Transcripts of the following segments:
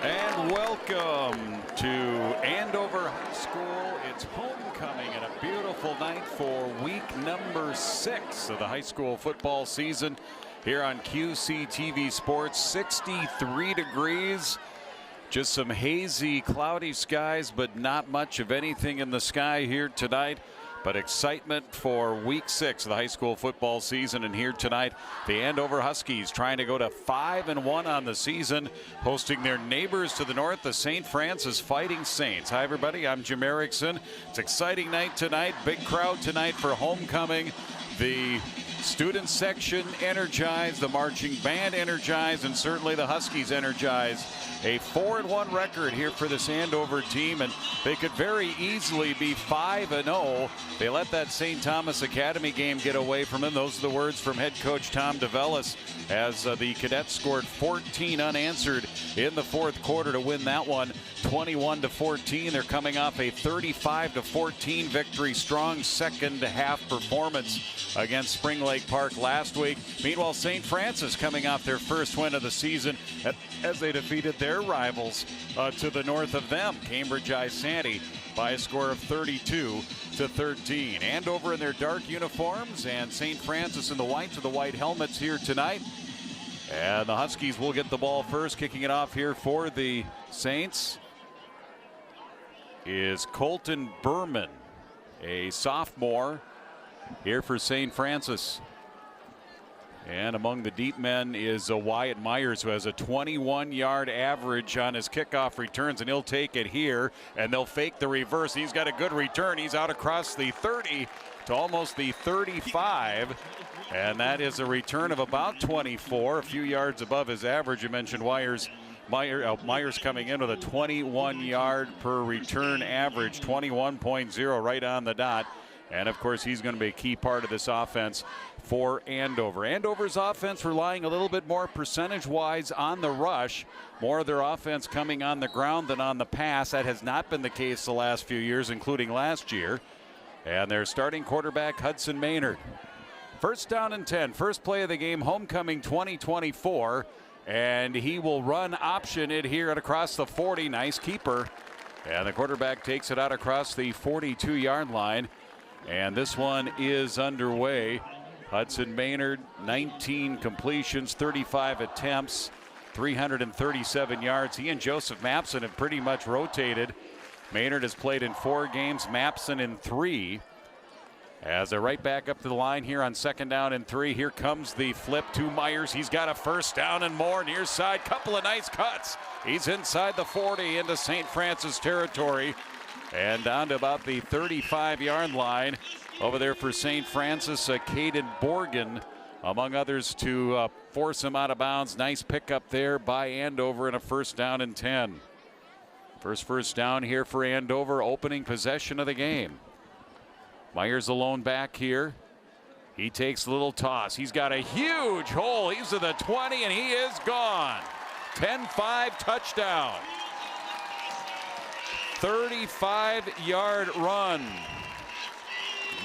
And welcome to Andover High School. It's homecoming and a beautiful night for week number 6 of the high school football season here on QCTV Sports. 63 degrees, just some hazy, cloudy skies, but not much of anything in the sky here tonight. But excitement for week 6 of the high school football season. And here tonight, the Andover Huskies trying to go to 5-1 on the season, hosting their neighbors to the north, the St. Francis Fighting Saints. Hi, everybody. I'm Jim Erickson. It's an exciting night tonight. Big crowd tonight for homecoming. The student section energized, the marching band energized, and certainly the Huskies energized. A 4-1 record here for this Andover team, and they could very easily be 5-0. They let that St. Thomas Academy game get away from them. Those are the words from head coach Tom DeVellis as the Cadets scored 14 unanswered in the fourth quarter to win that one 21-14. They're coming off a 35-14 victory. Strong second half performance against Spring Lake Park last week. Meanwhile, St. Francis coming off their first win of the season as they defeated their rivals to the north of them, Cambridge Isanti, by a score of 32-13. Andover in their dark uniforms and St. Francis in the whites with the white helmets here tonight. And the Huskies will get the ball first. Kicking it off here for the Saints is Colton Berman, a sophomore here for St. Francis. And among the deep men is Wyatt Myers, who has a 21-yard average on his kickoff returns, and he'll take it here, and they'll fake the reverse. He's got a good return. He's out across the 30 to almost the 35, and that is a return of about 24, a few yards above his average. You mentioned Myers coming in with a 21-yard per return average, 21.0 right on the dot. And, of course, he's going to be a key part of this offense for Andover. Andover's offense relying a little bit more percentage-wise on the rush. More of their offense coming on the ground than on the pass. That has not been the case the last few years, including last year. And their starting quarterback, Hudson Maynard. First down and 10. First play of the game, homecoming 2024. And he will run option it here and across the 40. Nice keeper. And the quarterback takes it out across the 42-yard line. And this one is underway. Hudson Maynard, 19 completions, 35 attempts, 337 yards. He and Joseph Mapson have pretty much rotated. Maynard has played in 4 games, Mapson in 3. As they're right back up to the line here on second down and 3. Here comes the flip to Myers. He's got a first down and more. Near side, couple of nice cuts. He's inside the 40 into St. Francis territory. And down to about the 35-yard line. Over there for St. Francis, Caden Borgen, among others, to force him out of bounds. Nice pickup there by Andover and a first down and 10. First down here for Andover, opening possession of the game. Myers alone back here. He takes a little toss. He's got a huge hole. He's to the 20, and he is gone. 10-5 touchdown. 35-yard run.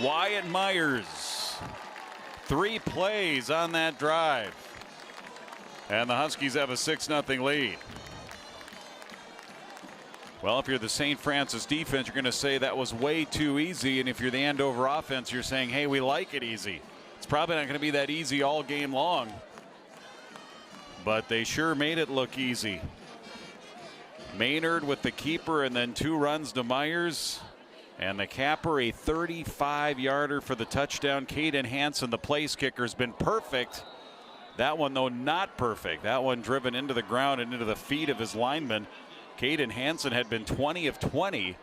Wyatt Myers. 3 plays on that drive. And the Huskies have a 6-0 lead. Well, if you're the St. Francis defense, you're going to say that was way too easy. And if you're the Andover offense, you're saying, hey, we like it easy. It's probably not going to be that easy all game long. But they sure made it look easy. Maynard with the keeper and then 2 runs to Myers. And the capper, a 35-yarder for the touchdown. Caden Hansen, the place kicker, has been perfect. That one, though, not perfect. That one driven into the ground and into the feet of his lineman. Caden Hansen had been 20 of 20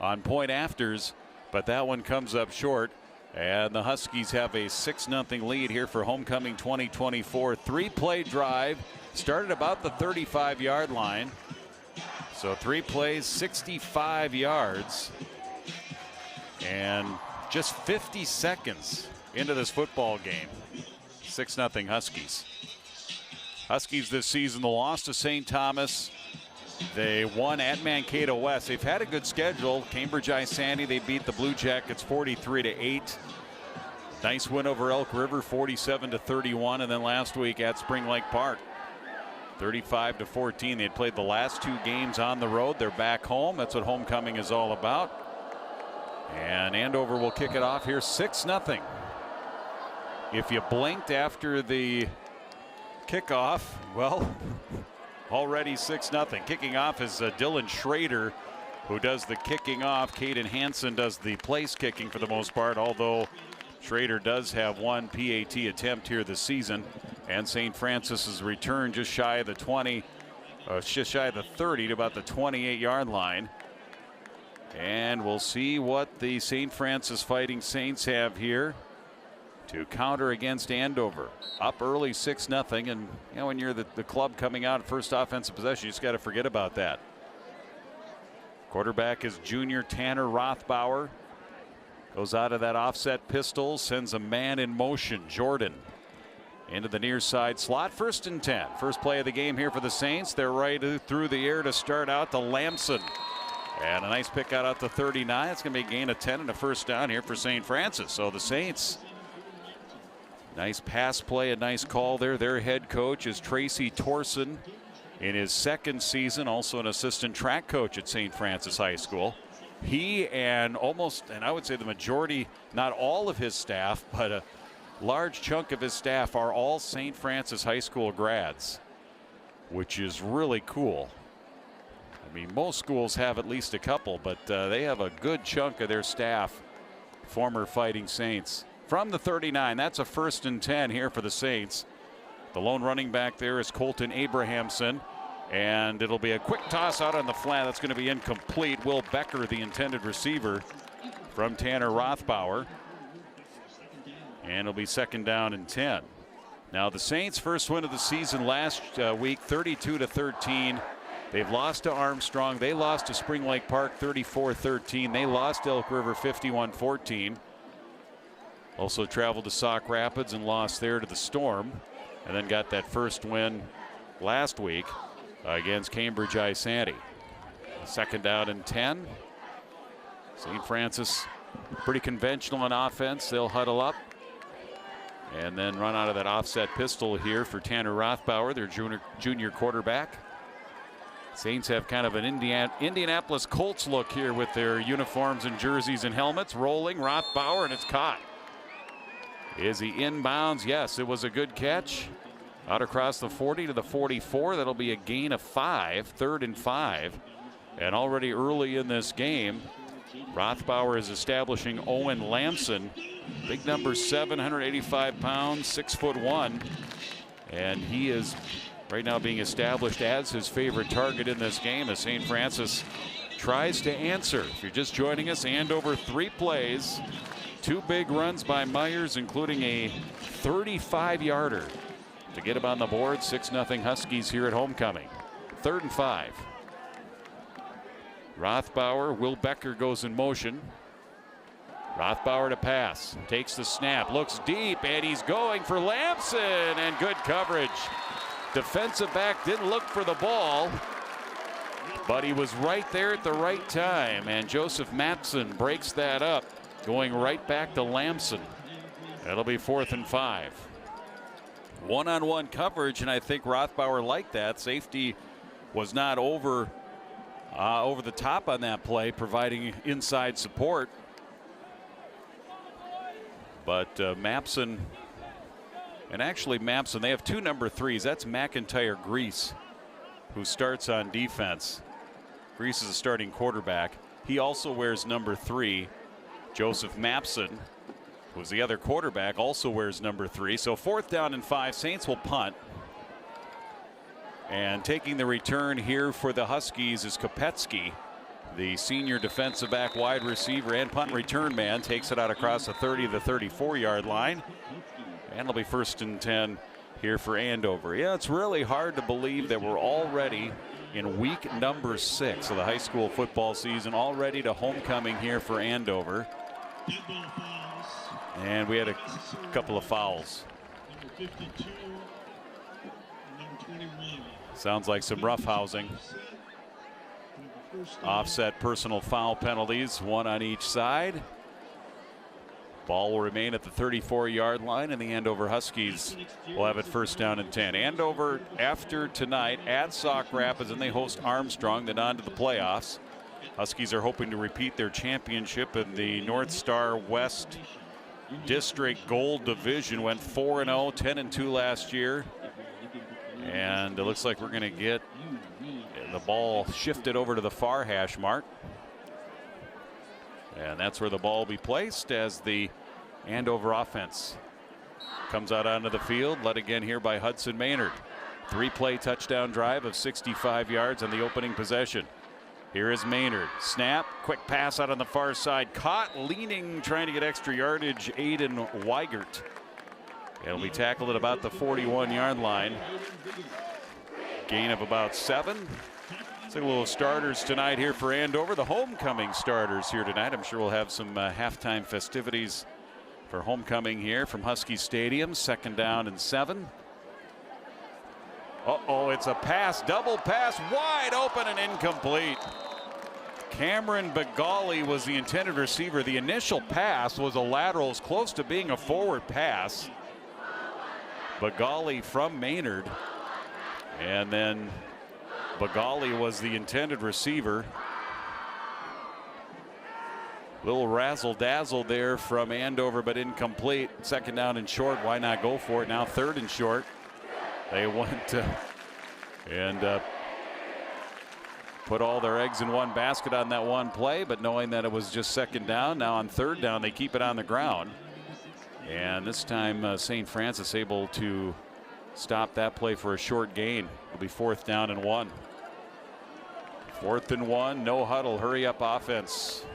on point afters, but that one comes up short. And the Huskies have a 6-0 lead here for homecoming 2024. 3-play drive, started about the 35-yard line. So 3 plays, 65 yards. And just 50 seconds into this football game. 6-0 Huskies. Huskies this season, the loss to St. Thomas. They won at Mankato West. They've had a good schedule. Cambridge Isandi, they beat the Blue Jackets 43-8. Nice win over Elk River, 47-31. And then last week at Spring Lake Park, 35-14. They had played the last 2 games on the road. They're back home. That's what homecoming is all about. And Andover will kick it off here, 6-0. If you blinked after the kickoff, well, already 6-0. Kicking off is Dylan Schrader, who does the kicking off. Caden Hansen does the place kicking for the most part, although Schrader does have 1 PAT attempt here this season. And St. Francis's return just shy of the 20, just shy of the 30 to about the 28-yard line. And we'll see what the St. Francis Fighting Saints have here to counter against Andover. Up early 6-0, and when you're the club coming out first offensive possession, you just got to forget about that. Quarterback is junior Tanner Rothbauer. Goes out of that offset pistol, sends a man in motion. Jordan into the near side slot. 1st and 10. First play of the game here for the Saints. They're right through the air to start out to Lamson. And a nice pick out to 39. It's going to be a gain of 10 and a first down here for St. Francis. So the Saints, nice pass play, a nice call there. Their head coach is Tracy Torson in his 2nd season, also an assistant track coach at St. Francis High School. He and I would say the majority, not all of his staff, but a large chunk of his staff are all St. Francis High School grads, which is really cool. I mean, most schools have at least a couple, but they have a good chunk of their staff former Fighting Saints. From the 39, that's a 1st and 10 here for the Saints. The lone running back there is Colton Abrahamson, and it'll be a quick toss out on the flat. That's going to be incomplete. Will Becker, the intended receiver from Tanner Rothbauer, and it'll be 2nd down and 10. Now the Saints' first win of the season last week, 32-13. They've lost to Armstrong. They lost to Spring Lake Park 34-13. They lost to Elk River 51-14. Also traveled to Sauk Rapids and lost there to the Storm, and then got that first win last week against Cambridge Isandi. 2nd down and 10. St. Francis pretty conventional on offense. They'll huddle up and then run out of that offset pistol here for Tanner Rothbauer, their junior quarterback. Saints have kind of an Indianapolis Colts look here with their uniforms and jerseys and helmets. Rolling Rothbauer, and it's caught. Is he inbounds? Yes, it was a good catch. Out across the 40 to the 44. That'll be a gain of 5, 3rd and 5. And already early in this game, Rothbauer is establishing Owen Lamson. Big number, 785 pounds, 6'1". And he is right now being established as his favorite target in this game as St. Francis tries to answer. If you're just joining us, Andover 3 plays. 2 big runs by Myers, including a 35-yarder to get him on the board. 6-0 Huskies here at homecoming. 3rd and 5. Rothbauer, Will Becker goes in motion. Rothbauer to pass, takes the snap, looks deep, and he's going for Lamson, and good coverage. Defensive back didn't look for the ball, but he was right there at the right time, and Joseph Matson breaks that up, going right back to Lamson. That'll be 4th and 5. One-on-one coverage, and I think Rothbauer liked that. Safety was not over the top on that play, providing inside support. But Mapson, and actually Mapson, they have 2 number 3s. That's McIntyre Grease, who starts on defense. Grease is a starting quarterback. He also wears number 3. Joseph Mapson, who's the other quarterback, also wears number 3. So 4th down and 5. Saints will punt. And taking the return here for the Huskies is Kopetsky, the senior defensive back, wide receiver, and punt return man. Takes it out across the 30 to the 34-yard line. And it'll be 1st and 10 here for Andover. Yeah, it's really hard to believe that we're already in week number 6 of the high school football season, already to homecoming here for Andover. And we had a couple of fouls. Sounds like some roughhousing. Offset personal foul penalties, one on each side. Ball will remain at the 34-yard line, and the Andover Huskies will have it first down and 10. Andover, after tonight, at Sauk Rapids, and they host Armstrong, then on to the playoffs. Huskies are hoping to repeat their championship in the North Star West District Gold Division. Went 4-0, 10-2 last year. And it looks like we're going to get the ball shifted over to the far hash mark. And that's where the ball will be placed as the Andover offense comes out onto the field, led again here by Hudson Maynard. 3-play touchdown drive of 65 yards on the opening possession. Here is Maynard. Snap, quick pass out on the far side. Caught leaning, trying to get extra yardage, Aiden Weigert. It'll be tackled at about the 41-yard line. Gain of about 7. So a little starters tonight here for Andover. The homecoming starters here tonight. I'm sure we'll have some halftime festivities for homecoming here from Husky Stadium. 2nd down and 7. Uh-oh, it's a pass, double pass, wide open and incomplete. Cameron Bagali was the intended receiver. The initial pass was a lateral, as close to being a forward pass. Bagali from Maynard. And then Bagali was the intended receiver. Little razzle dazzle there from Andover, but incomplete. 2nd down and short. Why not go for it now? 3rd and short. They went and put all their eggs in one basket on that one play, but knowing that it was just 2nd down, now on 3rd down they keep it on the ground. And this time St. Francis able to stop that play for a short gain. It'll be 4th down and 1. 4th and 1, no huddle, hurry up offense.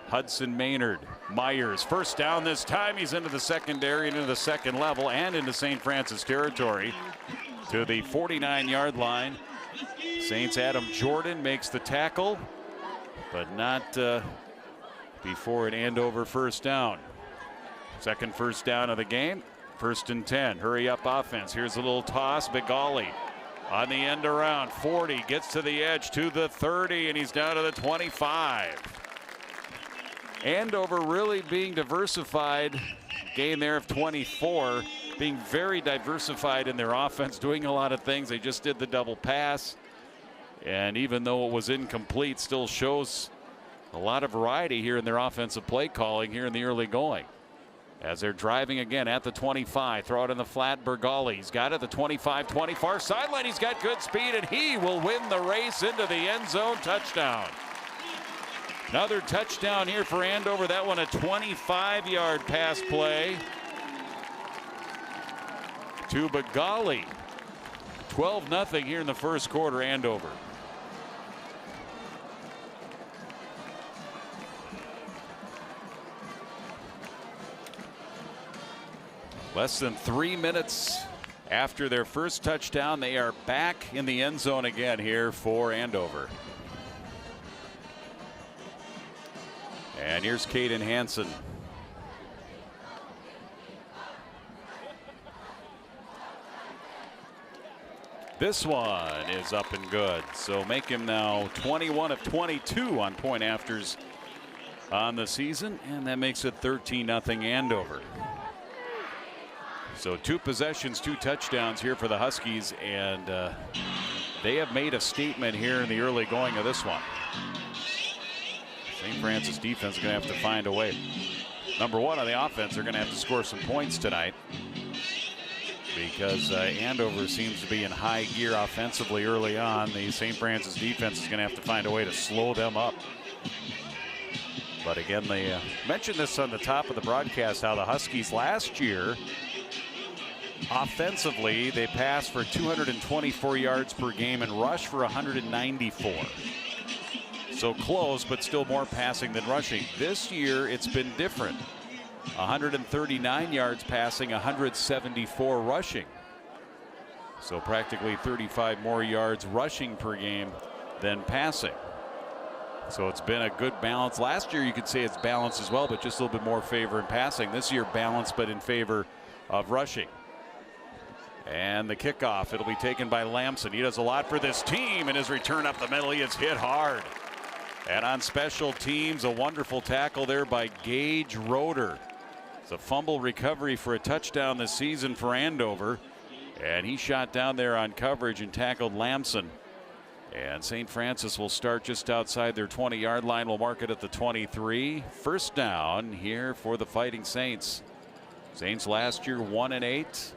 Hudson Maynard, Myers, first down this time. He's into the secondary, into the second level, and into St. Francis territory to the 49-yard line. Saints' Adam Jordan makes the tackle, but not before an Andover first down. Second first down of the game. 1st and 10. Hurry up offense. Here's a little toss. Bagali on the end around. 40 gets to the edge to the 30, and he's down to the 25. Andover really being diversified. Gain there of 24. Being very diversified in their offense, doing a lot of things. They just did the double pass. And even though it was incomplete, still shows a lot of variety here in their offensive play calling here in the early going. As they're driving again at the 25, throw it in the flat. Bergali, he's got it, the 25-20 far sideline. He's got good speed, and he will win the race into the end zone. Touchdown. Another touchdown here for Andover. That one a 25-yard pass play to Bagali. 12-0 here in the first quarter, Andover. Less than 3 minutes after their first touchdown, they are back in the end zone again here for Andover. And here's Caden Hansen. This one is up and good. So make him now 21 of 22 on point afters on the season. And that makes it 13-0 Andover. So 2 possessions, 2 touchdowns here for the Huskies. And they have made a statement here in the early going of this one. St. Francis defense is going to have to find a way. Number one, on the offense, they're going to have to score some points tonight, because Andover seems to be in high gear offensively early on. The St. Francis defense is going to have to find a way to slow them up. But again, they mentioned this on the top of the broadcast, how the Huskies last year, offensively, they passed for 224 yards per game and rushed for 194. So close, but still more passing than rushing. This year, it's been different. 139 yards passing, 174 rushing. So practically 35 more yards rushing per game than passing. So it's been a good balance. Last year you could say it's balanced as well, but just a little bit more favor in passing. This year balanced, but in favor of rushing. And the kickoff, it'll be taken by Lamson. He does a lot for this team, and his return up the middle, he is hit hard. And on special teams, a wonderful tackle there by Gage Roeder. It's a fumble recovery for a touchdown this season for Andover. And he shot down there on coverage and tackled Lamson. And St. Francis will start just outside their 20-yard line. We'll mark it at the 23. First down here for the Fighting Saints. Saints last year 1-8.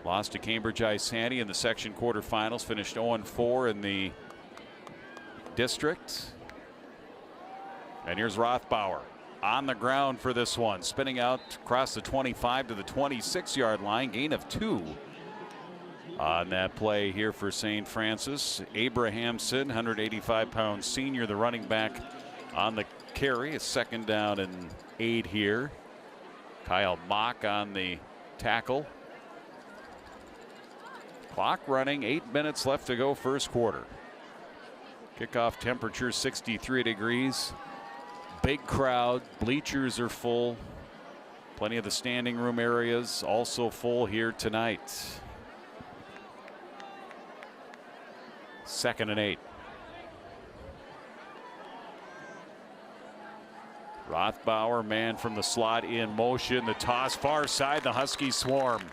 Lost to Cambridge Isanti in the section quarterfinals. Finished 0-4 in the district. And here's Rothbauer on the ground for this one. Spinning out across the 25 to the 26-yard line. Gain of 2. On that play here for St. Francis. Abrahamson, 185-pound senior, the running back on the carry. A second down and 8 here. Kyle Mock on the tackle. Clock running, 8 minutes left to go first quarter. Kickoff temperature 63 degrees. Big crowd, bleachers are full. Plenty of the standing room areas also full here tonight. 2nd and 8. Rothbauer, man from the slot in motion. The toss far side, the Huskies swarm.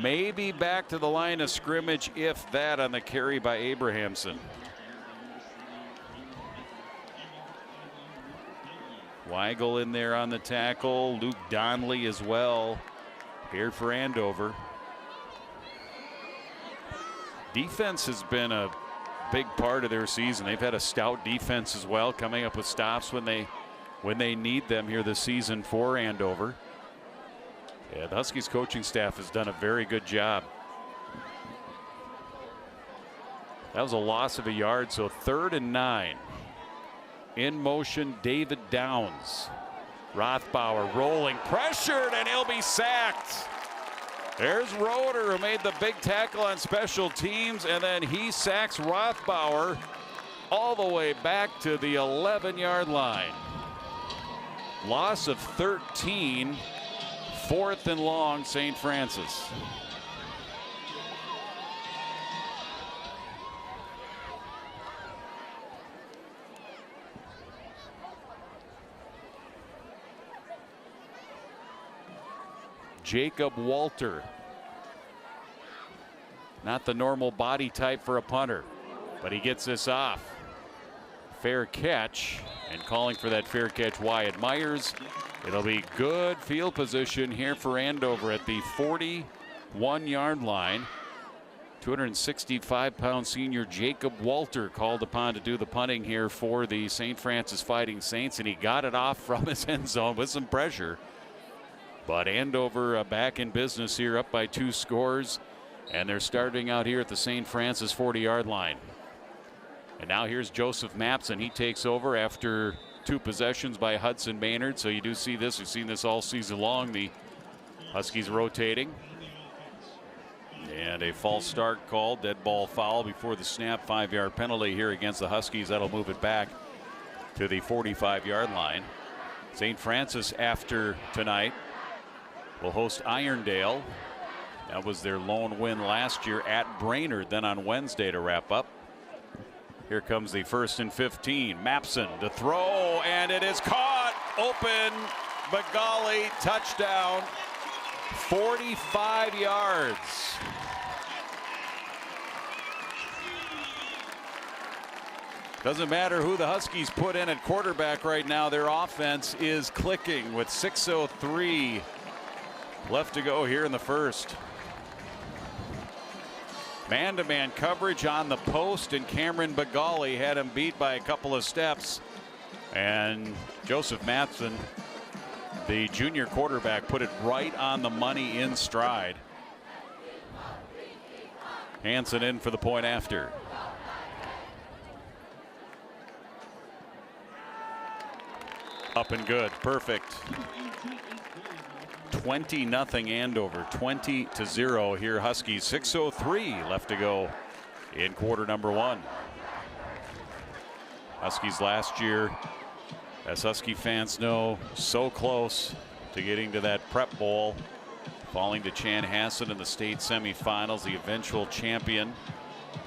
Maybe back to the line of scrimmage, if that, on the carry by Abrahamson. Weigel in there on the tackle. Luke Donnelly as well here for Andover. Defense has been a big part of their season. They've had a stout defense as well, coming up with stops when they need them here this season for Andover. Yeah, the Huskies coaching staff has done a very good job. That was a loss of a yard, so 3rd and 9. In motion, David Downs. Rothbauer rolling, pressured, and he'll be sacked. There's Roeder, who made the big tackle on special teams, and then he sacks Rothbauer all the way back to the 11-yard line. Loss of 13, 4th and long, St. Francis. Jacob Walter. Not the normal body type for a punter, but he gets this off. Fair catch, and calling for that fair catch, Wyatt Myers. It'll be good field position here for Andover at the 41-yard line. 265-pound senior Jacob Walter called upon to do the punting here for the St. Francis Fighting Saints, and he got it off from his end zone with some pressure. But Andover back in business here, up by 2 scores. And they're starting out here at the St. Francis 40-yard line. And now here's Joseph Mapson. He takes over after 2 possessions by Hudson Maynard. So you do see this. We've seen this all season long. The Huskies rotating. And a false start called. Dead ball foul before the snap. 5-yard penalty here against the Huskies. That'll move it back to the 45-yard line. St. Francis, after tonight, will host Irondale. That was their lone win last year at Brainerd, then on Wednesday to wrap up. Here comes the 1st and 15. Mapson to throw, and it is caught. Open. Bagali, touchdown. 45 yards. Doesn't matter who the Huskies put in at quarterback right now. Their offense is clicking with 6:03 left to go here in the first. Man-to-man coverage on the post, and Cameron Bagali had him beat by a couple of steps. And Joseph Mapson, the junior quarterback, put it right on the money in stride. Hansen in for the point after. Up and good. Perfect. 20-0 Andover. 20-0 here Huskies. 6:03 left to go in quarter number 1. Huskies last year, as Husky fans know, so close to getting to that prep bowl, falling to Chanhassen in the state semifinals, the eventual champion.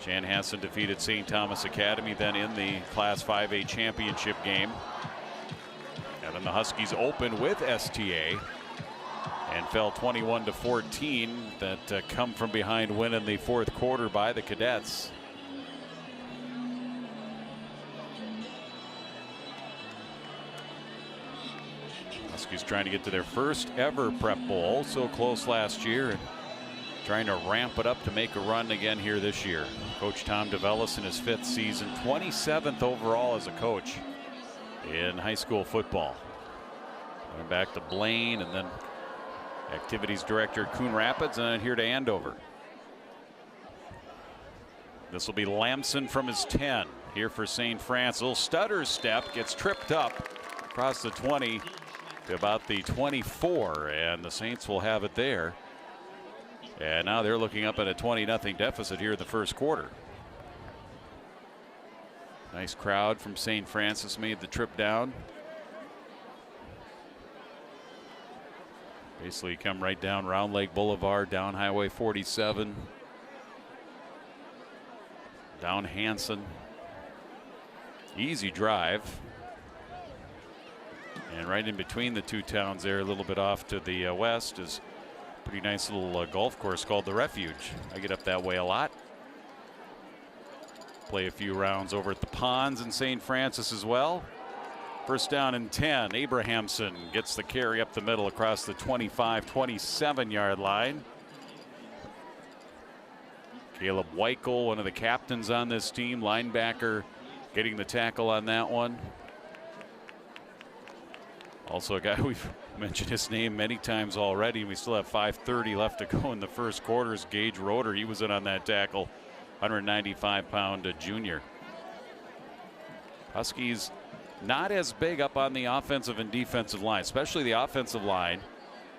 Chanhassen defeated St. Thomas Academy then in the Class 5A championship game. And then the Huskies opened with STA and fell 21-14. That come from behind win in the fourth quarter by the Cadets. Huskies trying to get to their first ever prep bowl, so close last year, and trying to ramp it up to make a run again here this year. Coach Tom DeVellis in his 5th season, 27th overall as a coach in high school football. Going back to Blaine, and then activities director Coon Rapids, and then here to Andover. This will be Lamson from his 10 here for St. Francis. Little stutter step, gets tripped up across the 20 to about the 24, and the Saints will have it there. And now they're looking up at a 20-0 deficit here in the first quarter. Nice crowd from St. Francis made the trip down. Basically come right down Round Lake Boulevard, down Highway 47, down Hanson. Easy drive. And right in between the two towns there, a little bit off to the west, is a pretty nice little golf course called the Refuge. I get up that way a lot. Play a few rounds over at the Ponds in St. Francis as well. First down and 10. Abrahamson gets the carry up the middle across the 25-27 yard line. Caleb Weichel, one of the captains on this team, linebacker, getting the tackle on that one. Also a guy we've mentioned his name many times already. We still have 5:30 left to go in the first quarter. Gage Roeder, he was in on that tackle, 195-pound junior. Huskies not as big up on the offensive and defensive line, especially the offensive line.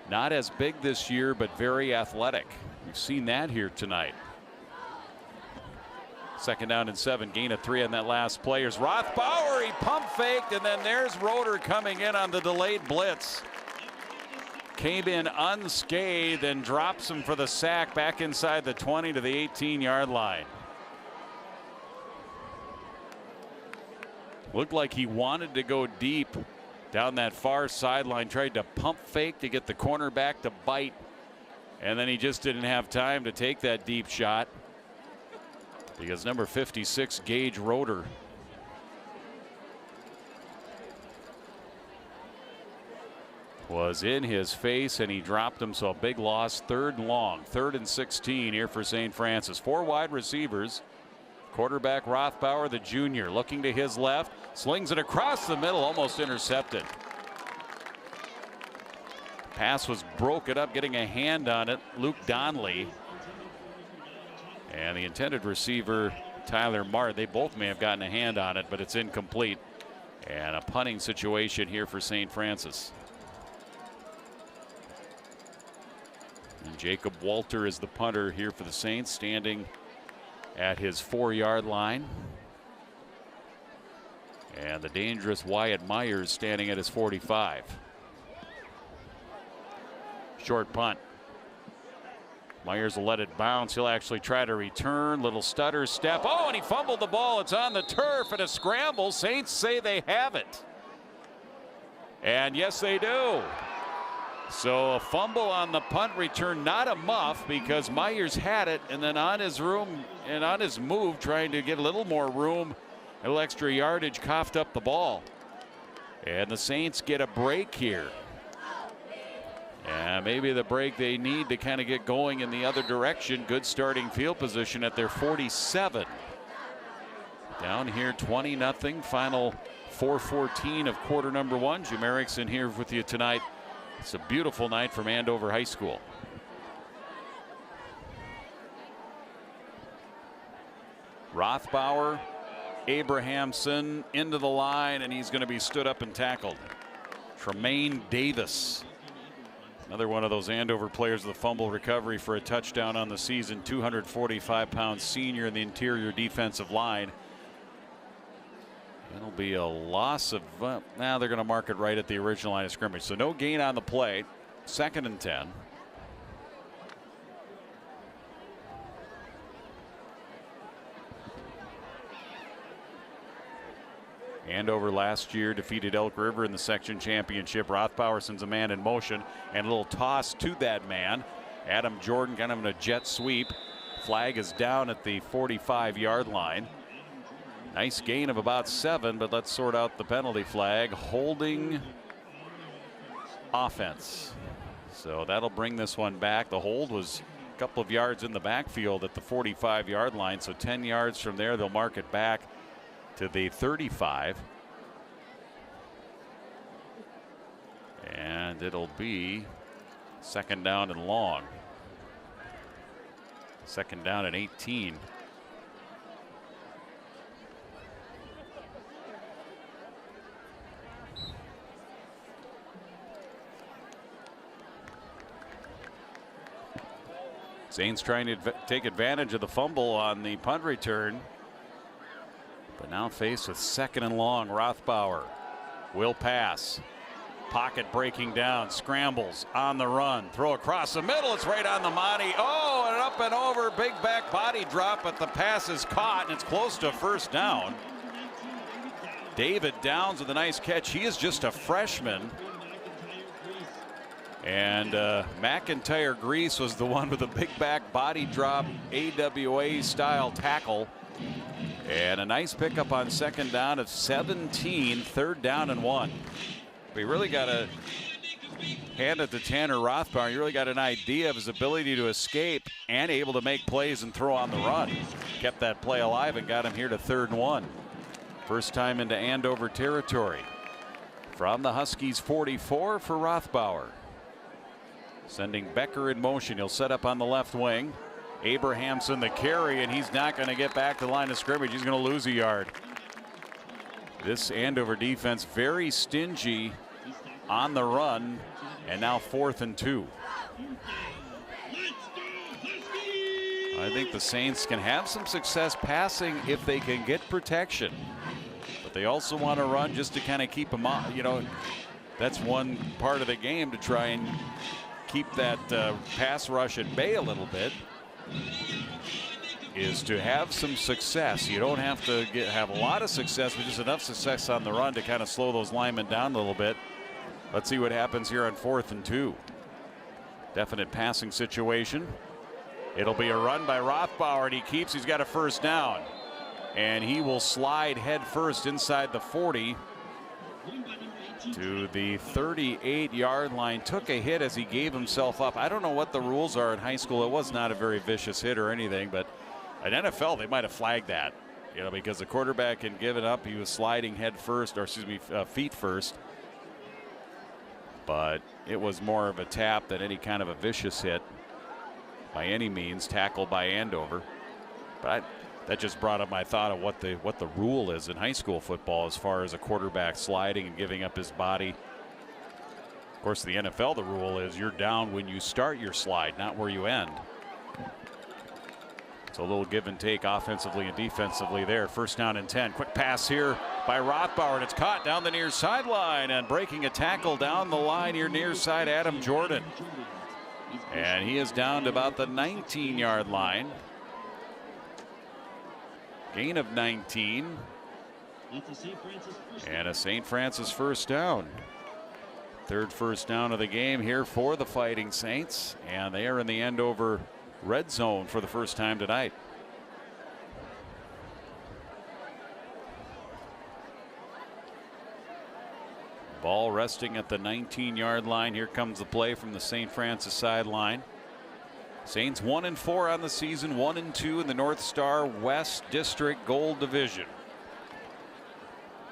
Not as big this year, but very athletic. We've seen that here tonight. Second down and 7, gain of 3 on that last play. Here's Rothbauer, he pump faked, and then there's Roeder coming in on the delayed blitz. Came in unscathed and drops him for the sack back inside the 20 to the 18-yard line. Looked like he wanted to go deep down that far sideline, tried to pump fake to get the cornerback to bite, and then he just didn't have time to take that deep shot because number 56, Gage Roeder, was in his face and he dropped him, so a big loss. 3rd and long, 3rd and 16 here for St. Francis. 4 wide receivers. Quarterback Rothbauer, the junior, looking to his left, slings it across the middle, almost intercepted. Pass was broken up, getting a hand on it, Luke Donnelly. And the intended receiver, Tyler Martin, they both may have gotten a hand on it, but it's incomplete. And a punting situation here for St. Francis. And Jacob Walter is the punter here for the Saints, standing at his 4-yard line. And the dangerous Wyatt Myers standing at his 45. Short punt. Myers will let it bounce. He'll actually try to return. Little stutter step. Oh, and he fumbled the ball. It's on the turf and a scramble. Saints say they have it. And yes, they do. So a fumble on the punt return, not a muff, because Myers had it, and then on his move, trying to get a little more room, a little extra yardage, coughed up the ball. And the Saints get a break here. And maybe the break they need to kind of get going in the other direction. Good starting field position at their 47. Down here 20-0, final 4:14 of quarter number 1. Jim Erickson here with you tonight. It's a beautiful night from Andover High School. Rothbauer, Abrahamson into the line, and he's going to be stood up and tackled. Tremaine Davis, another one of those Andover players with a fumble recovery for a touchdown on the season. 245-pound senior in the interior defensive line. It'll be a loss of, now they're going to mark it right at the original line of scrimmage. So no gain on the play. 2nd and 10. Andover last year defeated Elk River in the section championship. Rothbauer sends a man in motion and a little toss to that man. Adam Jordan kind of in a jet sweep. Flag is down at the 45-yard line. Nice gain of about 7, but let's sort out the penalty flag. Holding offense. So that'll bring this one back. The hold was a couple of yards in the backfield at the 45-yard line. So 10 yards from there, they'll mark it back to the 35. And it'll be 2nd down and long. 2nd down and 18. Saints trying to take advantage of the fumble on the punt return, but now faced with 2nd and long. Rothbauer will pass. Pocket breaking down, scrambles on the run, throw across the middle. It's right on the money. Oh, and up and over, big back body drop, but the pass is caught and it's close to 1st down. David Downs with a nice catch. He is just a freshman. And McIntyre Grease was the one with the big back body drop, AWA style tackle. And a nice pickup on 2nd down of 17, 3rd down and 1. We really got to hand it to Tanner Rothbauer. You really got an idea of his ability to escape and able to make plays and throw on the run. Kept that play alive and got him here to 3rd and 1. First time into Andover territory. From the Huskies 44 for Rothbauer. Sending Becker in motion. He'll set up on the left wing. Abrahamson the carry, and he's not going to get back to the line of scrimmage. He's going to lose a yard. This Andover defense very stingy on the run, and now 4th and 2. I think the Saints can have some success passing if they can get protection, but they also want to run just to kind of keep them on. You know, that's one part of the game, to try and keep that pass rush at bay a little bit, is to have some success. You don't have to have a lot of success, but just enough success on the run to kind of slow those linemen down a little bit. Let's see what happens here on 4th and 2. Definite passing situation. It'll be a run by Rothbauer, and he's got a 1st down. And he will slide head first inside the 40 to the 38-yard line. Took a hit as he gave himself up. I don't know what the rules are in high school. It was not a very vicious hit or anything, but at NFL they might have flagged that, you know, because the quarterback had given up. He was sliding head first, or excuse me, feet first. But it was more of a tap than any kind of a vicious hit by any means. Tackle by Andover. But that just brought up my thought of what the rule is in high school football as far as a quarterback sliding and giving up his body. Of course, the NFL, the rule is you're down when you start your slide, not where you end. So a little give and take offensively and defensively there. 1st down and 10. Quick pass here by Rothbauer, and it's caught down the near sideline, and breaking a tackle down the line here near side, Adam Jordan. And he is down to about the 19-yard line. Gain of 19. And a St. Francis 1st down. 3rd 1st down of the game here for the Fighting Saints. And they are in the Andover red zone for the first time tonight. Ball resting at the 19-yard line. Here comes the play from the St. Francis sideline. Saints 1-4 on the season, 1-2 in the North Star West District Gold Division.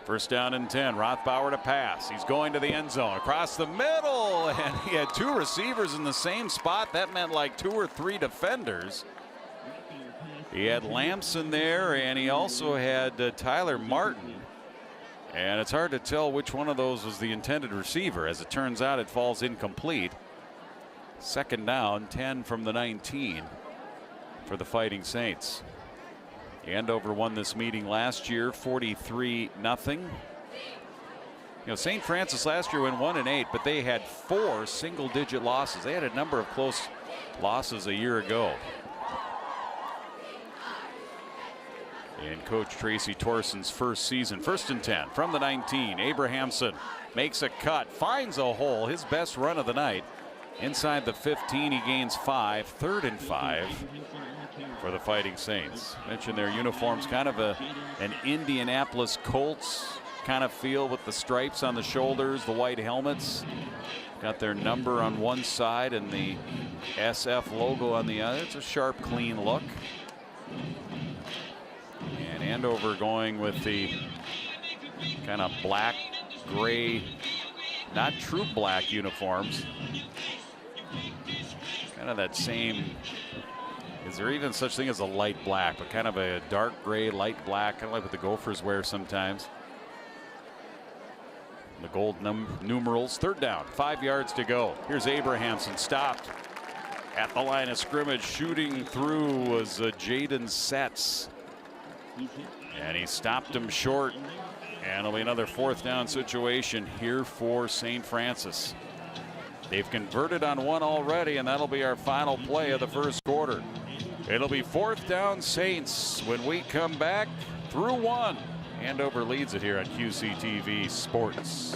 1st down and 10. Rothbauer to pass. He's going to the end zone across the middle, and he had 2 receivers in the same spot. That meant like 2 or 3 defenders. He had Lamson there, and he also had Tyler Martin. And it's hard to tell which one of those was the intended receiver. As it turns out, it falls incomplete. 2nd down, 10 from the 19 for the Fighting Saints. Andover won this meeting last year 43-0. St. Francis last year went 1-8, but they had 4 single-digit losses. They had a number of close losses a year ago. In Coach Tracy Torson's first season, 1st and 10 from the 19. Abrahamson makes a cut, finds a hole, his best run of the night. Inside the 15, he gains 5, 3rd and 5 for the Fighting Saints. Mentioned their uniforms, kind of an Indianapolis Colts kind of feel with the stripes on the shoulders, the white helmets. Got their number on one side and the SF logo on the other. It's a sharp, clean look. And Andover going with the kind of black, gray, not true black uniforms. Kind of that same, is there even such thing as a light black, but kind of a dark gray, light black, kind of like what the Gophers wear sometimes. The gold numerals. 3rd down, 5 yards to go. Here's Abrahamson, stopped at the line of scrimmage. Shooting through was Jaden Setz. And he stopped him short. And it'll be another 4th down situation here for St. Francis. They've converted on one already, and that'll be our final play of the first quarter. It'll be 4th down Saints when we come back through 1. Andover leads it here on QCTV Sports.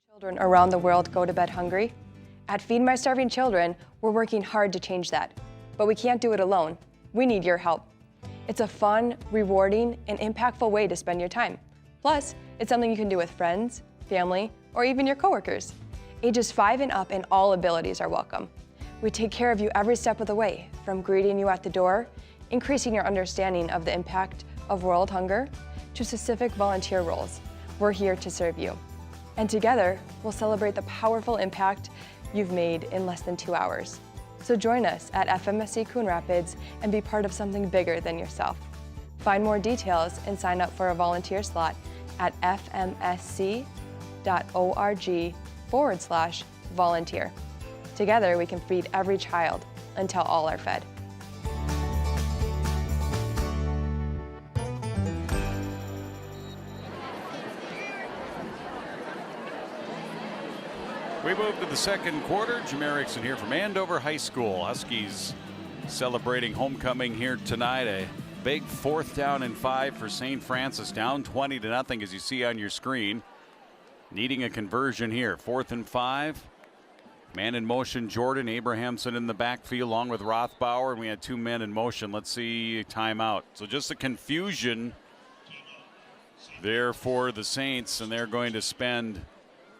Children around the world go to bed hungry. At Feed My Starving Children, we're working hard to change that. But we can't do it alone. We need your help. It's a fun, rewarding, and impactful way to spend your time. Plus, it's something you can do with friends, family, or even your coworkers. Ages 5 and up and all abilities are welcome. We take care of you every step of the way, from greeting you at the door, increasing your understanding of the impact of world hunger, to specific volunteer roles. We're here to serve you. And together, we'll celebrate the powerful impact you've made in less than 2 hours. So join us at FMSC Coon Rapids and be part of something bigger than yourself. Find more details and sign up for a volunteer slot at fmsc.org/volunteer. Together, we can feed every child until all are fed. We move to the second quarter. Jim Erickson here from Andover High School. Huskies celebrating homecoming here tonight. A big 4th down and 5 for St. Francis, down 20-0 as you see on your screen. Needing a conversion here. 4th and 5. Man in motion, Jordan. Abrahamson in the backfield along with Rothbauer. And we had 2 men in motion. Let's see timeout. So just a confusion there for the Saints, and they're going to spend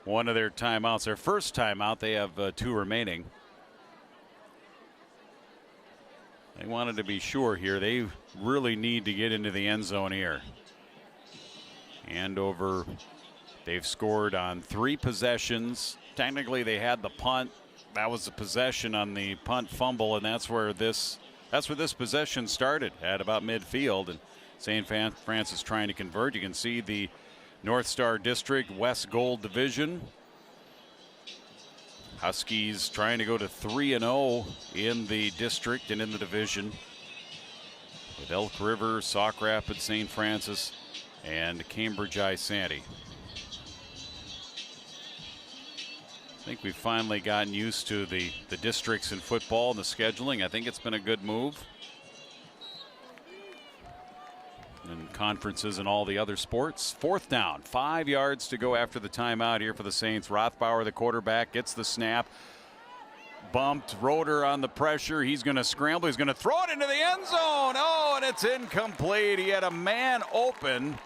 one of their timeouts. Their first timeout. They have 2 remaining. They wanted to be sure here. They really need to get into the end zone here. Andover, they've scored on 3 possessions. Technically, they had the punt. That was the possession on the punt fumble, and that's where this possession started at about midfield. And St. Francis trying to convert. You can see the North Star District West Gold Division. Huskies trying to go to 3-0 in the district and in the division, with Elk River, Sauk Rapids, St. Francis, and Cambridge I-Sandy. I think we've finally gotten used to the districts in football and the scheduling. I think it's been a good move. And conferences and all the other sports. 4th down, 5 yards to go after the timeout here for the Saints. Rothbauer, the quarterback, gets the snap. Bumped. Roeder on the pressure. He's going to scramble. He's going to throw it into the end zone. Oh, and it's incomplete. He had a man open,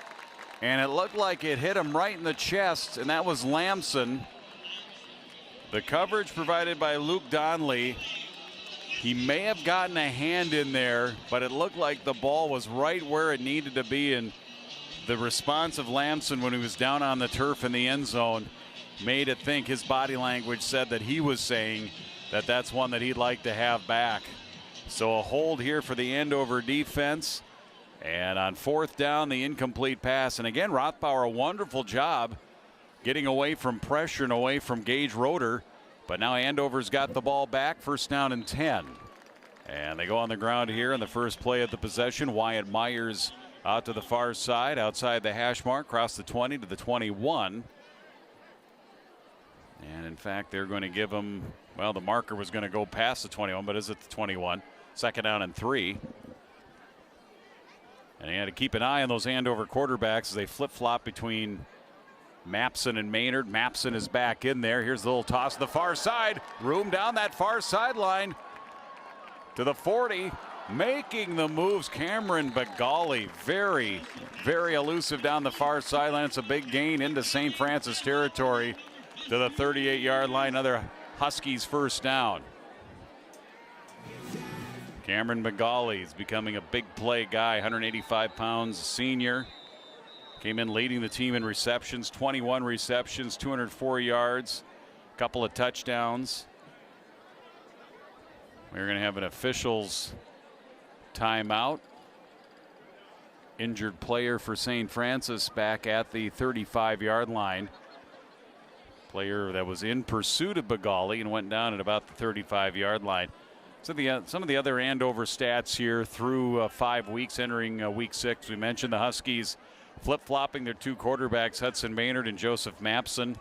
and it looked like it hit him right in the chest, and that was Lamson. The coverage provided by Luke Donnelly. He may have gotten a hand in there, but it looked like the ball was right where it needed to be, and the response of Lamson when he was down on the turf in the end zone made it think, his body language said that he was saying that that's one that he'd like to have back. So a hold here for the Andover defense. And on 4th down, the incomplete pass. And again, Rothbauer, a wonderful job getting away from pressure and away from Gage Roeder. But now Andover's got the ball back. 1st down and 10. And they go on the ground here in the first play of the possession. Wyatt Myers out to the far side, outside the hash mark, across the 20 to the 21. And in fact, they're going to give him, well, the marker was going to go past the 21, but is it the 21? 2nd down and 3. And he had to keep an eye on those Andover quarterbacks as they flip-flop between Mapson and Maynard. Mapson is back in there. Here's the little toss to the far side. Room down that far sideline to the 40. Making the moves, Cameron Bagali. Very, very elusive down the far sideline. It's a big gain into St. Francis territory to the 38-yard line. Another Huskies 1st down. Cameron Bagali is becoming a big play guy, 185 pounds, senior. Came in leading the team in receptions, 21 receptions, 204 yards, a couple of touchdowns. We're going to have an officials timeout. Injured player for St. Francis back at the 35-yard line. Player that was in pursuit of Bagali and went down at about the 35-yard line. So some of the other Andover stats here through 5 weeks, entering week 6. We mentioned the Huskies flip-flopping their 2 quarterbacks, Hudson Maynard and Joseph Mapson.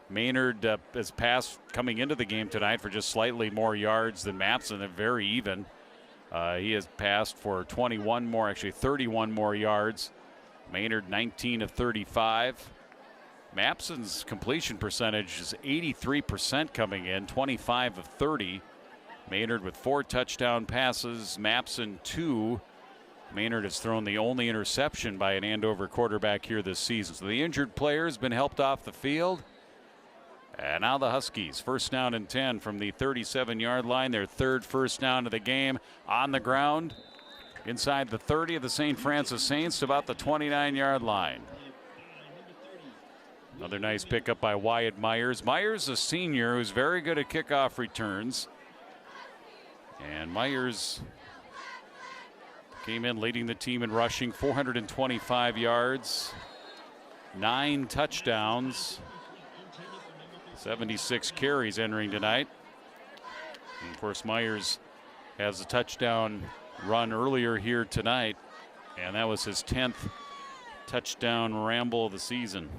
Maynard has passed coming into the game tonight for just slightly more yards than Mapson. They're very even. He has passed for 21 more, actually 31 more yards. Maynard 19 of 35. Mapson's completion percentage is 83% coming in, 25 of 30. Maynard with 4 touchdown passes, Mapson 2. Maynard has thrown the only interception by an Andover quarterback here this season. So the injured player has been helped off the field. And now the Huskies, 1st down and 10 from the 37-yard line. Their 3rd first down of the game on the ground inside the 30 of the St. Francis Saints to about the 29-yard line. Another nice pickup by Wyatt Myers. Myers, a senior who's very good at kickoff returns. And Myers came in leading the team in rushing, 425 yards, 9 touchdowns, 76 carries entering tonight. And of course, Myers has a touchdown run earlier here tonight, and that was his 10th touchdown ramble of the season.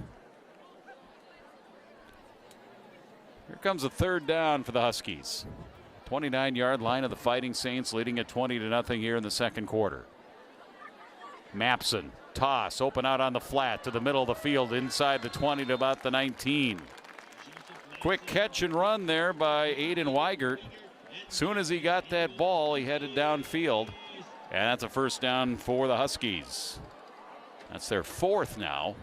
Here comes a 3rd down for the Huskies. 29-yard line of the Fighting Saints, leading at 20-0 here in the 2nd quarter. Mapson, toss, open out on the flat to the middle of the field, inside the 20 to about the 19. Quick catch and run there by Aiden Weigert. Soon as he got that ball, he headed downfield, and that's a 1st down for the Huskies. That's their 4th now,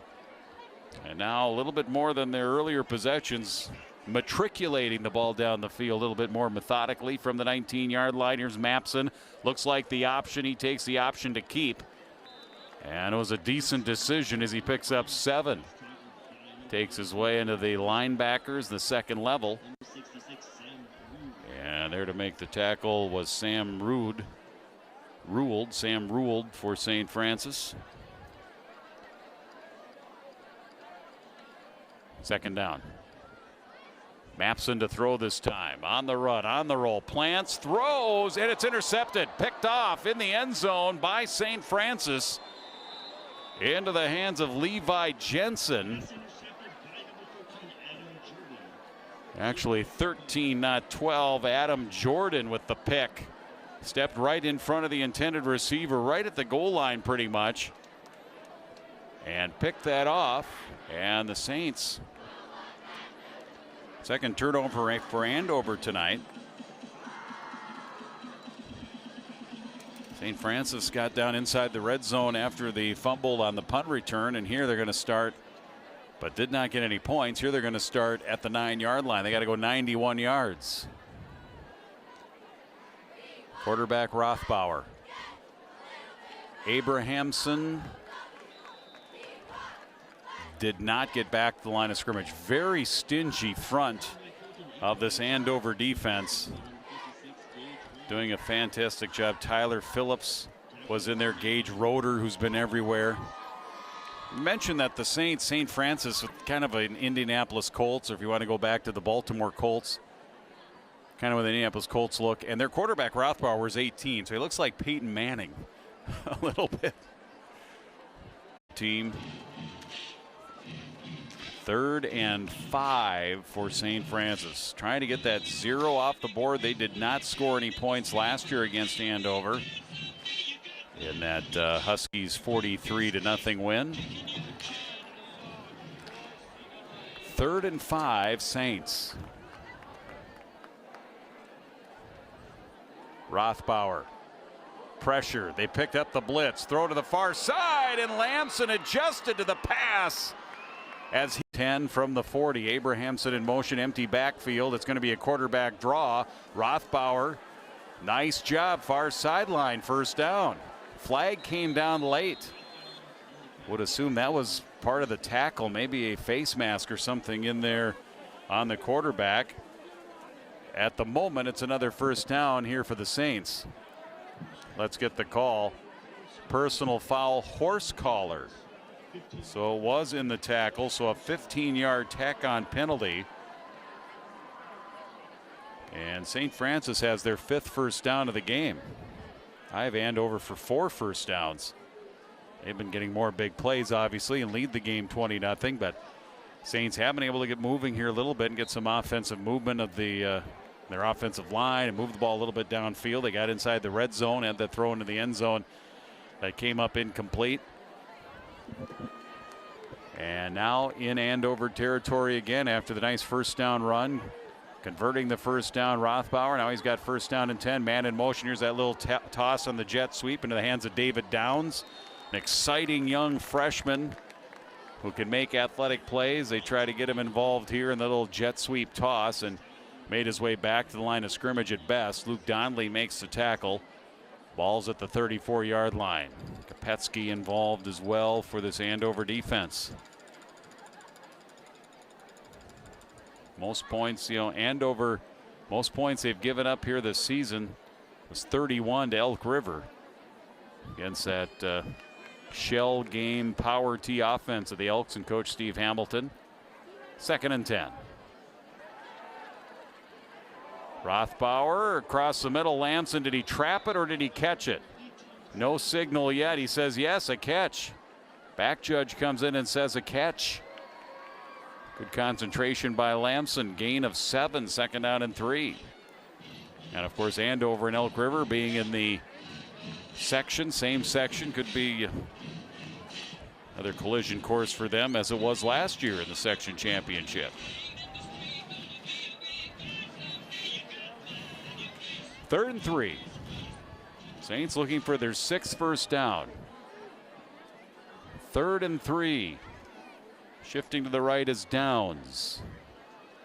and now a little bit more than their earlier possessions, matriculating the ball down the field a little bit more methodically from the 19-yard line. Here's Mapson. Looks like the option. He takes the option to keep. And it was a decent decision as he picks up 7. Takes his way into the linebackers, the 2nd level. And there to make the tackle was Sam Ruled for St. Francis. 2nd down. Mapson to throw this time. On the run, on the roll. Plants, throws, and it's intercepted. Picked off in the end zone by St. Francis. Into the hands of Levi Jensen. Actually 13, not 12. Adam Jordan with the pick. Stepped right in front of the intended receiver, right at the goal line pretty much. And picked that off. And the Saints, 2nd turnover for Andover tonight. St. Francis got down inside the red zone after the fumble on the punt return, and here they're going to start, but did not get any points. Here they're going to start at the 9-yard line. They got to go 91 yards. Quarterback Rothbauer. Abrahamson did not get back to the line of scrimmage. Very stingy front of this Andover defense. doing a fantastic job. Tyler Phillips was in there. Gage Roeder, who's been everywhere. You mentioned that the Saints, St. Francis, kind of an Indianapolis Colts, or if you want to go back to the Baltimore Colts, kind of with an Indianapolis Colts look. And their quarterback, Rothbauer, is 18, so he looks like Peyton Manning a little bit. Team. 3rd and 5 for St. Francis. Trying to get that 0 off the board. They did not score any points last year against Andover in that Huskies 43-0 win. 3rd and 5, Saints. Rothbauer. Pressure. They picked up the blitz. Throw to the far side, and Lamson adjusted to the pass. As he 10 from the 40. Abrahamson in motion, empty backfield. It's going to be a quarterback draw. Rothbauer, nice job, far sideline, 1st down. Flag came down late. Would assume that was part of the tackle, maybe a face mask or something in there on the quarterback. At the moment, it's another 1st down here for the Saints. Let's get the call. Personal foul, horse collar. So it was in the tackle, so a 15-yard tack-on penalty. And St. Francis has their 5th 1st down of the game. I have Andover for 4 1st downs. They've been getting more big plays, obviously, and lead the game 20-0. But Saints have been able to get moving here a little bit and get some offensive movement of their offensive line and move the ball a little bit downfield. They got inside the red zone, had that throw into the end zone that came up incomplete. And now in Andover territory again after the nice 1st down run. Converting the 1st down, Rothbauer. Now he's got 1st down and 10. Man in motion. Here's that little toss on the jet sweep into the hands of David Downs. An exciting young freshman who can make athletic plays. They try to get him involved here in the little jet sweep toss and made his way back to the line of scrimmage at best. Luke Donnelly makes the tackle. Ball's at the 34-yard line. Kopetsky involved as well for this Andover defense. Most points, Andover, most points they've given up here this season was 31 to Elk River against that shell game power T offense of the Elks and coach Steve Hamilton. 2nd and 10. Rothbauer across the middle. Lamson, did he trap it or did he catch it? No signal yet. He says yes, a catch. Back judge comes in and says a catch. Good concentration by Lamson. Gain of 7, 2nd down and 3. And of course Andover and Elk River being in the section, same section, could be another collision course for them as it was last year in the section championship. 3rd and 3. Saints looking for their 6th 1st down. 3rd and 3. Shifting to the right is Downs.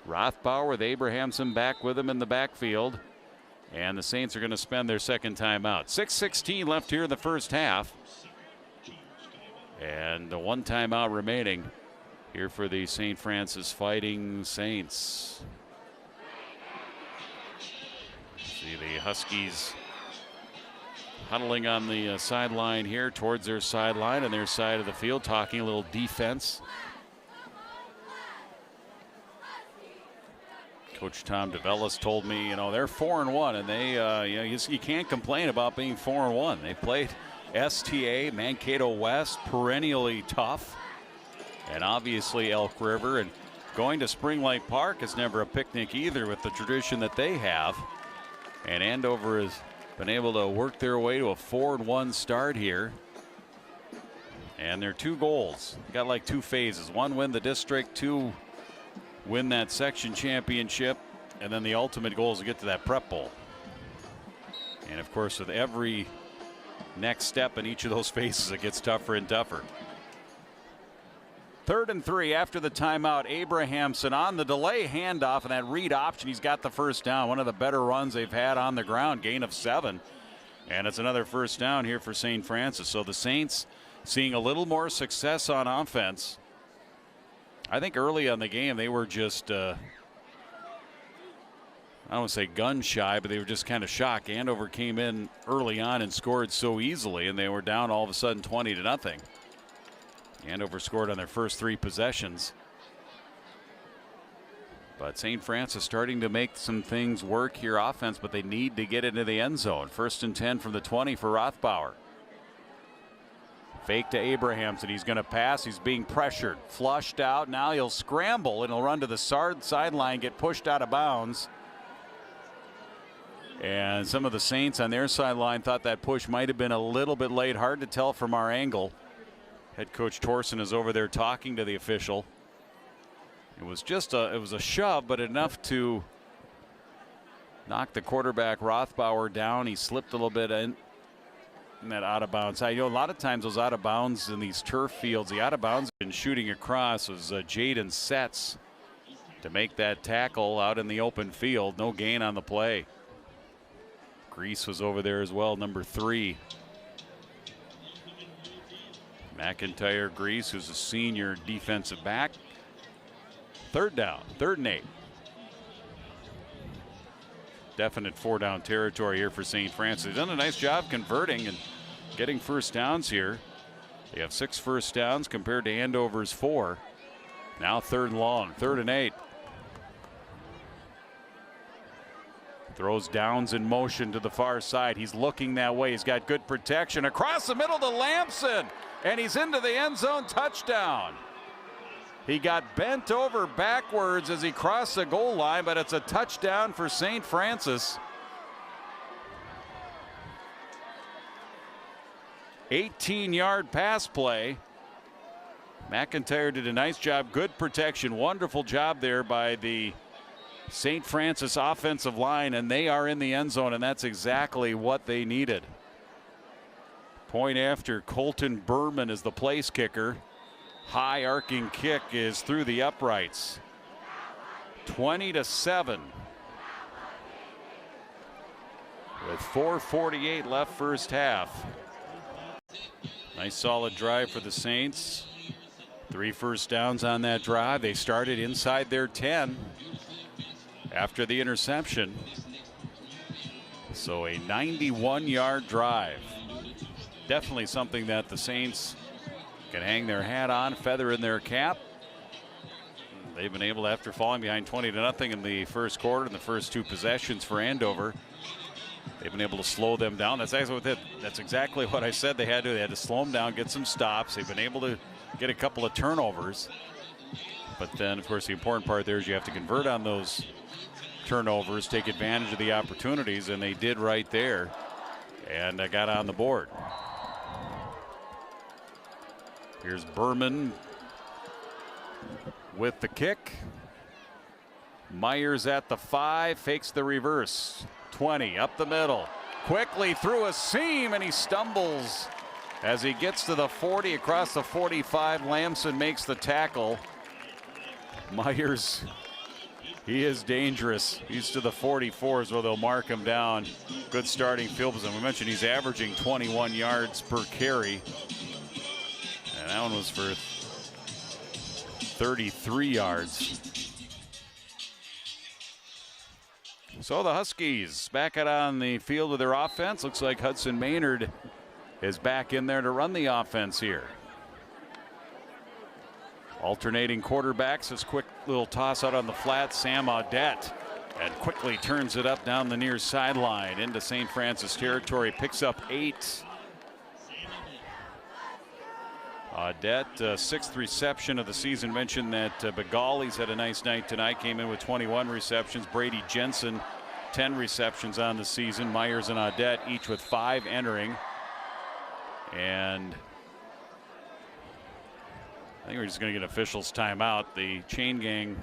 Rothbauer with Abrahamson back with him in the backfield. And the Saints are going to spend their 2nd timeout. 6:16 left here in the 1st half. And the 1 timeout remaining here for the St. Francis Fighting Saints. See the Huskies huddling on the sideline here towards their sideline and their side of the field, talking a little defense. Coach Tom DeVellis told me, they're 4-1, and they, you can't complain about being 4-1. They played STA, Mankato West, perennially tough, and obviously Elk River. And going to Spring Lake Park is never a picnic either with the tradition that they have. And Andover has been able to work their way to a 4-1 start here. And their 2 goals, got like 2 phases. 1, win the district. 2, win that section championship, and then the ultimate goal is to get to that prep bowl. And of course, with every next step in each of those phases, it gets tougher and tougher. 3rd and 3 after the timeout. Abrahamson on the delay handoff and that read option. He's got the 1st down. One of the better runs they've had on the ground. Gain of 7. And it's another 1st down here for St. Francis. So the Saints seeing a little more success on offense. I think early on the game they were just, I don't want to say gun shy, but they were just kind of shocked. Andover came in early on and scored so easily, and they were down all of a sudden 20-0. Andover scored on their first 3 possessions. But St. Francis starting to make some things work here offense, but they need to get into the end zone. 1st and 10 from the 20 for Rothbauer. Fake to Abrahamson. He's going to pass. He's being pressured. Flushed out. Now he'll scramble and he'll run to the sideline, get pushed out of bounds. And some of the Saints on their sideline thought that push might have been a little bit late. Hard to tell from our angle. Head coach Torsen is over there talking to the official. It was just a shove, but enough to knock the quarterback Rothbauer down. He slipped a little bit in that out of bounds. A lot of times those out of bounds in these turf fields, the out of bounds been shooting across was Jaden Setz to make that tackle out in the open field. No gain on the play. Grease was over there as well, number 3. McIntyre Grease, who's a senior defensive back. 3rd down, 3rd and 8. Definite 4-down territory here for St. Francis. They've done a nice job converting and getting first downs here. They have 6 first downs compared to Andover's 4. Now 3rd and long, 3rd and 8. Throws Downs in motion to the far side. He's looking that way. He's got good protection. Across the middle to Lamson. And he's into the end zone. Touchdown. He got bent over backwards as he crossed the goal line, but it's a touchdown for St. Francis. 18-yard pass play. McIntyre did a nice job. Good protection. Wonderful job there by the St. Francis offensive line, and they are in the end zone, and that's exactly what they needed. Point after, Colton Berman is the place kicker. High arcing kick is through the uprights. 20-7. With 4:48 left first half. Nice solid drive for the Saints. 3 first downs on that drive. They started inside their 10 after the interception. So a 91-yard drive. Definitely something that the Saints can hang their hat on, feather in their cap. They've been able, after falling behind 20-0 in the first quarter, in the first 2 possessions for Andover, they've been able to slow them down. That's exactly what I said they had to do. They had to slow them down, get some stops. They've been able to get a couple of turnovers. But then, of course, the important part there is you have to convert on those turnovers, take advantage of the opportunities, and they did right there. And got on the board. Here's Berman with the kick. Myers at the 5, fakes the reverse. 20 up the middle, quickly through a seam, and he stumbles as he gets to the 40, across the 45. Lamson makes the tackle. Myers, he is dangerous. He's to the 44s where they'll mark him down. Good starting field position. We mentioned he's averaging 21 yards per carry. And that one was for 33 yards. So the Huskies back out on the field with their offense. Looks like Hudson Maynard is back in there to run the offense here. Alternating quarterbacks. This quick little toss out on the flat. Sam Audette, and quickly turns it up down the near sideline into St. Francis territory. Picks up 8. Audette, 6th reception of the season. Mentioned that Begali's had a nice night tonight. Came in with 21 receptions. Brady Jensen, 10 receptions on the season. Myers and Audette each with 5 entering. And I think we're just going to get officials timeout. The chain gang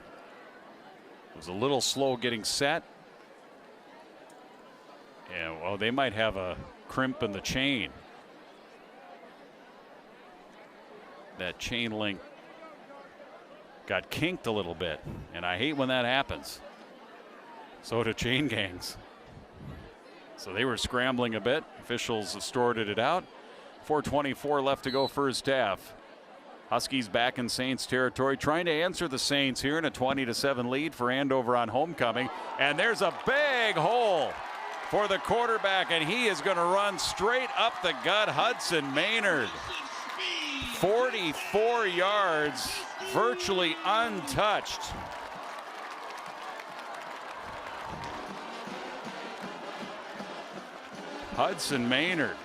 was a little slow getting set. And well, they might have a crimp in the chain. That chain link got kinked a little bit, and I hate when that happens. So do chain gangs. So they were scrambling a bit. Officials sorted it out. 4:24 left to go first half. Huskies back in Saints territory, trying to answer the Saints here in a 20-7 lead for Andover on homecoming. And there's a big hole for the quarterback, and he is going to run straight up the gut. Hudson Maynard, 44 yards, virtually untouched. Hudson Maynard.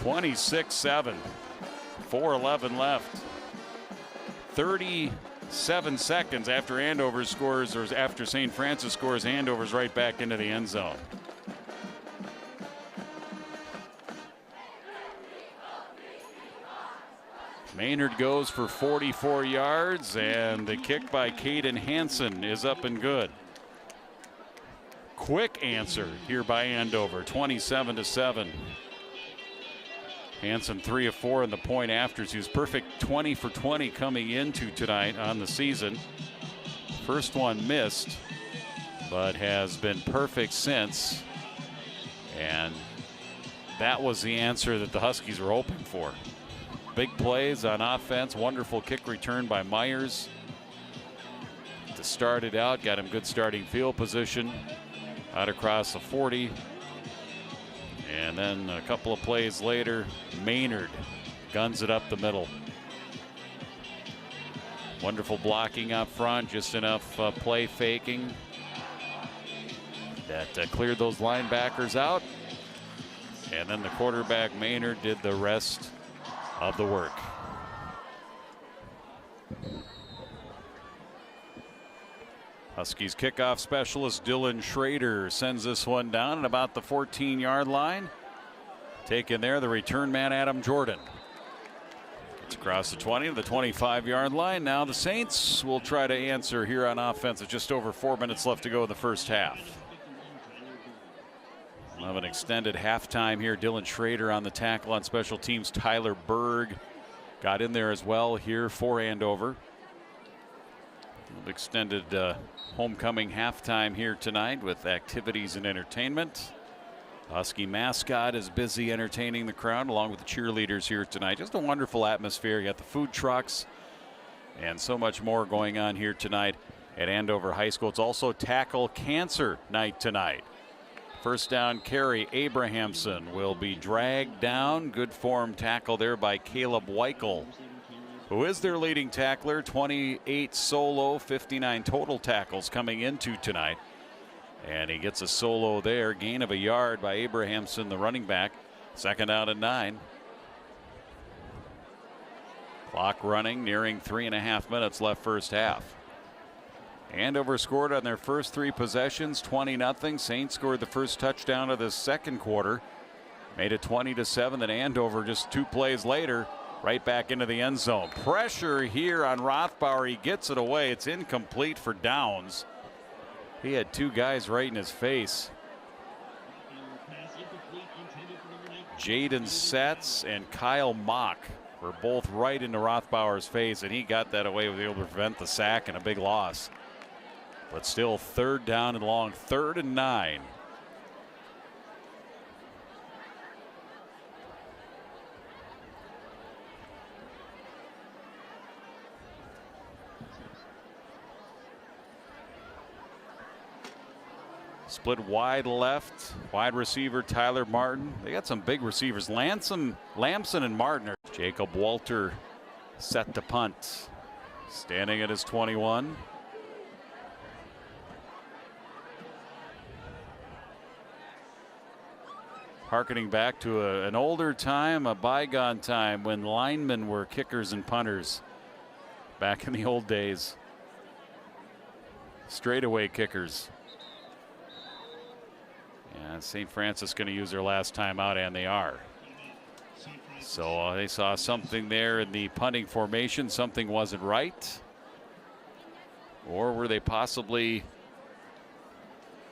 (26-7), 4:11 left. 37 seconds after Andover scores, or after St. Francis scores, Andover's right back into the end zone. Maynard goes for 44 yards, and the kick by Caden Hansen is up and good. Quick answer here by Andover, 27-7. Hansen 3 of 4 in the point afters. He was perfect 20 for 20 coming into tonight on the season. First one missed, but has been perfect since. And that was the answer that the Huskies were hoping for. Big plays on offense. Wonderful kick return by Myers to start it out. Got him good starting field position out across the 40. And then a couple of plays later, Maynard guns it up the middle. Wonderful blocking up front, just enough play faking that cleared those linebackers out. And then the quarterback, Maynard, did the rest of the work. Huskies kickoff specialist Dylan Schrader sends this one down at about the 14-yard line. Taken there, the return man Adam Jordan. It's across the 20 to the 25-yard line. Now the Saints will try to answer here on offense with just over 4 minutes left to go in the first half. We'll have an extended halftime here. Dylan Schrader on the tackle on special teams. Tyler Berg got in there as well here for Andover. Extended homecoming halftime here tonight with activities and entertainment. Husky mascot is busy entertaining the crowd along with the cheerleaders here tonight. Just a wonderful atmosphere. You got the food trucks and so much more going on here tonight at Andover High School. It's also Tackle Cancer Night tonight. First down carry, Abrahamson will be dragged down. Good form tackle there by Caleb Weichel, who is their leading tackler. 28 solo, 59 total tackles coming into tonight. And he gets a solo there. Gain of a yard by Abrahamson, the running back. Second down and 9. Clock running, nearing 3.5 minutes left first half. Andover scored on their first 3 possessions, 20-0. Saints scored the first touchdown of the second quarter. Made it 20-7. Then Andover just 2 plays later, right back into the end zone. Pressure here on Rothbauer. He gets it away. It's incomplete for downs. He had 2 guys right in his face. Jaden Setz and Kyle Mock were both right into Rothbauer's face, and he got that away, was able to prevent the sack and a big loss. But still, third down and long, 3rd and 9. Split wide left, wide receiver Tyler Martin. They got some big receivers. Lamson and Martin. Jacob Walter set to punt. Standing at his 21. Harkening back to an older time, a bygone time when linemen were kickers and punters. Back in the old days. Straightaway kickers. And St. Francis going to use their last time out, and they are. So they saw something there in the punting formation. Something wasn't right. Or were they possibly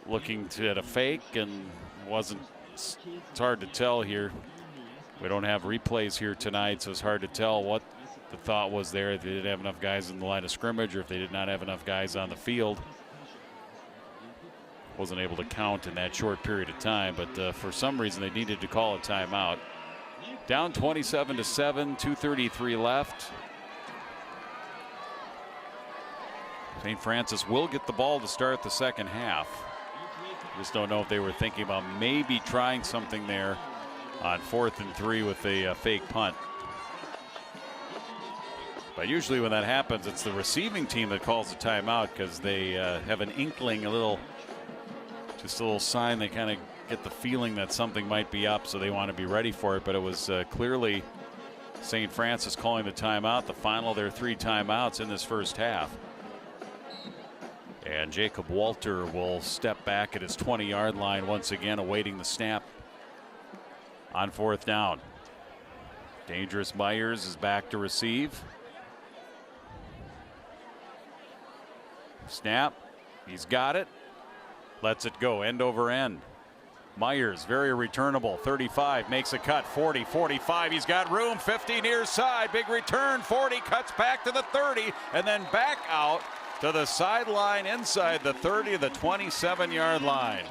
looking at a fake and wasn't? It's hard to tell here. We don't have replays here tonight, so it's hard to tell what the thought was there. If they didn't have enough guys in the line of scrimmage or if they did not have enough guys on the field. wasn't able to count in that short period of time, but for some reason they needed to call a timeout. Down 27-7, 2:33 left. St. Francis will get the ball to start the second half. Just don't know if they were thinking about maybe trying something there on 4th and 3 with a fake punt. But usually when that happens, it's the receiving team that calls a timeout because they have an inkling, just a little sign. They kind of get the feeling that something might be up, so they want to be ready for it. But it was clearly St. Francis calling the timeout, the final of their 3 timeouts in this first half. And Jacob Walter will step back at his 20-yard line once again, awaiting the snap on 4th down. Dangerous Myers is back to receive. Snap. He's got it. Lets it go end over end. Myers, very returnable. 35 makes a cut. 40, 45. He's got room. 50 near side. Big return. 40 cuts back to the 30 and then back out to the sideline inside the 30 of the 27-yard line.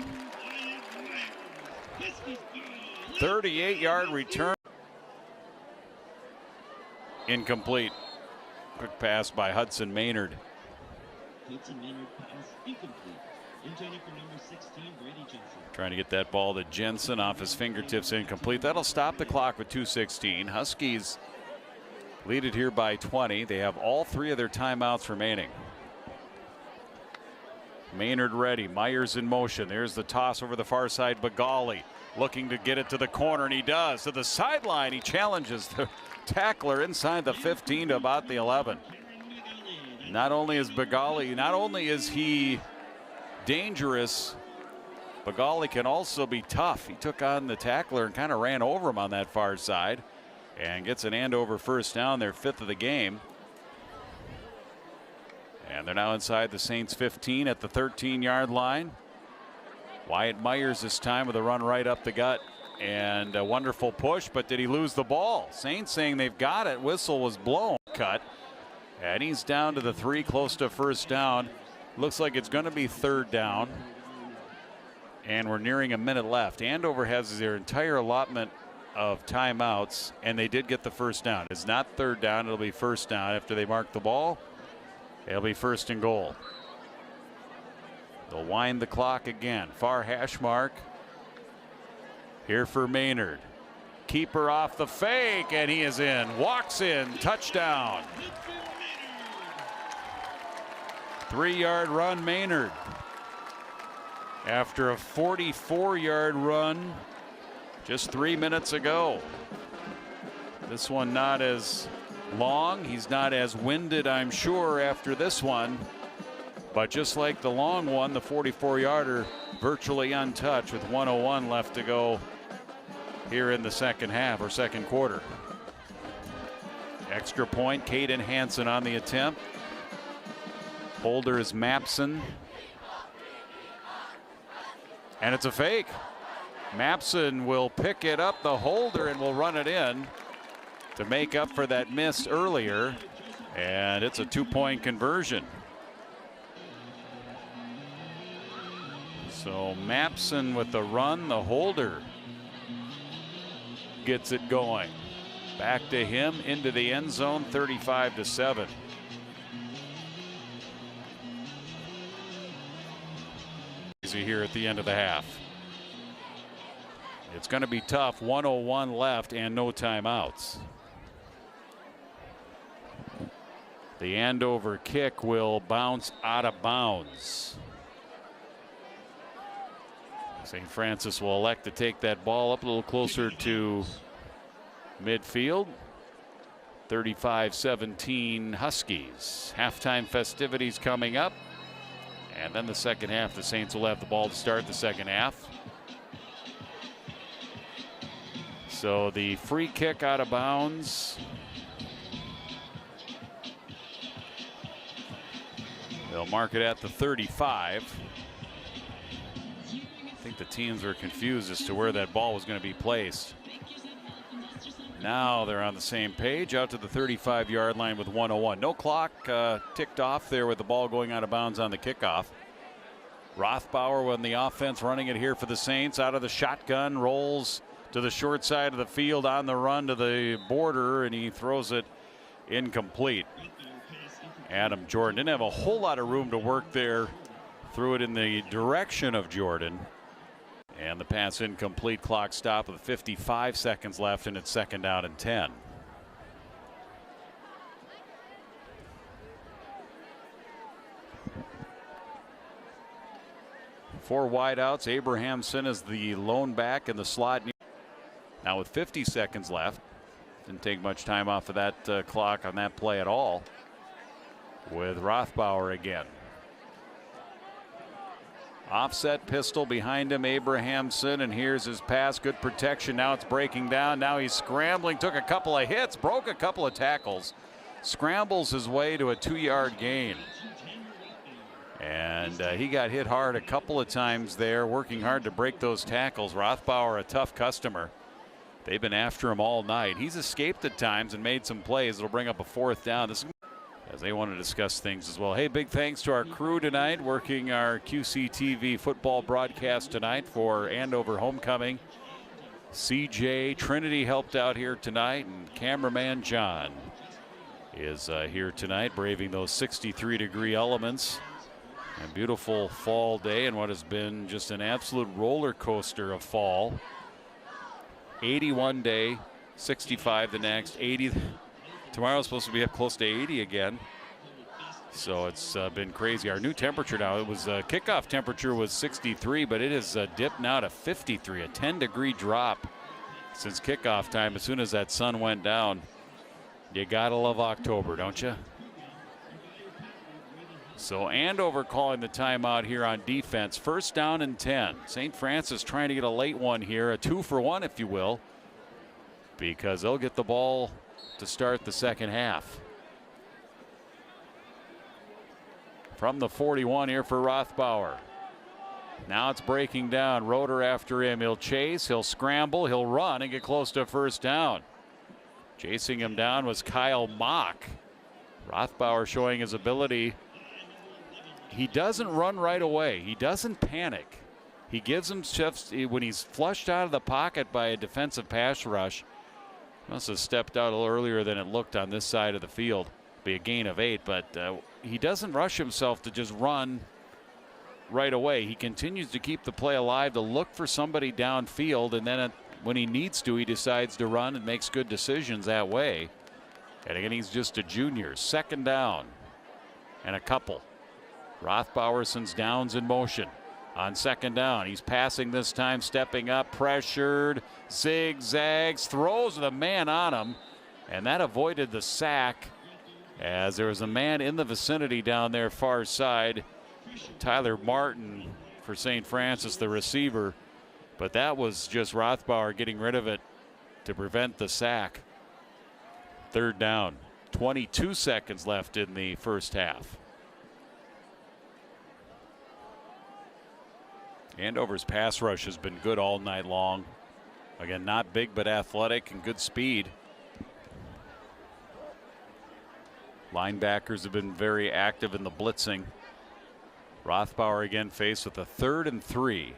38-yard return. Incomplete. Quick pass by Hudson Maynard. Hudson Maynard pass incomplete. Intended for number 16, Brady Jensen. Trying to get that ball to Jensen off his fingertips, incomplete. That'll stop the clock with 2:16. Huskies lead it here by 20. They have all 3 of their timeouts remaining. Maynard ready. Myers in motion. There's the toss over the far side. Bagali looking to get it to the corner, and he does. To the sideline, he challenges the tackler inside the 15 to about the 11. Not only is Bagali, not only is he dangerous, Bagali can also be tough. He took on the tackler and kind of ran over him on that far side and gets an Andover first down, their 5th of the game. And they're now inside the Saints 15 at the 13-yard line. Wyatt Myers this time with a run right up the gut and a wonderful push, but did he lose the ball? Saints saying they've got it. Whistle was blown. Cut. And he's down to the 3, close to first down. Looks like it's going to be 3rd down. And we're nearing a minute left. Andover has their entire allotment of timeouts, and they did get the first down. It's not 3rd down, it'll be first down. After they mark the ball, it'll be 1st and goal. They'll wind the clock again. Far hash mark. Here for Maynard. Keeper off the fake, and he is in. Walks in. Touchdown. 3-yard run, Maynard. After a 44-yard run just 3 minutes ago. This one not as long. He's not as winded, I'm sure, after this one. But just like the long one, the 44-yarder virtually untouched with 1:01 left to go here in the second half or second quarter. Extra point, Caden Hansen on the attempt. Holder is Mapson. And it's a fake. Mapson will pick it up, the holder, and will run it in to make up for that miss earlier. And it's a 2-point conversion. So Mapson with the run, the holder gets it going. Back to him into the end zone, 35-7. Easy here at the end of the half. It's going to be tough. 1:01 left and no timeouts. The Andover kick will bounce out of bounds. St. Francis will elect to take that ball up a little closer to midfield. 35-17 Huskies. Halftime festivities coming up. And then the second half, the Saints will have the ball to start the second half. So the free kick out of bounds. They'll mark it at the 35. I think the teams were confused as to where that ball was going to be placed. Now they're on the same page, out to the 35-yard line with 1:01. No clock ticked off there with the ball going out of bounds on the kickoff. Rothbauer on the offense running it here for the Saints. Out of the shotgun, rolls to the short side of the field on the run to the border, and he throws it incomplete. Adam Jordan didn't have a whole lot of room to work there. Threw it in the direction of Jordan. And the pass incomplete. Clock stop with 55 seconds left, and it's 2nd down and 10. Four wideouts. Abrahamson is the lone back in the slot. Now with 50 seconds left. Didn't take much time off of that clock on that play at all. With Rothbauer again. Offset pistol behind him, Abrahamson, and here's his pass. Good protection. Now it's breaking down. Now he's scrambling. Took a couple of hits. Broke a couple of tackles. Scrambles his way to a 2-yard gain. And he got hit hard a couple of times there, working hard to break those tackles. Rothbauer, a tough customer. They've been after him all night. He's escaped at times and made some plays. It'll bring up a 4th down. This is as they want to discuss things as well. Hey, big thanks to our crew tonight working our QCTV football broadcast tonight for Andover homecoming. CJ Trinity helped out here tonight, and cameraman John is here tonight, braving those 63-degree elements. A beautiful fall day and what has been just an absolute roller coaster of fall. 81 day, 65 the next, 80. Tomorrow's supposed to be up close to 80 again. So it's been crazy. Our new temperature now, it was kickoff temperature was 63, but it has dipped now to 53, a 10-degree drop since kickoff time. As soon as that sun went down, you gotta love October, don't you? So Andover calling the timeout here on defense. 1st down and 10. St. Francis trying to get a late one here, a 2-for-1 if you will, because they'll get the ball to start the second half. From the 41 here for Rothbauer. Now it's breaking down. Roeder after him. He'll chase, he'll scramble, he'll run and get close to 1st down. Chasing him down was Kyle Mock. Rothbauer showing his ability. He doesn't run right away. He doesn't panic. He gives him shifts when he's flushed out of the pocket by a defensive pass rush. Must have stepped out a little earlier than it looked on this side of the field. Be a gain of 8, but he doesn't rush himself to just run right away. He continues to keep the play alive, to look for somebody downfield, and then when he needs to, he decides to run and makes good decisions that way. And again, he's just a junior. 2nd down and a couple. Rothbauer sends downs in motion. On 2nd down, he's passing this time, stepping up, pressured, zigzags, throws with a man on him, and that avoided the sack as there was a man in the vicinity down there far side. Tyler Martin for St. Francis, the receiver, but that was just Rothbauer getting rid of it to prevent the sack. 3rd down, 22 seconds left in the first half. Andover's pass rush has been good all night long. Again, not big but athletic and good speed. Linebackers have been very active in the blitzing. Rothbauer again faced with a 3rd and 3.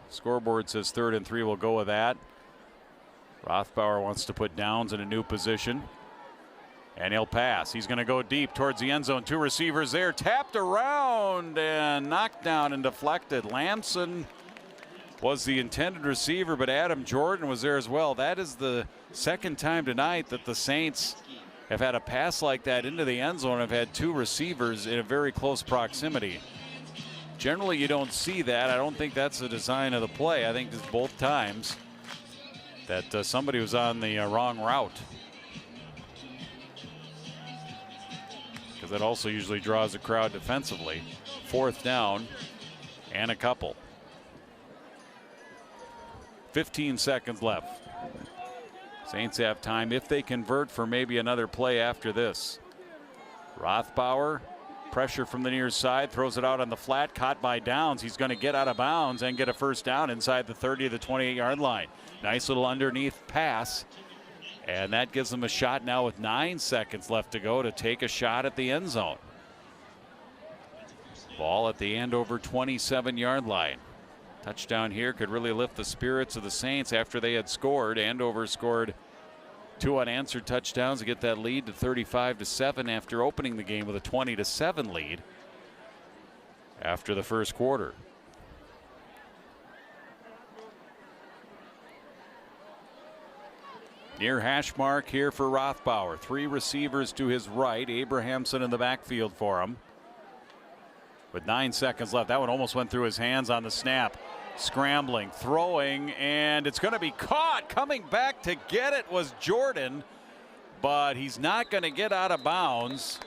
Scoreboard says 3rd and 3. We'll go with that. Rothbauer wants to put Downs in a new position. And he'll pass. He's going to go deep towards the end zone. 2 receivers there. Tapped around and knocked down and deflected. Lamson was the intended receiver, but Adam Jordan was there as well. That is the 2nd time tonight that the Saints have had a pass like that into the end zone. Have had 2 receivers in a very close proximity. Generally, you don't see that. I don't think that's the design of the play. I think it's both times that somebody was on the wrong route. Because that also usually draws a crowd defensively. 4th down and a couple. 15 seconds left. Saints have time if they convert for maybe another play after this. Rothbauer, pressure from the near side, throws it out on the flat, caught by Downs. He's going to get out of bounds and get a 1st down inside the 30 to the 28-yard line. Nice little underneath pass. And that gives them a shot now with 9 seconds left to go to take a shot at the end zone. Ball at the Andover 27-yard line. Touchdown here could really lift the spirits of the Saints after they had scored. Andover scored 2 unanswered touchdowns to get that lead to 35-7 after opening the game with a 20-7 lead after the first quarter. Near hash mark here for Rothbauer. 3 receivers to his right. Abrahamson in the backfield for him. With 9 seconds left, that one almost went through his hands on the snap. Scrambling, throwing, and it's going to be caught. Coming back to get it was Jordan, but he's not going to get out of bounds.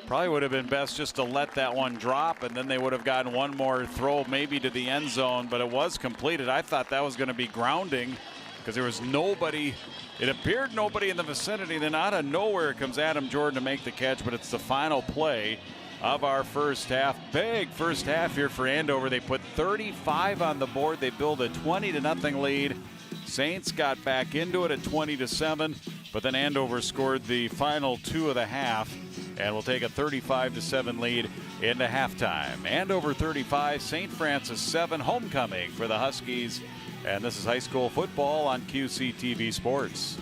Probably would have been best just to let that one drop, and then they would have gotten one more throw maybe to the end zone, but it was completed. I thought that was going to be grounding because there was nobody. It appeared nobody in the vicinity. Then out of nowhere comes Adam Jordan to make the catch, but it's the final play of our first half. Big first half here for Andover. They put 35 on the board. They build a 20-0 lead. Saints got back into it at 20-7, but then Andover scored the final 2 of the half and will take a 35-7 lead into halftime. Andover 35, St. Francis 7, homecoming for the Huskies. And this is high school football on QCTV Sports.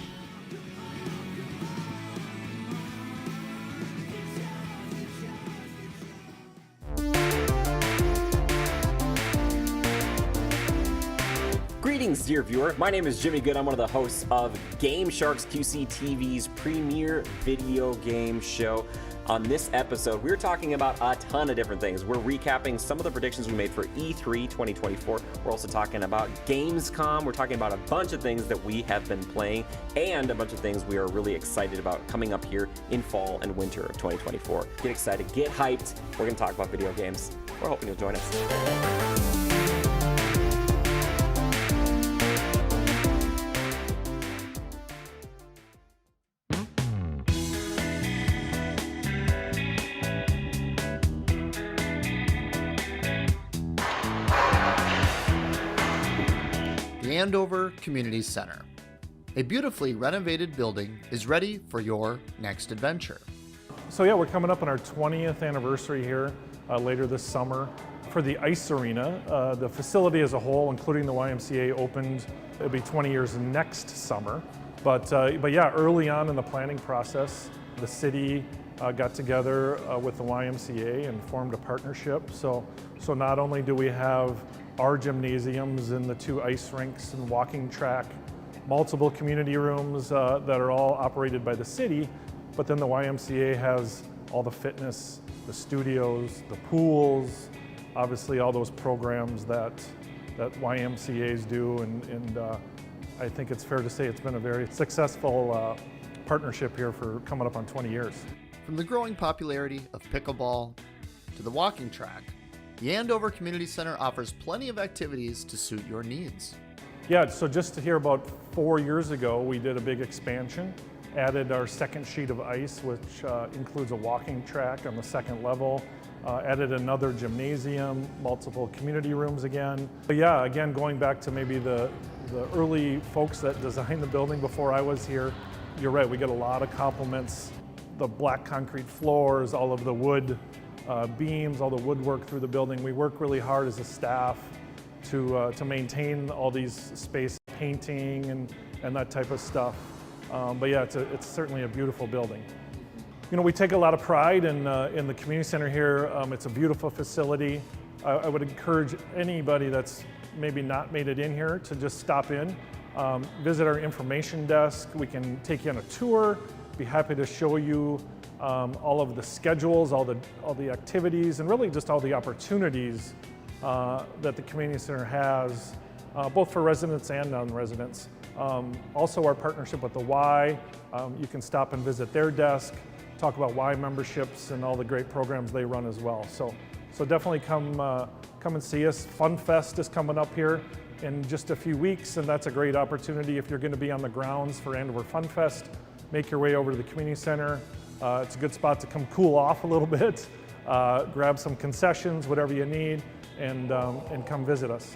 Greetings, dear viewer. My name is Jimmy Good. I'm one of the hosts of Game Sharks, QCTV's premier video game show. On this episode, we're talking about a ton of different things. We're recapping some of the predictions we made for E3 2024. We're also talking about Gamescom. We're talking about a bunch of things that we have been playing and a bunch of things we are really excited about coming up here in fall and winter of 2024. Get excited, get hyped. We're going to talk about video games. We're hoping you'll join us. Andover Community Center. A beautifully renovated building is ready for your next adventure. So yeah, we're coming up on our 20th anniversary here later this summer. For the ice arena, the facility as a whole, including the YMCA, opened, it'll be 20 years next summer. But yeah, early on in the planning process, the city got together with the YMCA and formed a partnership. So not only do we have our gymnasiums and the 2 ice rinks and walking track, multiple community rooms that are all operated by the city, but then the YMCA has all the fitness, the studios, the pools, obviously all those programs that YMCAs do, and I think it's fair to say it's been a very successful partnership here for coming up on 20 years. From the growing popularity of pickleball to the walking track, the Andover Community Center offers plenty of activities to suit your needs. Yeah, so just to hear about 4 years ago, we did a big expansion, added our second sheet of ice, which includes a walking track on the second level, added another gymnasium, multiple community rooms again. But yeah, again, going back to maybe the early folks that designed the building before I was here, you're right, we get a lot of compliments. The black concrete floors, all of the wood beams, all the woodwork through the building. We work really hard as a staff to maintain all these spaces, painting and that type of stuff. But yeah, it's certainly a beautiful building. You know, we take a lot of pride in the community center here. It's a beautiful facility. I would encourage anybody that's maybe not made it in here to just stop in, visit our information desk. We can take you on a tour. Be happy to show you all of the schedules, all the activities, and really just all the opportunities that the community center has, both for residents and non-residents. Also, our partnership with the Y, you can stop and visit their desk, talk about Y memberships and all the great programs they run as well. So definitely come and see us. Fun Fest is coming up here in just a few weeks, and that's a great opportunity if you're going to be on the grounds for Andover Fun Fest. Make your way over to the community center. It's a good spot to come cool off a little bit, grab some concessions, whatever you need, and come visit us.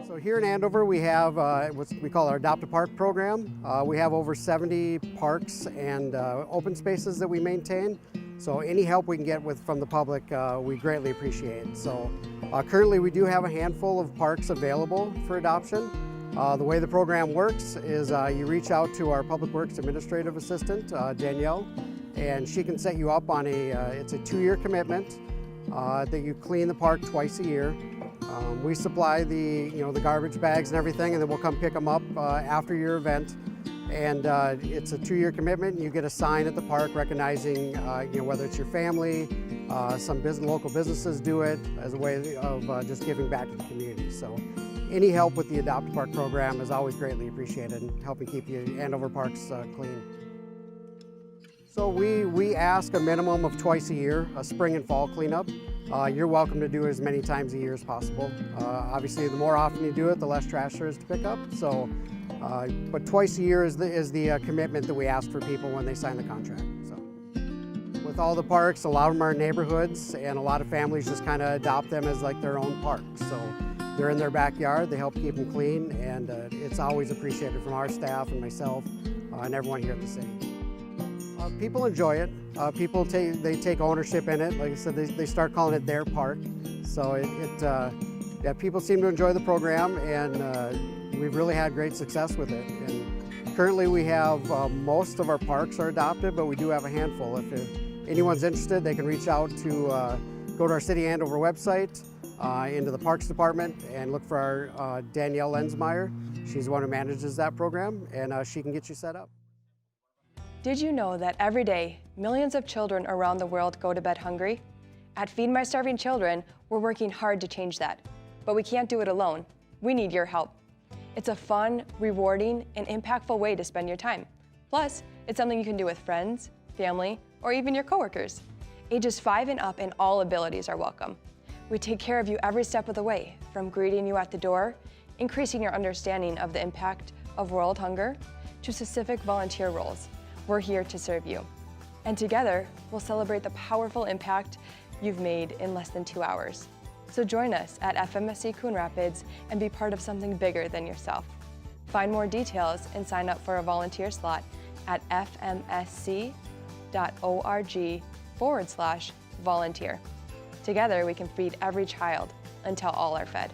So here in Andover, we have what we call our Adopt a Park program. We have over 70 parks and open spaces that we maintain. So any help we can get from the public, we greatly appreciate. So currently we do have a handful of parks available for adoption. The way the program works is you reach out to our Public Works Administrative Assistant, Danielle, and she can set you up on it's a 2-year commitment that you clean the park twice a year. We supply the garbage bags and everything, and then we'll come pick them up after your event. And it's a 2-year commitment. You get a sign at the park recognizing whether it's your family, some local businesses do it as a way of just giving back to the community. So any help with the Adopt a Park program is always greatly appreciated in helping keep Andover parks clean. So we ask a minimum of twice a year, a spring and fall cleanup. You're welcome to do it as many times a year as possible. Obviously, the more often you do it, the less trash there is to pick up. So, but twice a year is the commitment that we ask for people when they sign the contract. So, with all the parks, a lot of them are neighborhoods, and a lot of families just kind of adopt them as like their own park. So, they're in their backyard. They help keep them clean, and it's always appreciated from our staff and myself and everyone here at the city. People enjoy it. People take ownership in it. Like I said, they start calling it their park. So yeah, people seem to enjoy the program, and we've really had great success with it. And currently we have most of our parks are adopted, but we do have a handful. If anyone's interested, they can reach out to go to our City Andover website, into the Parks Department, and look for our Danielle Lensmeyer. She's the one who manages that program, and she can get you set up. Did you know that every day, millions of children around the world go to bed hungry? At Feed My Starving Children, we're working hard to change that. But we can't do it alone. We need your help. It's a fun, rewarding, and impactful way to spend your time. Plus, it's something you can do with friends, family, or even your coworkers. Ages 5 and up and all abilities are welcome. We take care of you every step of the way, from greeting you at the door, increasing your understanding of the impact of world hunger, to specific volunteer roles. We're here to serve you. And together, we'll celebrate the powerful impact you've made in less than 2 hours. So join us at FMSC Coon Rapids and be part of something bigger than yourself. Find more details and sign up for a volunteer slot at fmsc.org/volunteer. Together, we can feed every child until all are fed.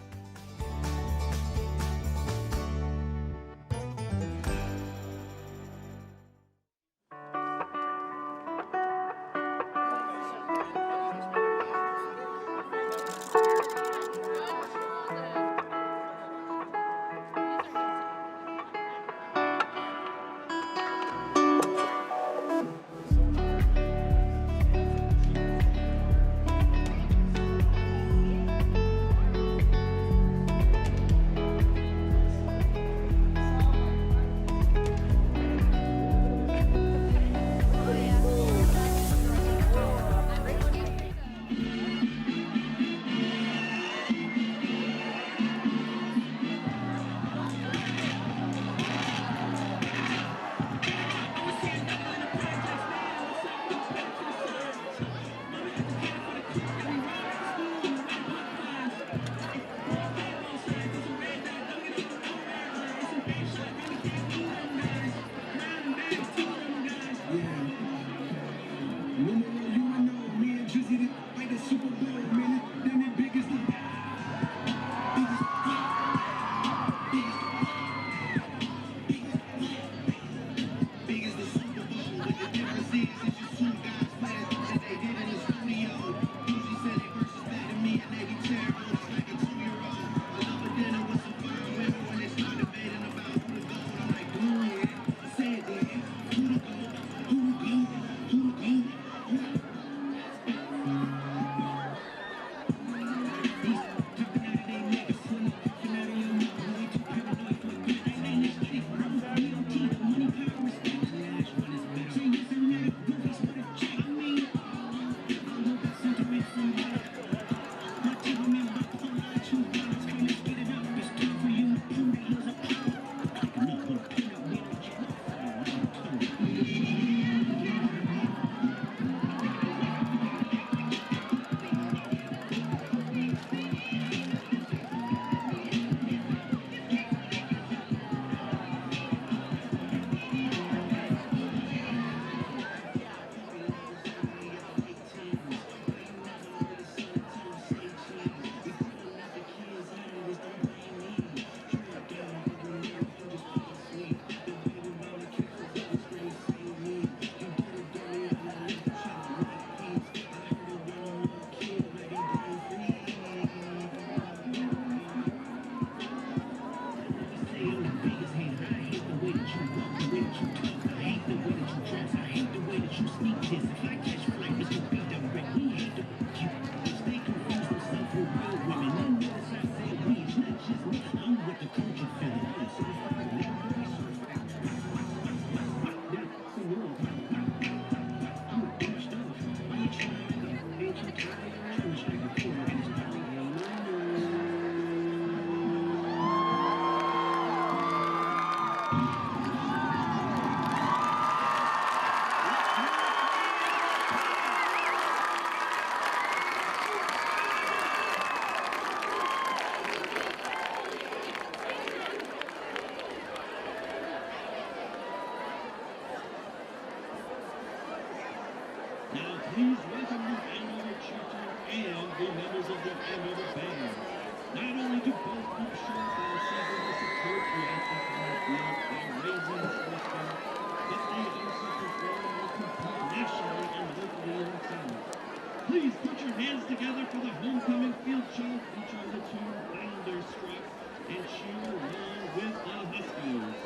kiss. If I catch flight, Mr. B direct, we ain't the cute. If they confuse themselves with real women, then notice I say we, it's not just me. I'm with the culture family. Certified now, certified. Now please welcome the Andover Churchill and the members of the Andover Band. Not only do both groups show up on season to support the athletes on the field by raising the sports fund, but they also perform and compete nationally and locally in town. Please put your hands together for the homecoming field show featuring the two Thunderstruck and cheer along with the Huskies.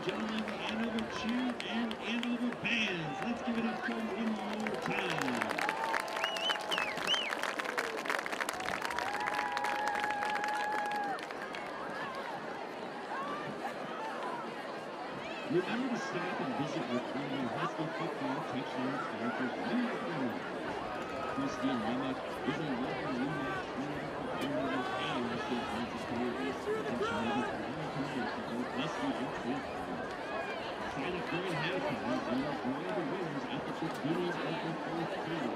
and gentlemen, the Andover Cheer and Andover Bands. Let's give it up for them one more time. Remember to stop and visit your former high school football touchdown sponsors right now. Christian Remick is a local rematch winner for Andover and the St. Francis communities. Attention will be provided tonight for both Westview and Tradecom. Sign up during halftime and enjoy the winners at the beginning of the fourth quarter.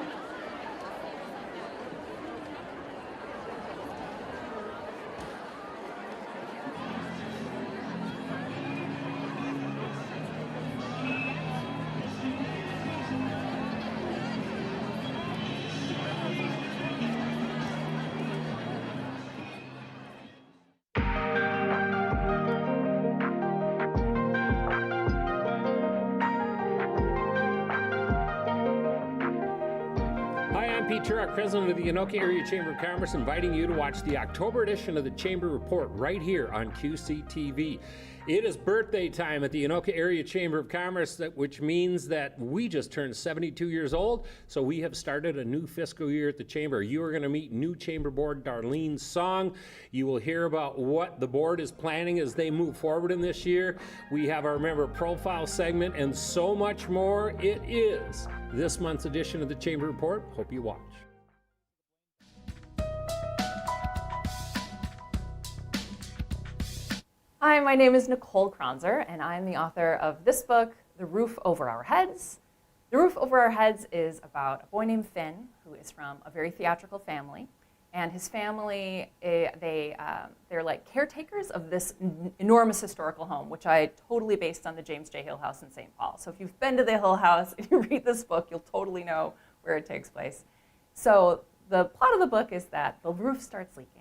Pete Turok, president of the Anoka Area Chamber of Commerce, inviting you to watch the October edition of the Chamber Report right here on QCTV. It is birthday time at the Anoka Area Chamber of Commerce, which means that we just turned 72 years old, so we have started a new fiscal year at the Chamber. You are going to meet new Chamber Board Darlene Song. You will hear about what the board is planning as they move forward in this year. We have our member profile segment and so much more. It is this month's edition of the Chamber Report. Hope you watch. Hi, my name is Nicole Kronzer, and I'm the author of this book, The Roof Over Our Heads. The Roof Over Our Heads is about a boy named Finn, who is from a very theatrical family. And his family, they're like caretakers of this enormous historical home, which I totally based on the James J. Hill House in St. Paul. So if you've been to the Hill House and you read this book, you'll totally know where it takes place. So the plot of the book is that the roof starts leaking,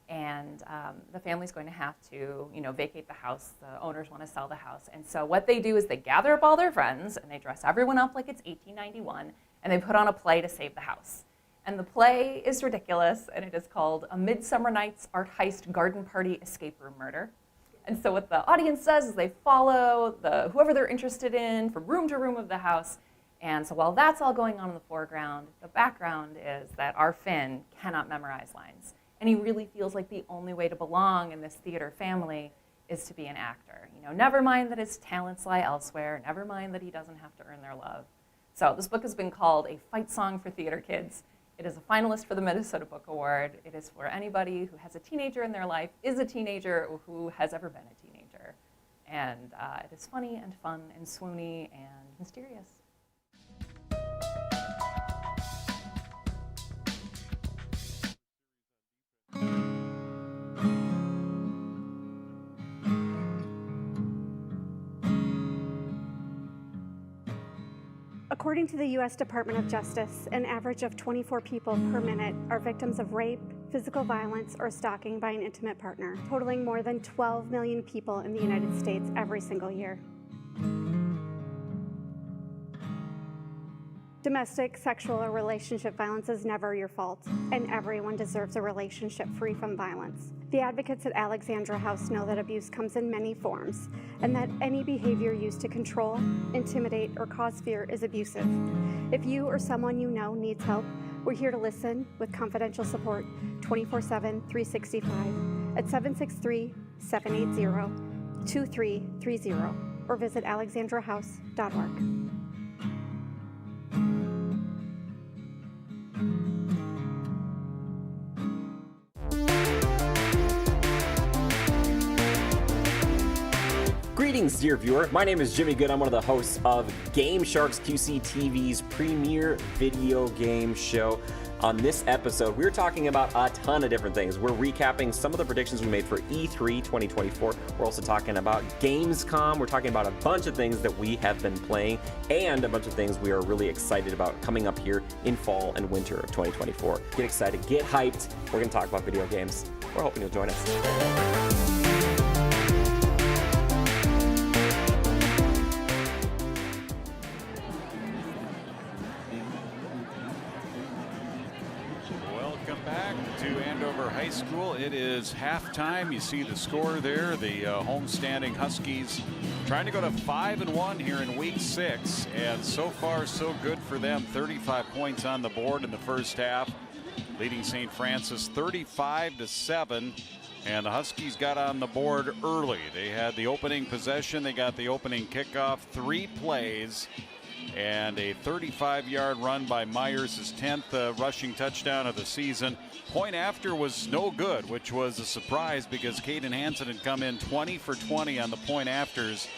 and the family's going to have to, vacate the house. The owners want to sell the house. And so what they do is they gather up all their friends, and they dress everyone up like it's 1891, and they put on a play to save the house. And the play is ridiculous, and it is called A Midsummer Night's Art Heist Garden Party Escape Room Murder. And so what the audience does is they follow whoever they're interested in from room to room of the house. And so while that's all going on in the foreground, the background is that our Finn cannot memorize lines. And he really feels like the only way to belong in this theater family is to be an actor. Never mind that his talents lie elsewhere, never mind that he doesn't have to earn their love. So this book has been called a fight song for theater kids. It is a finalist for the Minnesota Book Award. It is for anybody who has a teenager in their life, is a teenager, or who has ever been a teenager. And it is funny and fun and swoony and mysterious. According to the U.S. Department of Justice, an average of 24 people per minute are victims of rape, physical violence, or stalking by an intimate partner, totaling more than 12 million people in the United States every single year. Domestic, sexual, or relationship violence is never your fault, and everyone deserves a relationship free from violence. The advocates at Alexandra House know that abuse comes in many forms, and that any behavior used to control, intimidate, or cause fear is abusive. If you or someone you know needs help, we're here to listen with confidential support 24/7, 365 at 763-780-2330 or visit alexandrahouse.org. Greetings, dear viewer. My name is Jimmy Good. I'm one of the hosts of Game Sharks QC TV's premier video game show. On this episode, we're talking about a ton of different things. We're recapping some of the predictions we made for E3 2024. We're also talking about Gamescom. We're talking about a bunch of things that we have been playing and a bunch of things we are really excited about coming up here in fall and winter of 2024. Get excited, get hyped. We're going to talk about video games. We're hoping you'll join us. Welcome back to Andover High School. It is halftime. You see the score there. The homestanding Huskies trying to go to 5-1 here in week 6. And so far, so good for them. 35 points on the board in the first half, leading St. Francis 35-7. And the Huskies got on the board early. They had the opening possession. They got the opening kickoff, 3 plays, and a 35-yard run by Myers, his 10th rushing touchdown of the season. Point after was no good, which was a surprise because Caden Hansen had come in 20 for 20 on the point afters,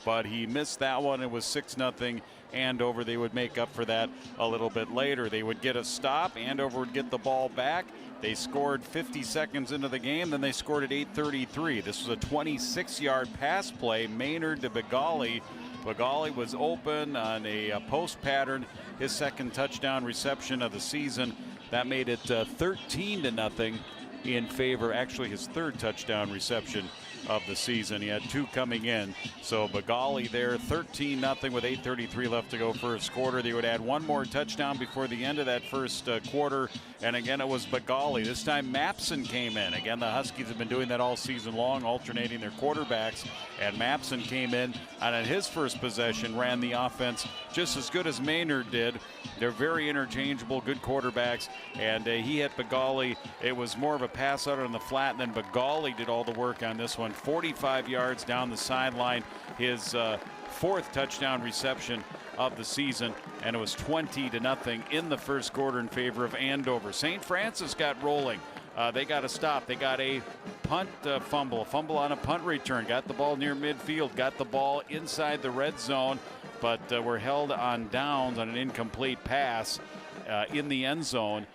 but he missed that one. It was 6-0 Andover. They would make up for that a little bit later. They would get a stop. Andover would get the ball back. They scored 50 seconds into the game, then they scored at 8:33. This was a 26-yard pass play, Maynard to Begali. Begali was open on a post pattern, his second touchdown reception of the season. That made it 13-0 in favor, actually his third touchdown reception of the season. He had 2 coming in. So Begali there, 13-0 with 8:33 left to go first quarter. They would add 1 more touchdown before the end of that first quarter. And again, it was Begali. This time Mapson came in. Again, the Huskies have been doing that all season long, alternating their quarterbacks. And Mapson came in and at his first possession ran the offense just as good as Maynard did. They're very interchangeable, good quarterbacks. And he hit Begali. It was more of a pass out on the flat, and then Begali did all the work on this one. 45 yards down the sideline, his 4th touchdown reception of the season, and it was 20-0 in the first quarter in favor of Andover. St. Francis got rolling. They got a stop. They got a punt fumble, a fumble on a punt return, got the ball near midfield, got the ball inside the red zone, but were held on downs on an incomplete pass in the end zone.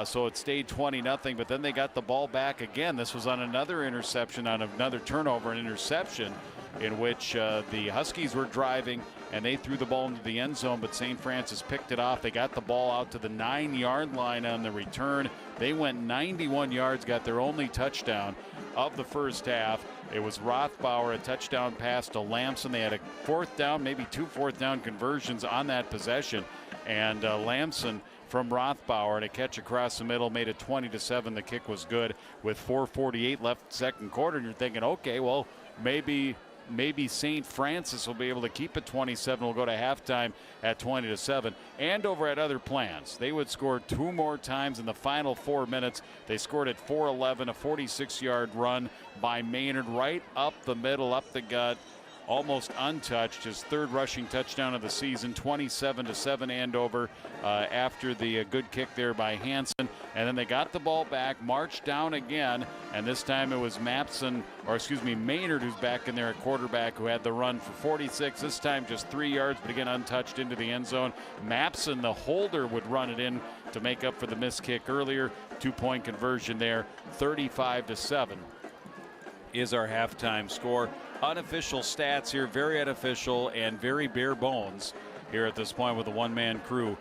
So it stayed 20-0, but then they got the ball back again. This was on another interception, on another turnover, an interception in which the Huskies were driving and they threw the ball into the end zone, but St. Francis picked it off. They got the ball out to the 9-yard line on the return. They went 91 yards, got their only touchdown of the first half. It was Rothbauer, a touchdown pass to Lamson. They had a 4th down, maybe 2 4th-down conversions on that possession, and Lamson from Rothbauer, and a catch across the middle made it 20-7. The kick was good with 4:48 left second quarter, and you're thinking, okay, well, maybe St. Francis will be able to keep it 27. We'll go to halftime at 20-7. Andover had other plans. They would score 2 more times in the final 4 minutes. They scored at 4:11, a 46-yard run by Maynard right up the middle, up the gut, almost untouched. His 3rd rushing touchdown of the season, 27-7 Andover after the good kick there by Hansen. And then they got the ball back, marched down again, and this time it was Maynard who's back in there at quarterback, who had the run for 46. This time just 3 yards, but again untouched into the end zone. Mapson, the holder, would run it in to make up for the missed kick earlier. 2-point conversion there, 35-7 is our halftime score. Unofficial stats here, very unofficial and very bare bones here at this point with a one-man crew.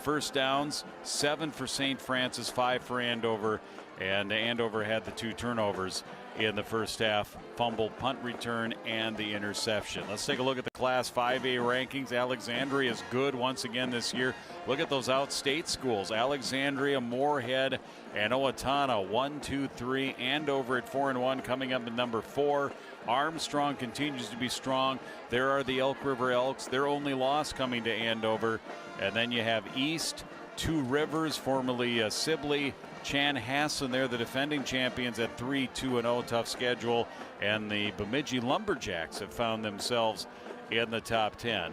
First downs, 7 for St. Francis, 5 for Andover, and Andover had the 2 turnovers in the first half, fumble, punt return, and the interception. Let's take a look at the Class 5A rankings. Alexandria is good once again this year. Look at those outstate schools. Alexandria, Moorhead, and Owatonna, 1, 2, 3. Andover at 4-1, coming up at number 4. Armstrong continues to be strong. There are the Elk River Elks. Their only loss coming to Andover. And then you have East, 2 Rivers, formerly Sibley, Chanhassen, they're the defending champions at 3-2-0, tough schedule. And the Bemidji Lumberjacks have found themselves in the top 10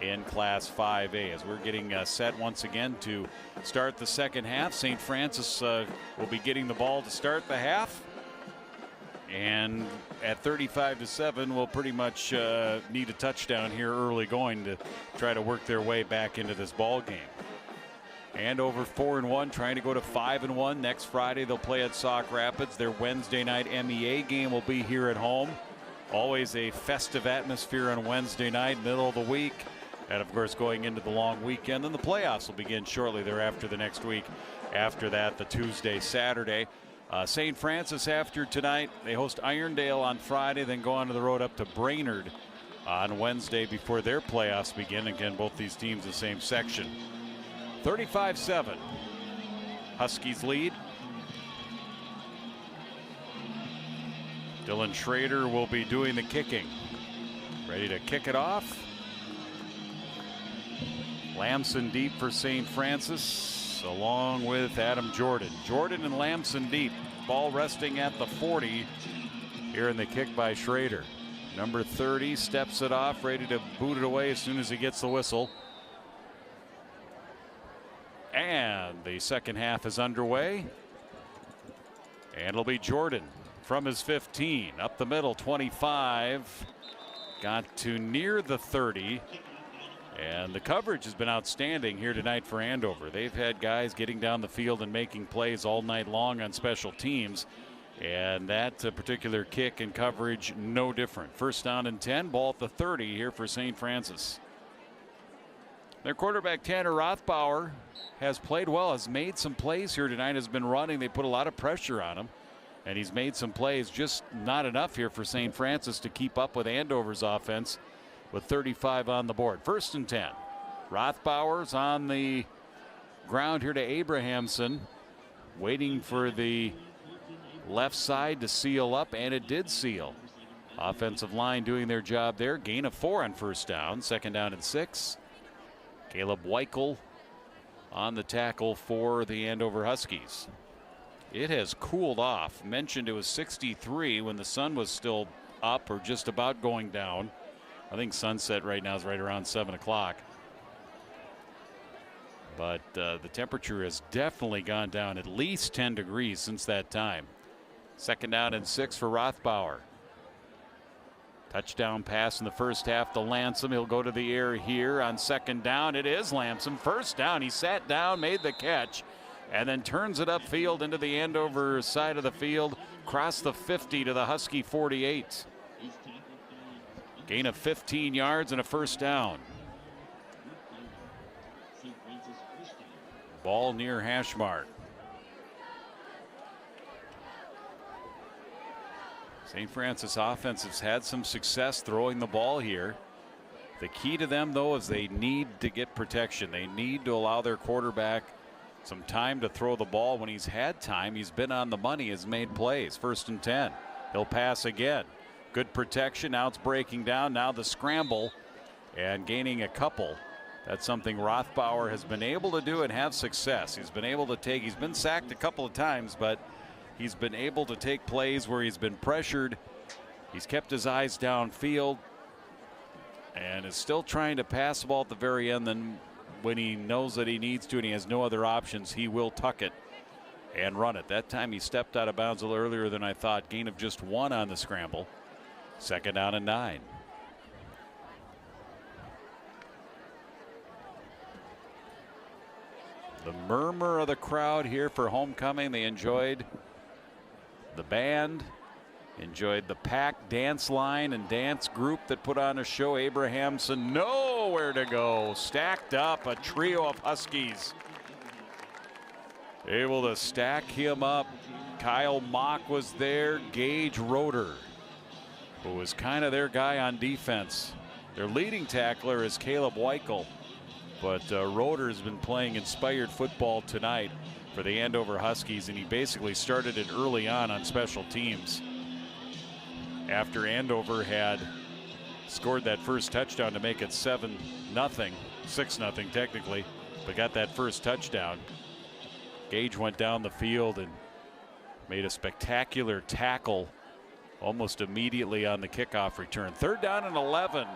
in Class 5A. As we're getting set once again to start the second half, St. Francis will be getting the ball to start the half. And at 35-7, we'll pretty much need a touchdown here early going to try to work their way back into this ball game. Andover 4-1, trying to go to 5-1. Next Friday they'll play at Sauk Rapids. Their Wednesday night MEA game will be here at home. Always a festive atmosphere on Wednesday night, middle of the week. And of course going into the long weekend. And the playoffs will begin shortly thereafter the next week. After that, the Tuesday, Saturday. St. Francis after tonight, they host Irondale on Friday, then go on to the road up to Brainerd on Wednesday before their playoffs begin. Again, both these teams the same section. 35-7 Huskies lead. Dylan Schrader will be doing the kicking. Ready to kick it off. Lamson deep for St. Francis, along with Adam Jordan. Jordan and Lamson deep. Ball resting at the 40. Here in the kick by Schrader. Number 30 steps it off, ready to boot it away as soon as he gets the whistle. And the second half is underway. And it'll be Jordan from his 15. Up the middle, 25. Got to near the 30. And the coverage has been outstanding here tonight for Andover. They've had guys getting down the field and making plays all night long on special teams. And that particular kick and coverage, no different. First down and 10, ball at the 30 here for St. Francis. Their quarterback, Tanner Rothbauer, has played well, has made some plays here tonight, has been running. They put a lot of pressure on him, and he's made some plays, just not enough here for St. Francis to keep up with Andover's offense with 35 on the board. First and 10. Rothbauer's on the ground here to Abrahamson, waiting for the left side to seal up, and it did seal. Offensive line doing their job there. Gain of 4 on first down. Second down and 6. Caleb Weichel on the tackle for the Andover Huskies. It has cooled off. Mentioned it was 63 when the sun was still up or just about going down. I think sunset right now is right around 7 o'clock. But the temperature has definitely gone down at least 10 degrees since that time. Second down and 6 for Rothbauer. Touchdown pass in the first half to Lamson. He'll go to the air here on second down. It is Lamson. First down. He sat down, made the catch, and then turns it upfield into the Andover side of the field. Across the 50 to the Husky 48. Gain of 15 yards and a first down. Ball near hash mark. St. Francis offense has had some success throwing the ball here. The key to them, though, is they need to get protection. They need to allow their quarterback some time to throw the ball. When he's had time, he's been on the money, has made plays. First and 10. He'll pass again. Good protection. Now it's breaking down. Now the scramble and gaining a couple. That's something Rothbauer has been able to do and have success. He's been able to take, he's been sacked a couple of times, but he's been able to take plays where he's been pressured. He's kept his eyes downfield and is still trying to pass the ball at the very end. Then when he knows that he needs to and he has no other options, he will tuck it and run it. That time he stepped out of bounds a little earlier than I thought. Gain of just 1 on the scramble. Second down and 9. The murmur of the crowd here for homecoming. They enjoyed the band, enjoyed the packed dance line and dance group that put on a show. Abrahamson nowhere to go. Stacked up, a trio of Huskies. Able to stack him up. Kyle Mock was there. Gage Roeder, who was kind of their guy on defense. Their leading tackler is Caleb Weichel. But Roeder's been playing inspired football tonight for the Andover Huskies, and he basically started it early on special teams. After Andover had scored that first touchdown to make it 7-0, 6-0 technically, but got that first touchdown. Gage went down the field and made a spectacular tackle almost immediately on the kickoff return. Third down and 11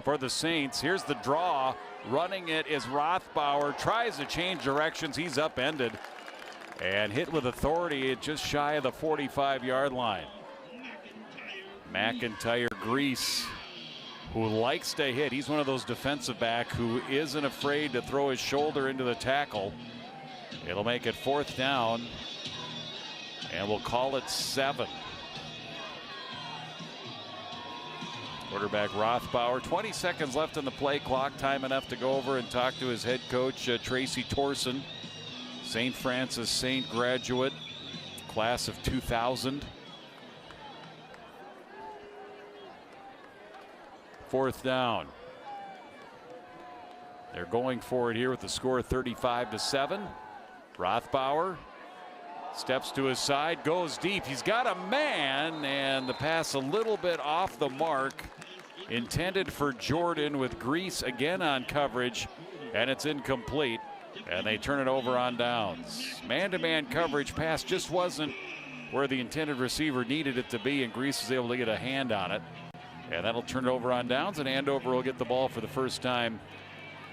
for the Saints. Here's the draw. Running it is Rothbauer. Tries to change directions. He's upended and hit with authority at just shy of the 45-yard line. McIntyre Grease, who likes to hit. He's one of those defensive back who isn't afraid to throw his shoulder into the tackle. It'll make it fourth down, and we'll call it 7. Quarterback Rothbauer, 20 seconds left on the play clock. Time enough to go over and talk to his head coach, Tracy Torson, St. Francis Saint graduate, class of 2000. Fourth down. They're going for it here with the score 35-7. Rothbauer steps to his side, goes deep. He's got a man, and the pass a little bit off the mark. Intended for Jordan with Grease again on coverage, and it's incomplete. And they turn it over on downs. Man-to-man coverage pass just wasn't where the intended receiver needed it to be, and Grease was able to get a hand on it. And that'll turn it over on downs, and Andover will get the ball for the first time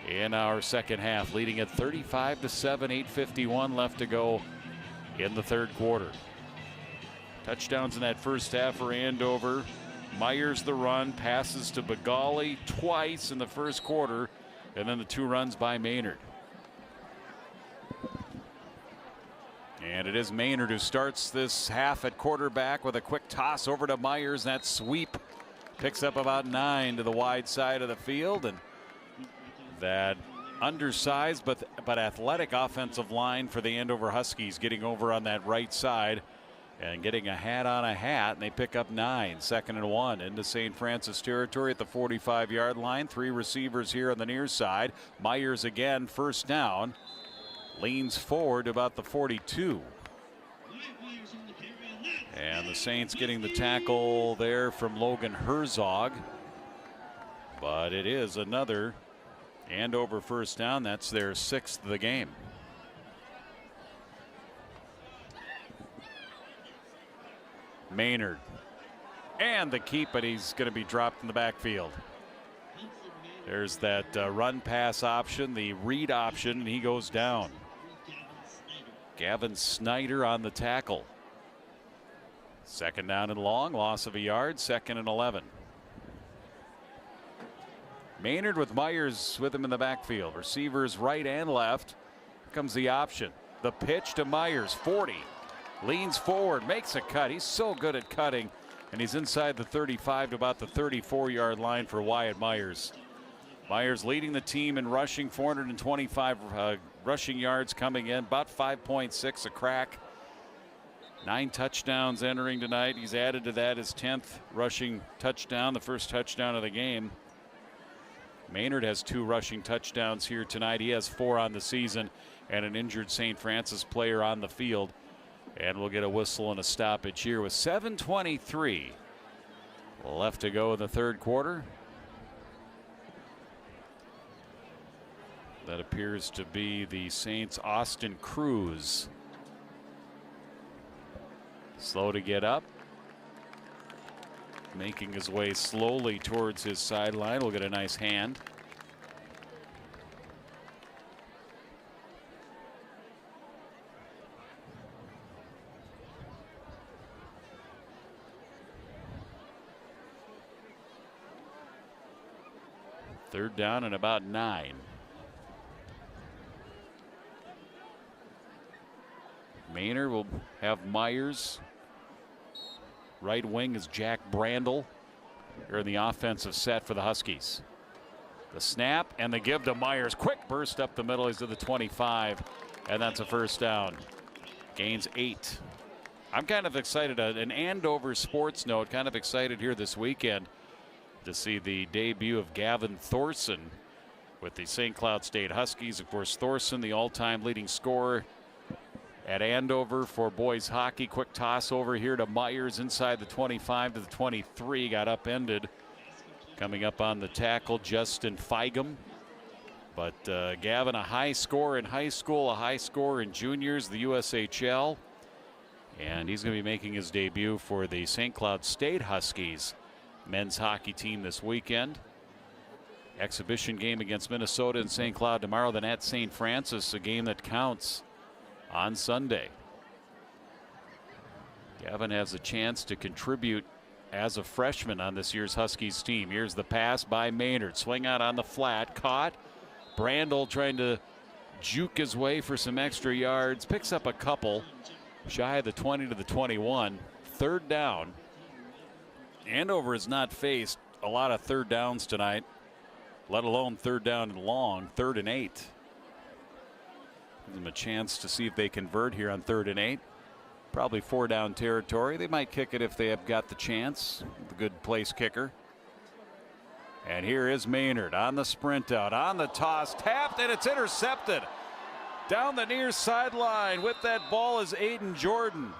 in our second half, leading at 35-7, 8:51 left to go in the third quarter. Touchdowns in that first half for Andover. Myers the run, passes to Bagali twice in the first quarter, and then the 2 runs by Maynard. And it is Maynard who starts this half at quarterback with a quick toss over to Myers. That sweep picks up about 9 to the wide side of the field, and that undersized but athletic offensive line for the Andover Huskies getting over on that right side and getting a hat on a hat, and they pick up 9. 2nd and 1 into St. Francis territory at the 45-yard line. 3 receivers here on the near side. Myers again, first down, leans forward to about the 42. And the Saints getting the tackle there from Logan Herzog. But it is another Andover first down. That's their 6th of the game. Maynard. And the keep, but he's going to be dropped in the backfield. There's that run pass option, the read option, and he goes down. Gavin Snyder on the tackle. 2nd down and long, loss of a yard, 2nd and 11. Maynard with Myers with him in the backfield. Receivers right and left. Here comes the option. The pitch to Myers, 40. Leans forward, makes a cut. He's so good at cutting, and he's inside the 35 to about the 34-yard line for Wyatt Myers. Myers leading the team in rushing, 425 rushing yards coming in, about 5.6 a crack. 9 touchdowns entering tonight. He's added to that his 10th rushing touchdown, the first touchdown of the game. Maynard has 2 rushing touchdowns here tonight. He has 4 on the season, and an injured St. Francis player on the field. And we'll get a whistle and a stoppage here with 7:23 left to go in the third quarter. That appears to be the Saints' Austin Cruz. Slow to get up. Making his way slowly towards his sideline. We'll get a nice hand. Third down and about 9. Maynard will have Myers. Right wing is Jack Brandel. Here in the offensive set for the Huskies. The snap and the give to Myers. Quick burst up the middle. He's to the 25, and that's a first down. Gains 8. I'm kind of excited. An Andover sports note. Kind of excited here this weekend to see the debut of Gavin Thorson with the St. Cloud State Huskies. Of course, Thorson, the all-time leading scorer at Andover for boys hockey. Quick toss over here to Myers inside the 25 to the 23. Got upended. Coming up on the tackle, Justin Feigum. But Gavin, a high scorer in high school, a high scorer in juniors, the USHL. And he's going to be making his debut for the St. Cloud State Huskies men's hockey team this weekend. Exhibition game against Minnesota and St. Cloud tomorrow, then at St. Francis, a game that counts on Sunday. Gavin has a chance to contribute as a freshman on this year's Huskies team. Here's the pass by Maynard. Swing out on the flat. Caught. Brandel trying to juke his way for some extra yards. Picks up a couple. Shy of the 20 to the 21. Third down. Andover has not faced a lot of third downs tonight, let alone third down and long. 3rd and 8. Give them a chance to see if they convert here on 3rd and 8. Probably 4-down territory. They might kick it if they have got the chance. The good place kicker. And here is Maynard on the sprint out, on the toss, tapped, and it's intercepted. Down the near sideline with that ball is Aiden Jordan.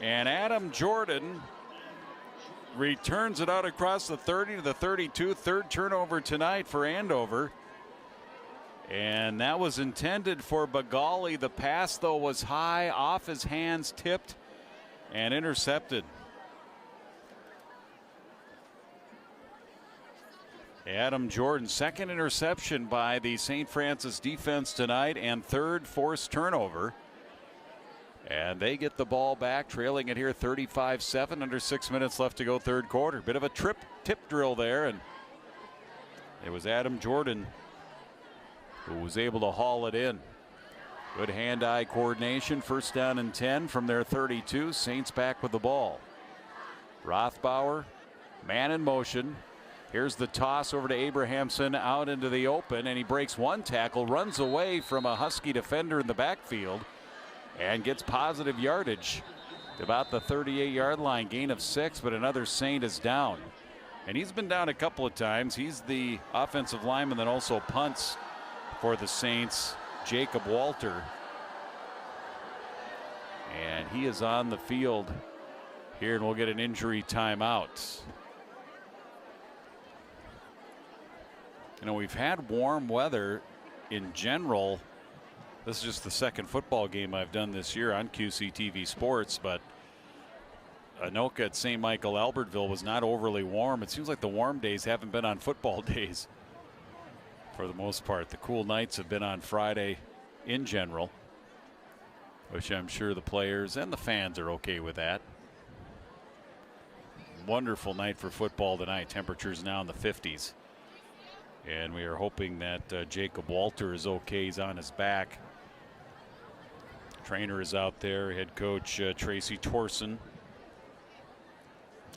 And Adam Jordan returns it out across the 30 to the 32. Third turnover tonight for Andover. And that was intended for Bagali. The pass, though, was high, off his hands, tipped, and intercepted. Adam Jordan, second interception by the St. Francis defense tonight, and third forced turnover. And they get the ball back, trailing it here 35-7, under 6 minutes left to go third quarter. Bit of a tip drill there, and it was Adam Jordan who was able to haul it in. Good hand-eye coordination, first down and 10 from their 32. Saints back with the ball. Rothbauer, man in motion. Here's the toss over to Abrahamson out into the open, and he breaks one tackle, runs away from a Husky defender in the backfield, and gets positive yardage to about the 38-yard line. Gain of 6, but another Saint is down. And he's been down a couple of times. He's the offensive lineman that also punts for the Saints, Jacob Walter. And he is on the field here, and we'll get an injury timeout. You know, we've had warm weather in general. This is just the second football game I've done this year on QCTV Sports, but Anoka at St. Michael Albertville was not overly warm. It seems like the warm days haven't been on football days for the most part. The cool nights have been on Friday in general, which I'm sure the players and the fans are okay with that. Wonderful night for football tonight. Temperatures now in the 50s. And we are hoping that Jacob Walter is okay. He's on his back. Trainer is out there. Head coach Tracy Torson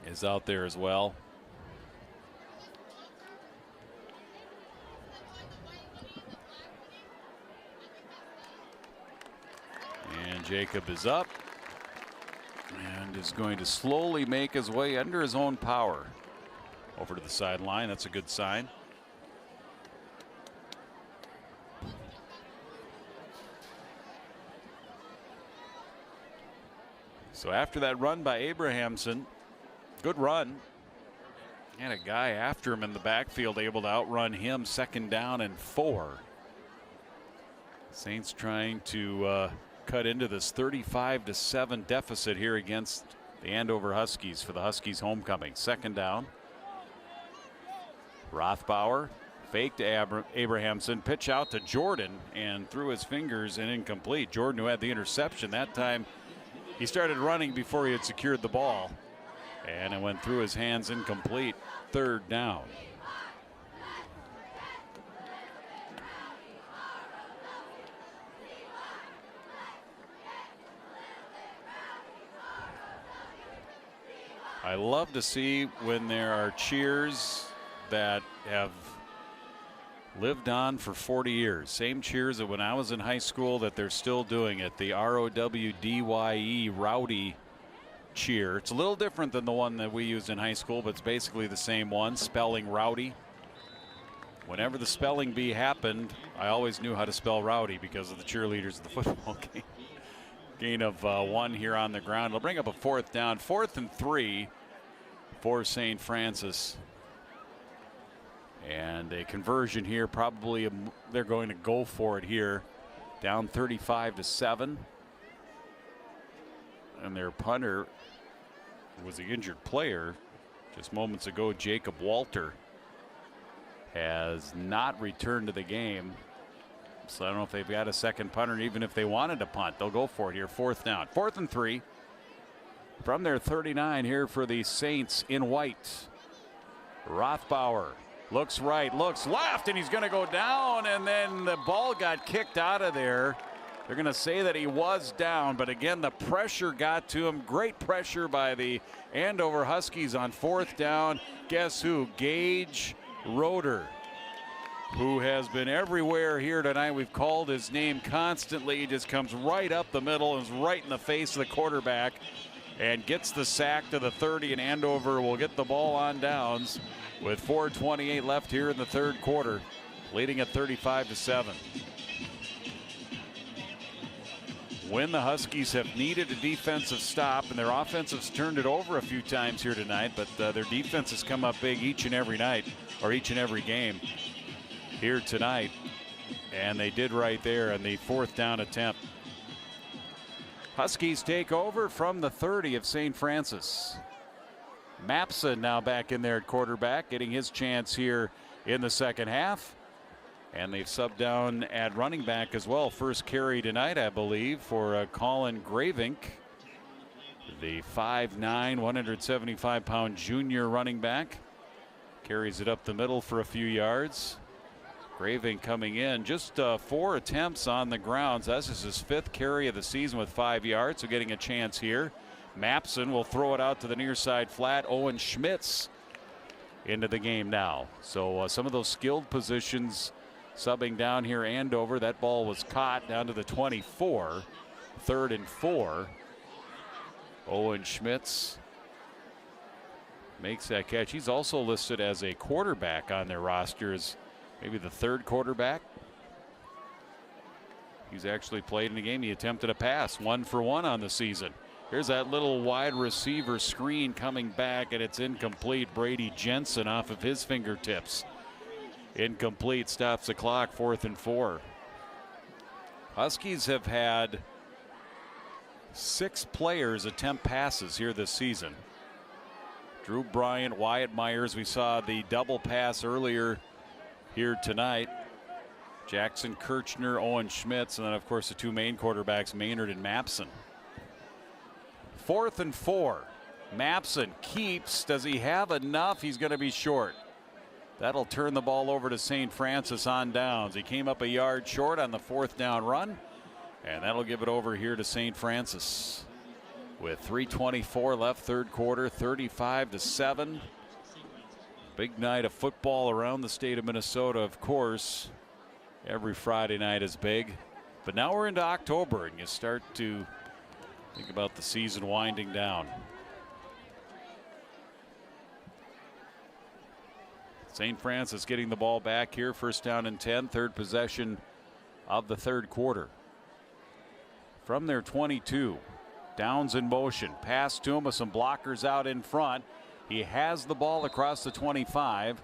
is out there as well. And Jacob is up and is going to slowly make his way under his own power over to the sideline. That's a good sign. So after that run by Abrahamson, good run, and a guy after him in the backfield able to outrun him. Second down and 4. Saints trying to cut into this 35-7 deficit here against the Andover Huskies for the Huskies homecoming. Second down. Rothbauer fake to Abrahamson, pitch out to Jordan, and threw his fingers and incomplete. Jordan, who had the interception that time, he started running before he had secured the ball, and it went through his hands, incomplete. Third down. I love to see when there are cheers that have lived on for 40 years. Same cheers that when I was in high school that they're still doing it. The ROWDYE, rowdy cheer. It's a little different than the one that we used in high school, but it's basically the same one, spelling rowdy. Whenever the spelling bee happened, I always knew how to spell rowdy because of the cheerleaders of the football game. Gain of 1 here on the ground. It'll bring up a fourth down. 4th and 3 for St. Francis. And a conversion here, probably they're going to go for it here. Down 35-7. And their punter was the injured player just moments ago. Jacob Walter has not returned to the game. So I don't know if they've got a second punter. Even if they wanted to punt, they'll go for it here. 4th down. 4th and 3 from their 39 here for the Saints in white. Rothbauer looks right, looks left, and he's going to go down, and then the ball got kicked out of there. They're going to say that he was down, but again, the pressure got to him. Great pressure by the Andover Huskies on 4th down. Guess who? Gage Roeder, who has been everywhere here tonight. We've called his name constantly. He just comes right up the middle and is right in the face of the quarterback and gets the sack to the 30, and Andover will get the ball on downs with 4:28 left here in the third quarter, leading at 35-7. when the Huskies have needed a defensive stop, and their offensives turned it over a few times here tonight, but their defense has come up big each and every night, or each and every game here tonight. And they did right there on the 4th down attempt. Huskies take over from the 30 of St. Francis. Mapson now back in there at quarterback, getting his chance here in the second half. And they've subbed down at running back as well. First carry tonight, I believe, for Colin Gravink, the 5'9", 175-pound junior running back. Carries it up the middle for a few yards. Gravink coming in, just 4 attempts on the ground. So this is his 5th carry of the season with 5 yards, so getting a chance here. Mapson will throw it out to the near side flat. Owen Schmitz into the game now. So some of those skilled positions subbing down here. Andover, that ball was caught down to the 24. 3rd and 4. Owen Schmitz makes that catch. He's also listed as a quarterback on their rosters. Maybe the 3rd quarterback. He's actually played in the game. He attempted a pass, 1 for 1 on the season. Here's that little wide receiver screen coming back, and it's incomplete. Brady Jensen off of his fingertips. Incomplete, stops the clock, 4th and 4. Huskies have had 6 players attempt passes here this season. Drew Bryant, Wyatt Myers. We saw the double pass earlier here tonight. Jackson Kirchner, Owen Schmitz, and then of course the 2 main quarterbacks, Maynard and Mapson. 4th and 4. Mapson keeps. Does he have enough? He's going to be short. That'll turn the ball over to St. Francis on downs. He came up a yard short on the 4th down run, and that'll give it over here to St. Francis. With 3:24 left, 3rd quarter, 35-7. Big night of football around the state of Minnesota, of course. Every Friday night is big. But now we're into October, and you start to think about the season winding down. St. Francis getting the ball back here. 1st down and 10. 3rd possession of the 3rd quarter. From their 22. Downs in motion. Pass to him with some blockers out in front. He has the ball across the 25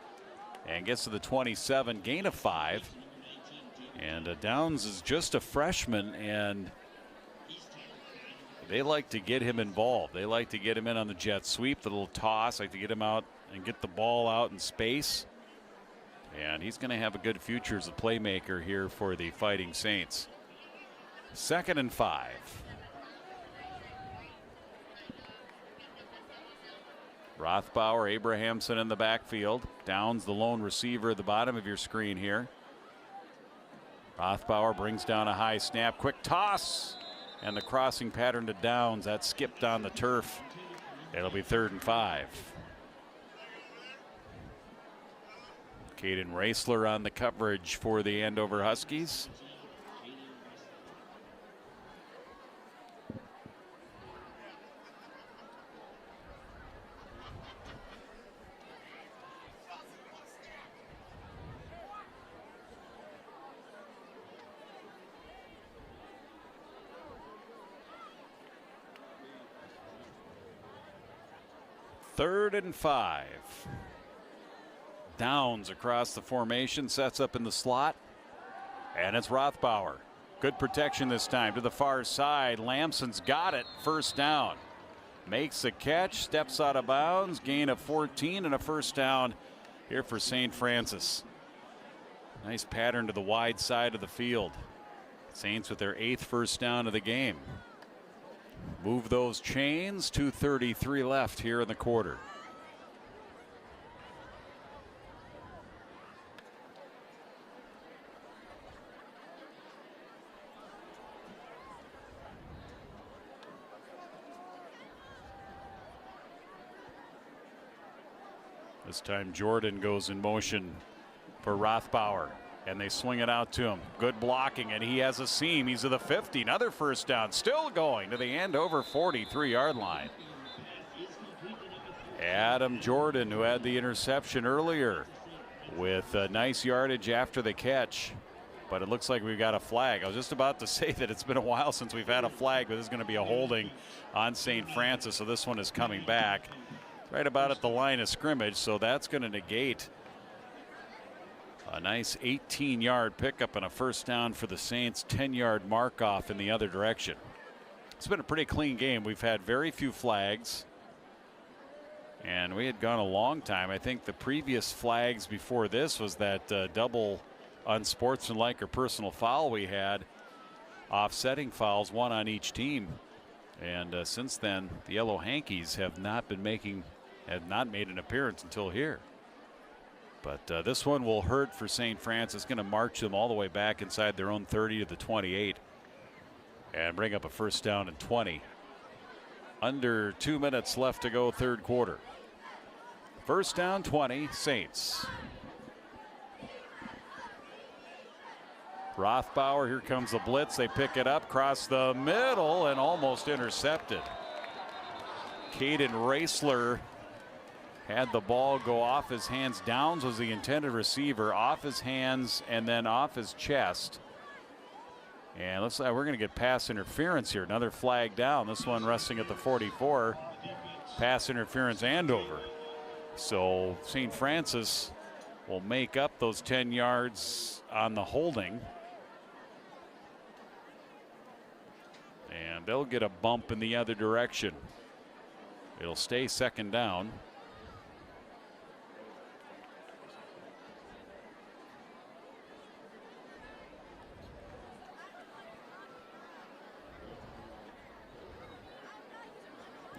and gets to the 27, gain of 5. And Downs is just a freshman, and they like to get him involved. They like to get him in on the jet sweep, the little toss, like to get him out and get the ball out in space. And he's going to have a good future as a playmaker here for the Fighting Saints. 2nd and 5. Rothbauer, Abrahamson in the backfield. Downs, the lone receiver at the bottom of your screen here. Rothbauer brings down a high snap, quick toss, and the crossing pattern to Downs. That skipped on the turf. It'll be 3rd and 5. Caden Raisler on the coverage for the Andover Huskies. Third and 5. Downs across the formation, sets up in the slot, and it's Rothbauer. Good protection this time to the far side. Lamson's got it. 1st down. Makes the catch, steps out of bounds, gain of 14 and a 1st down here for St. Francis. Nice pattern to the wide side of the field. Saints with their 8th 1st down of the game. Move those chains. 2:33 left here in the quarter. This time Jordan goes in motion for Rothbauer, and they swing it out to him. Good blocking, and he has a seam. He's to the 50. Another 1st down, still going to the Andover 43-yard line. Adam Jordan, who had the interception earlier, with a nice yardage after the catch. but it looks like we've got a flag. I was just about to say that it's been a while since we've had a flag, but this is going to be a holding on St. Francis, so this one is coming back right about at the line of scrimmage, so that's going to negate a nice 18-yard pickup and a first down for the Saints, 10-yard mark off in the other direction. It's been a pretty clean game. We've had very few flags, and we had gone a long time. I think the previous flags before this was that double unsportsmanlike or personal foul we had, offsetting fouls, one on each team. And since then, the Yellow Hankies have not made an appearance until here. But this one will hurt for St. Francis. Going to march them all the way back inside their own 30 to the 28 and bring up a first down and 20. Under 2 minutes left to go, third quarter. First down, 20, Saints. Rothbauer, here comes the blitz. They pick it up, cross the middle, and almost intercepted. Caden Raisler had the ball go off his hands. Downs was the intended receiver, off his hands and then off his chest. And looks like we're going to get pass interference here. Another flag down. This one resting at the 44. Pass interference and over. So St. Francis will make up those 10 yards on the holding. And they'll get a bump in the other direction. It'll stay second down.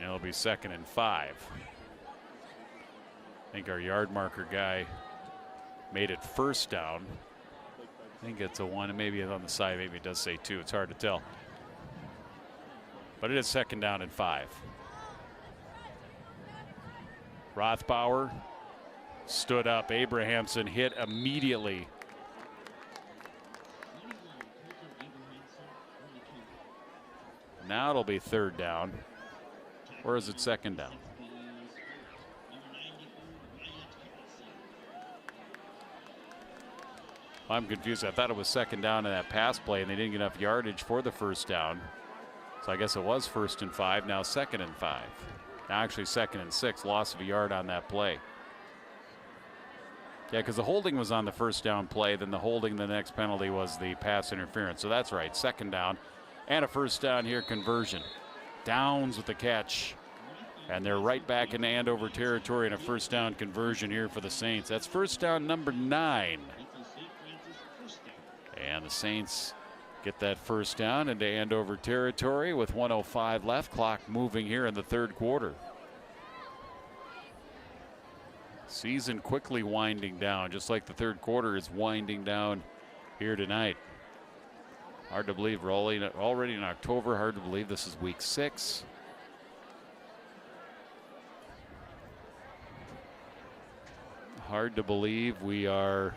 It'll be 2nd and 5. I think our yard marker guy made it first down. I think it's a 1, maybe it's on the side, maybe it does say 2. It's hard to tell. But it is 2nd down and 5. Rothbauer stood up. Abrahamson hit immediately. Now it'll be 3rd down. Or is it 2nd down? I'm confused. I thought it was 2nd down in that pass play, and they didn't get enough yardage for the first down. So I guess it was 1st and 5, now 2nd and 5. Now actually 2nd and 6, loss of a yard on that play. Yeah, because the holding was on the first down play, then the holding, the next penalty was the pass interference. So that's right, 2nd down and a first down here, conversion. Downs with the catch. And they're right back in Andover territory and a first down conversion here for the Saints. That's first down number 9. And the Saints get that first down into Andover territory with 1:05 left. Clock moving here in the third quarter. Season quickly winding down, just like the third quarter is winding down here tonight. Hard to believe we're already in October. Hard to believe this is week 6. Hard to believe we are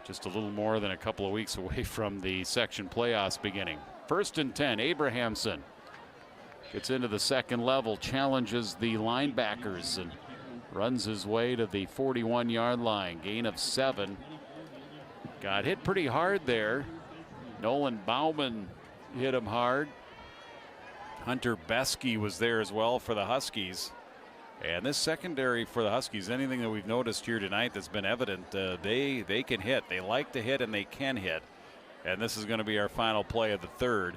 just a little more than a couple of weeks away from the section playoffs beginning. 1st and 10, Abrahamson gets into the second level, challenges the linebackers and runs his way to the 41-yard line. Gain of 7. Got hit pretty hard there. Nolan Bauman hit him hard. Hunter Beskey was there as well for the Huskies. And this secondary for the Huskies, anything that we've noticed here tonight that's been evident, they can hit. They like to hit and they can hit. And this is going to be our final play of the third.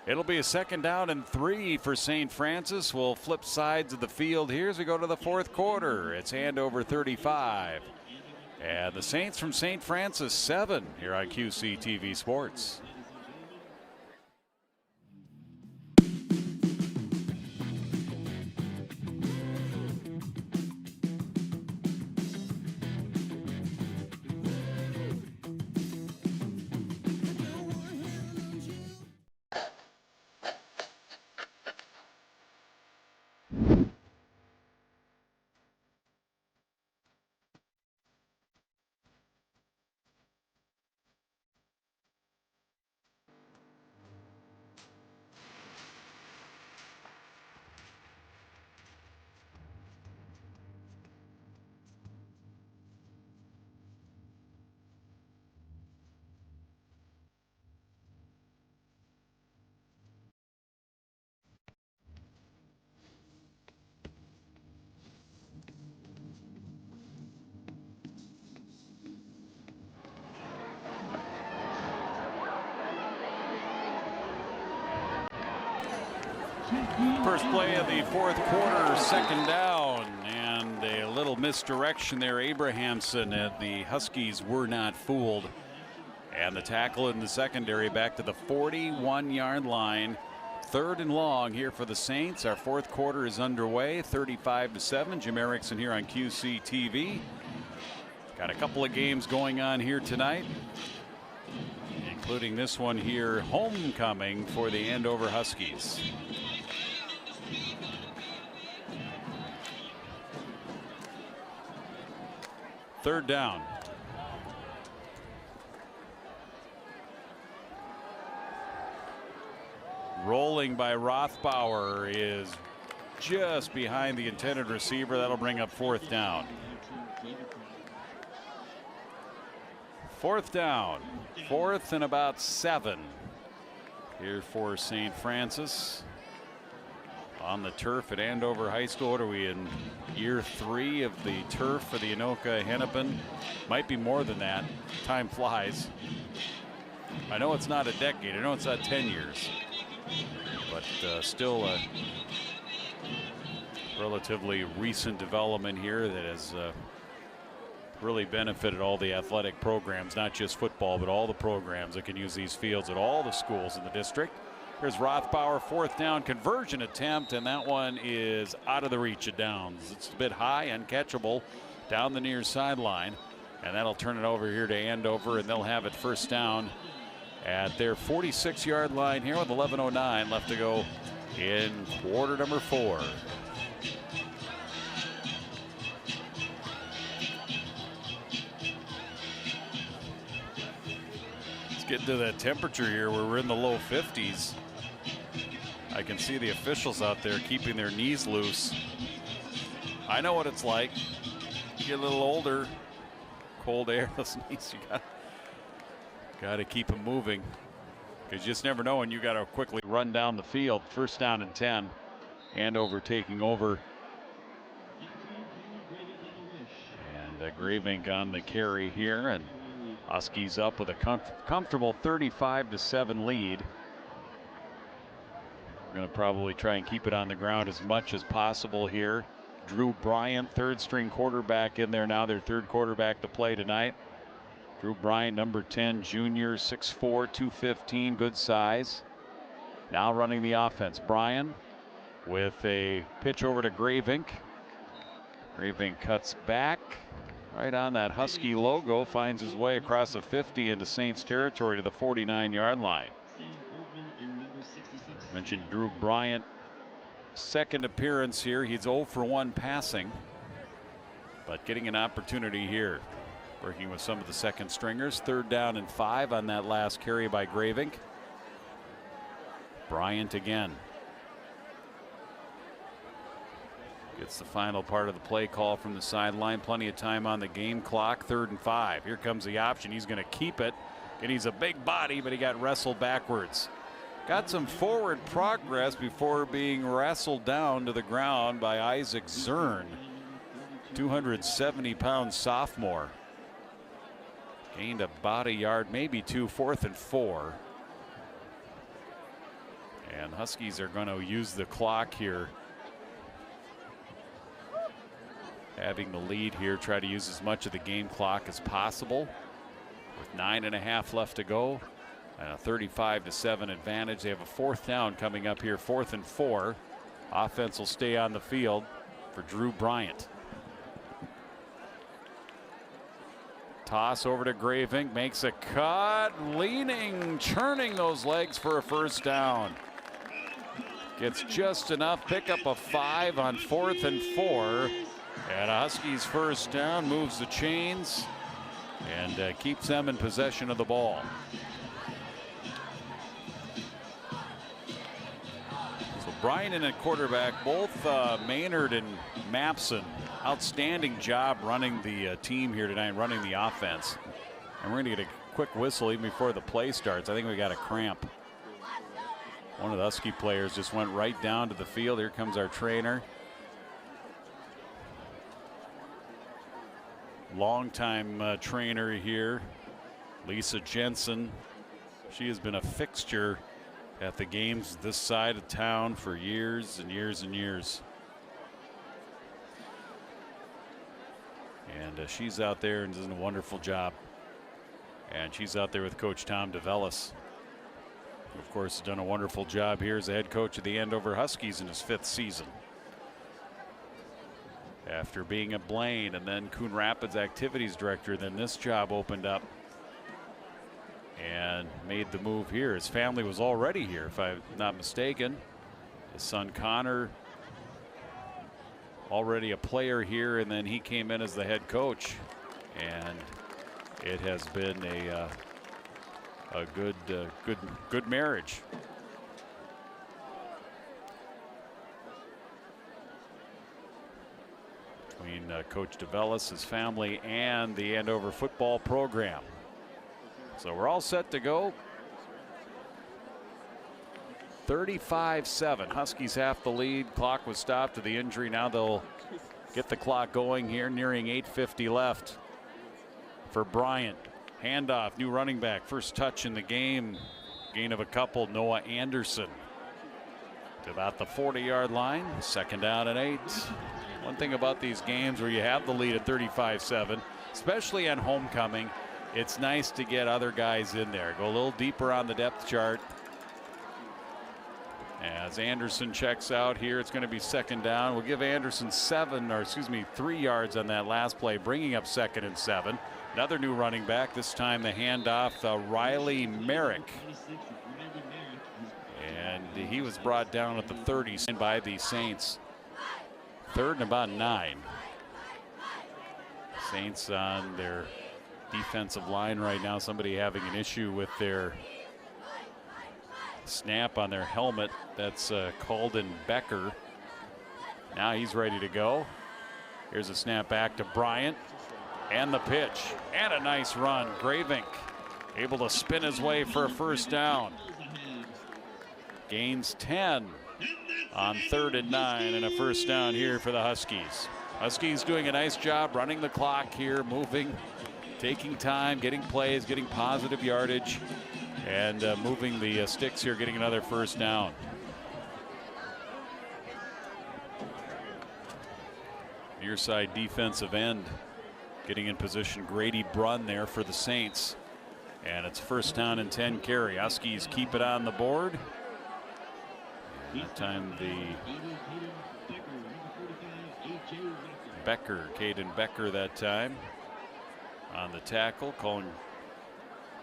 It'll be a 2nd down and 3 for St. Francis. We'll flip sides of the field here as we go to the fourth quarter. It's Andover 35. And the Saints from St. Francis 7 here on QCTV Sports. First play of the fourth quarter, second down, and a little misdirection there. Abrahamson, the Huskies were not fooled. And the tackle in the secondary back to the 41-yard line. Third and long here for the Saints. Our fourth quarter is underway, 35-7. Jim Erickson here on QC TV. Got a couple of games going on here tonight, including this one here, homecoming for the Andover Huskies. Third down. Rolling by Rothbauer is just behind the intended receiver. That'll bring up fourth down. Fourth down. Fourth and about 7 here for St. Francis on the turf at Andover High School. What are we in year 3 of the turf for the Anoka Hennepin? Might be more than that. Time flies. I know it's not a decade. I know it's not 10 years. But still a relatively recent development here that has really benefited all the athletic programs, not just football, but all the programs that can use these fields at all the schools in the district. Here's Rothbauer, fourth down conversion attempt, and that one is out of the reach of downs. It's a bit high, uncatchable down the near sideline, and that'll turn it over here to Andover, and they'll have it first down at their 46-yard line here with 11:09 left to go in quarter number 4. Let's get to that temperature here where we're in the low 50s. I can see the officials out there keeping their knees loose. I know what it's like. You get a little older, cold air, those knees, you got to keep them moving, because you just never know when you got to quickly run down the field. First down and 10. Andover taking over. And Gravink on the carry here, and Huskies up with a comfortable 35-7 lead. We're going to probably try and keep it on the ground as much as possible here. Drew Bryant, third string quarterback in there now, their third quarterback to play tonight. Drew Bryant, number 10, junior, 6'4", 215, good size. Now running the offense. Bryan with a pitch over to Gravink. Gravink cuts back right on that Husky logo, finds his way across the 50 into Saints territory to the 49-yard line. Mentioned Drew Bryant, second appearance here. He's 0 for 1 passing, but getting an opportunity here. Working with some of the second stringers. Third down and 5 on that last carry by Gravink. Bryant again. Gets the final part of the play call from the sideline. Plenty of time on the game clock. 3rd and 5. Here comes the option. He's going to keep it. And he's a big body, but he got wrestled backwards. Got some forward progress before being wrestled down to the ground by Isaac Zern. 270-pound sophomore. Gained about a yard, maybe 2, 4th and 4. And Huskies are going to use the clock here. Having the lead here, try to use as much of the game clock as possible. With 9.5 left to go. And a 35-7 advantage. They have a fourth down coming up here, 4th and 4. Offense will stay on the field for Drew Bryant. Toss over to Gravink, makes a cut, leaning, churning those legs for a first down. Gets just enough, pick up a 5 on 4th and 4. And Huskies first down, moves the chains, and keeps them in possession of the ball. So Bryan and a quarterback, both Maynard and Mapson. Outstanding job running the team here tonight, running the offense. And we're going to get a quick whistle even before the play starts. I think we got a cramp. One of the Husky players just went right down to the field. Here comes our trainer. Longtime trainer here, Lisa Jensen. She has been a fixture at the games this side of town for years and years and years. And she's out there and doing a wonderful job. And she's out there with Coach Tom DeVellis, who of course has done a wonderful job here as the head coach of the Andover Huskies in his 5th season. After being at Blaine and then Coon Rapids activities director, then this job opened up and made the move here. His family was already here, if I'm not mistaken. His son Connor, already a player here, and then he came in as the head coach, and it has been a good marriage. Between Coach DeVellis, his family, and the Andover football program. So we're all set to go. 35-7. Huskies half the lead. Clock was stopped to the injury. Now they'll get the clock going here, nearing 8:50 left for Bryant. Handoff, new running back. First touch in the game. Gain of a couple, Noah Anderson. To about the 40-yard line. 2nd down and 8. One thing about these games where you have the lead at 35-7, especially on homecoming, it's nice to get other guys in there. Go a little deeper on the depth chart. As Anderson checks out here, it's going to be 2nd down. We'll give Anderson 3 yards on that last play, bringing up 2nd and 7. Another new running back, this time the handoff, Riley Merrick. And he was brought down at the 30 by the Saints. 3rd and about 9. Saints on their defensive line right now. Somebody having an issue with their snap on their helmet. That's Calden Becker. Now he's ready to go. Here's a snap back to Bryant, and the pitch, and a nice run. Gravink able to spin his way for a 1st down. Gains 10 on 3rd and 9, and a 1st down here for the Huskies. Huskies doing a nice job running the clock here, moving, taking time, getting plays, getting positive yardage, and moving the sticks here, getting another 1st down. Near side defensive end getting in position, Grady Brunn there for the Saints. And it's 1st down and 10 carry. Huskies keep it on the board. And that time Caden Becker that time on the tackle.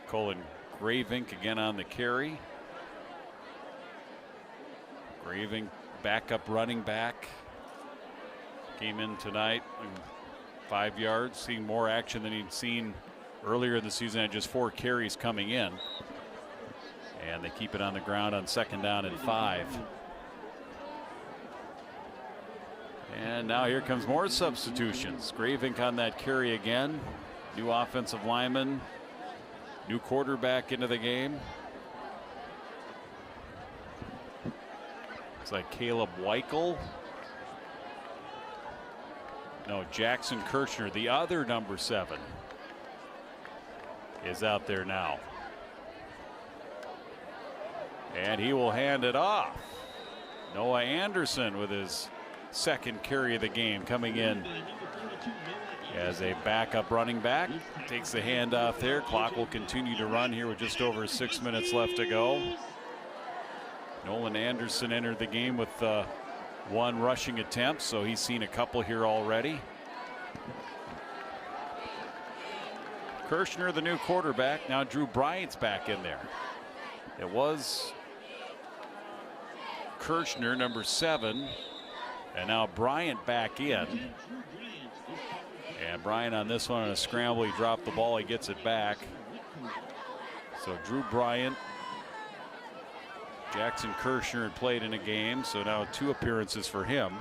Colin Gravink again on the carry. Gravink, backup running back, came in tonight, 5 yards, seeing more action than he'd seen earlier in the season. Had just 4 carries coming in, and they keep it on the ground on 2nd down and 5. And now here comes more substitutions. Gravink on that carry again. New offensive lineman, new quarterback into the game. It's like Caleb Weichel. No, Jackson Kirchner, the other number 7, is out there now. And he will hand it off. Noah Anderson with his 2nd carry of the game, coming in as a backup running back. Takes the handoff there. Clock will continue to run here with just over 6 minutes left to go. Nolan Anderson entered the game with 1 rushing attempt, so he's seen a couple here already. Kirchner, the new quarterback. Now Drew Bryant's back in there. It was Kirchner, number 7, and now Bryant back in. And Bryant on this one on a scramble, he dropped the ball, he gets it back. So Drew Bryant, Jackson Kirchner had played in a game, so now 2 appearances for him.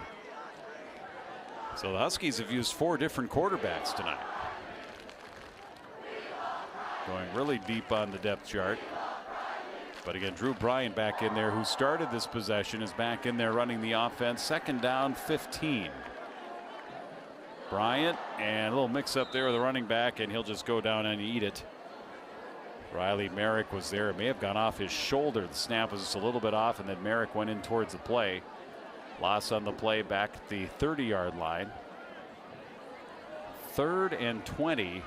So the Huskies have used 4 different quarterbacks tonight. Going really deep on the depth chart. But again, Drew Bryant back in there, who started this possession, is back in there running the offense. 2nd down, 15. Bryant, and a little mix up there with the running back, and he'll just go down and eat it. Riley Merrick was there. It may have gone off his shoulder. The snap was just a little bit off, and then Merrick went in towards the play. Loss on the play back at the 30-yard line. 3rd and 20.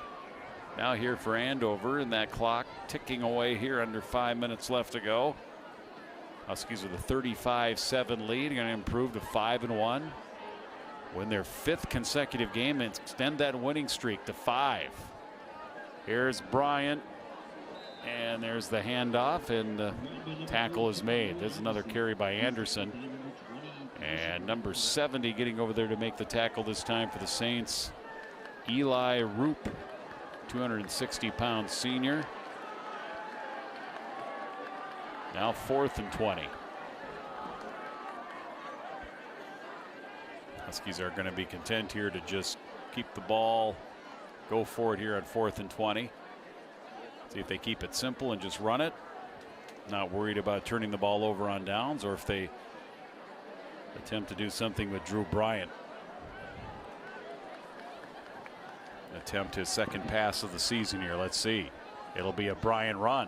Now here for Andover, and that clock ticking away here, under 5 minutes left to go. Huskies with a 35-7 lead, going to improve to 5-1. Win their 5th consecutive game and extend that winning streak to 5. Here's Bryant, and there's the handoff, and the tackle is made. There's another carry by Anderson. And number 70 getting over there to make the tackle this time for the Saints, Eli Roop, 260-pound senior. Now 4th and 20. Huskies are going to be content here to just keep the ball, go for it here on 4th and 20. See if they keep it simple and just run it. Not worried about turning the ball over on downs, or if they attempt to do something with Drew Bryant. Attempt his 2nd pass of the season here. Let's see. It'll be a Bryant run.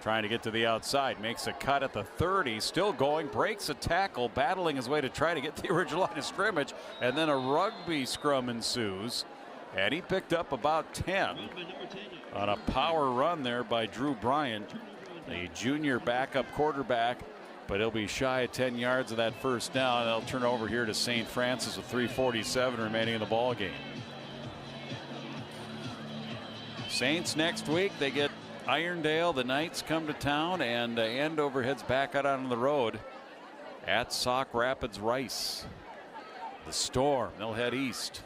Trying to get to the outside. Makes a cut at the 30. Still going. Breaks a tackle. Battling his way to try to get the original line of scrimmage. And then a rugby scrum ensues. And he picked up about 10 on a power run there by Drew Bryant, the junior backup quarterback. But he'll be shy of 10 yards of that first down. They'll turn over here to St. Francis with 3:47 remaining in the ball game. Saints next week, they get Irondale. The Knights come to town, and Andover heads back out on the road at Sauk Rapids Rice. The Storm, they'll head east.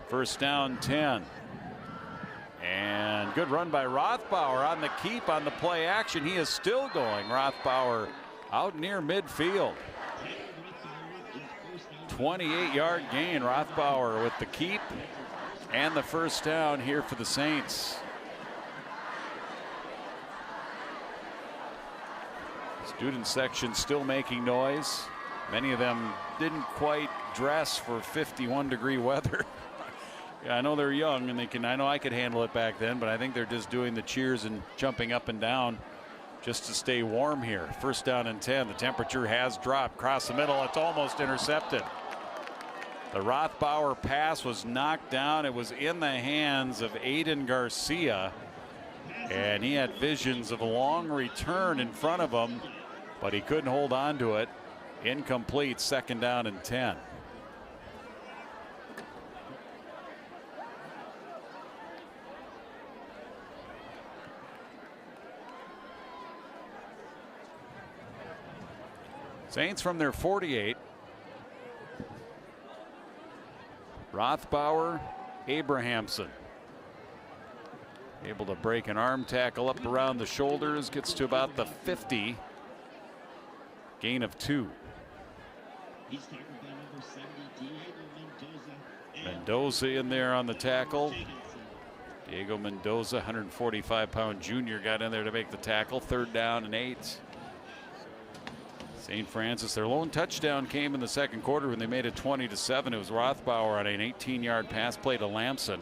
First down, 10. And good run by Rothbauer on the keep on the play action. He is still going. Rothbauer out near midfield. 28-yard gain. Rothbauer with the keep and the first down here for the Saints. Student section still making noise. Many of them didn't quite dress for 51-degree weather. Yeah, I know they're young, and I know I could handle it back then, but I think they're just doing the cheers and jumping up and down just to stay warm here. First down and 10. The temperature has dropped. Across the middle, it's almost intercepted. The Rothbauer pass was knocked down. It was in the hands of Aiden Garcia, and he had visions of a long return in front of him, but he couldn't hold on to it. Incomplete. Second down and 10. Saints from their 48. Rothbauer, Abrahamson. Able to break an arm tackle up around the shoulders, gets to about the 50. Gain of 2. Mendoza in there on the tackle. Diego Mendoza, 145-pound junior, got in there to make the tackle. Third down and 8. St. Francis, their lone touchdown came in the second quarter when they made it 20-7. It was Rothbauer on an 18-yard pass play to Lamson.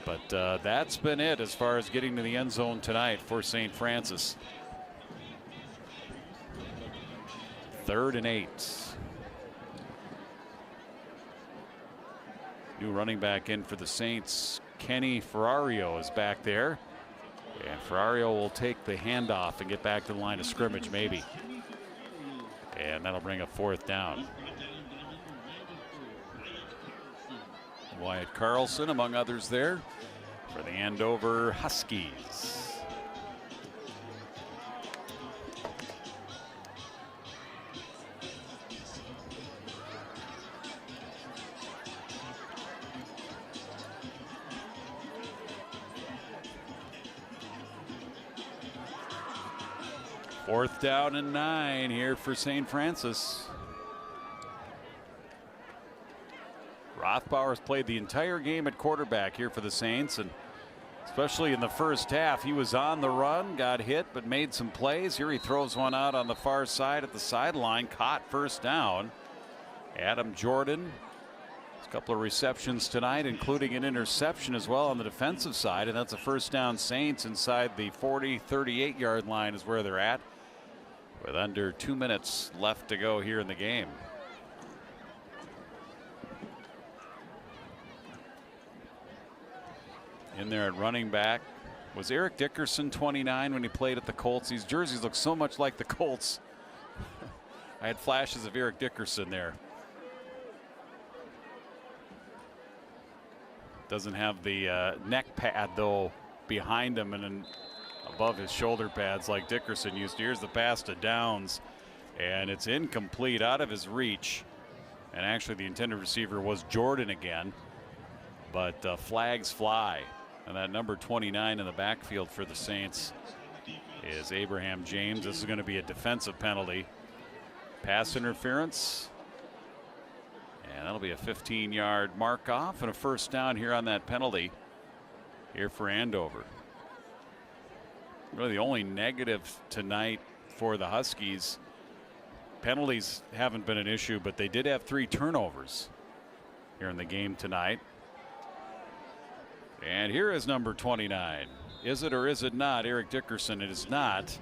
But that's been it as far as getting to the end zone tonight for St. Francis. Third and 8. New running back in for the Saints, Kenny Ferrario, is back there. And Ferrario will take the handoff and get back to the line of scrimmage maybe. And that'll bring a fourth down. Wyatt Carlson, among others, there for the Andover Huskies. Fourth down and 9 here for St. Francis. Rothbauer's played the entire game at quarterback here for the Saints, and especially in the first half, he was on the run, got hit, but made some plays. Here he throws one out on the far side at the sideline, caught first down. Adam Jordan A couple of receptions tonight, including an interception as well on the defensive side, and that's a first down. Saints inside the 38-yard line is where they're at, with under 2 minutes left to go here in the game. In there at running back was Eric Dickerson, 29, when he played at the Colts. These jerseys look so much like the Colts. I had flashes of Eric Dickerson there. Doesn't have the neck pad, though, behind him and then above his shoulder pads like Dickerson used to. Here's the pass to Downs, and it's incomplete, out of his reach. And actually, the intended receiver was Jordan again, but flags fly. And that number 29 in the backfield for the Saints is Abraham James. This is going to be a defensive penalty. Pass interference. And that'll be a 15-yard mark off and a first down here on that penalty here for Andover. Really the only negative tonight for the Huskies. Penalties haven't been an issue, but they did have 3 turnovers here in the game tonight. And here is number 29. Is it or is it not Eric Dickerson? It is not,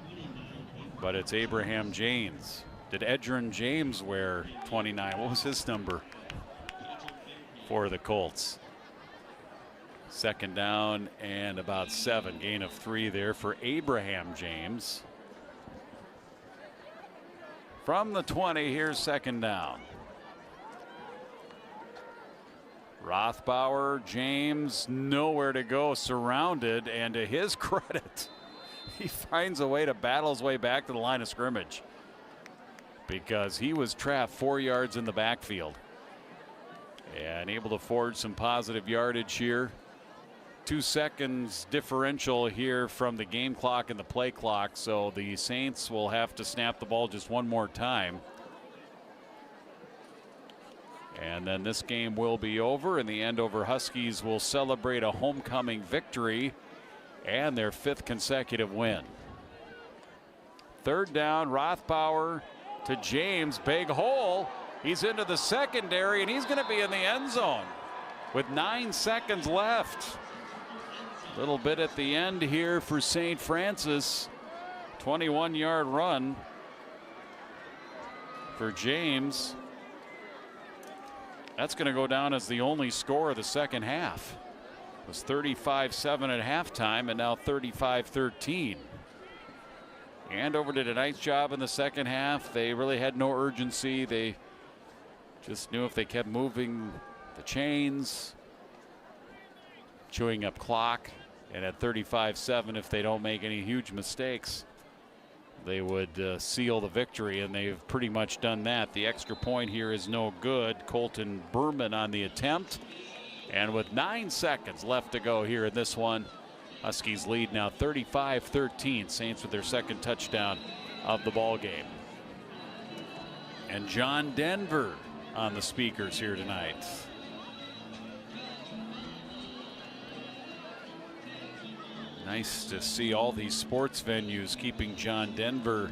but it's Abraham James. Did Edgerrin James wear 29? What was his number for the Colts? Second down and about 7. Gain of 3 there for Abraham James. From the 20, here's second down. Rothbauer, James, nowhere to go, surrounded, and to his credit, he finds a way to battle his way back to the line of scrimmage because he was trapped 4 yards in the backfield and able to forge some positive yardage here. 2 seconds differential here from the game clock and the play clock, so the Saints will have to snap the ball just one more time. And then this game will be over, and the Andover Huskies will celebrate a homecoming victory and their 5th consecutive win. Third down, Rothbauer to James, big hole. He's into the secondary, and he's going to be in the end zone with 9 seconds left. A little bit at the end here for St. Francis. 21-yard run for James. That's going to go down as the only score of the second half. It was 35-7 at halftime, and now 35-13. Andover did a nice job in the second half. They really had no urgency. They just knew if they kept moving the chains, chewing up clock, and at 35-7, if they don't make any huge mistakes, they would seal the victory, and they've pretty much done that. The extra point here is no good. Colton Berman on the attempt, and with 9 seconds left to go here in this one, Huskies lead now 35-13. Saints with their second touchdown of the ball game. And John Denver on the speakers here tonight. Nice to see all these sports venues keeping John Denver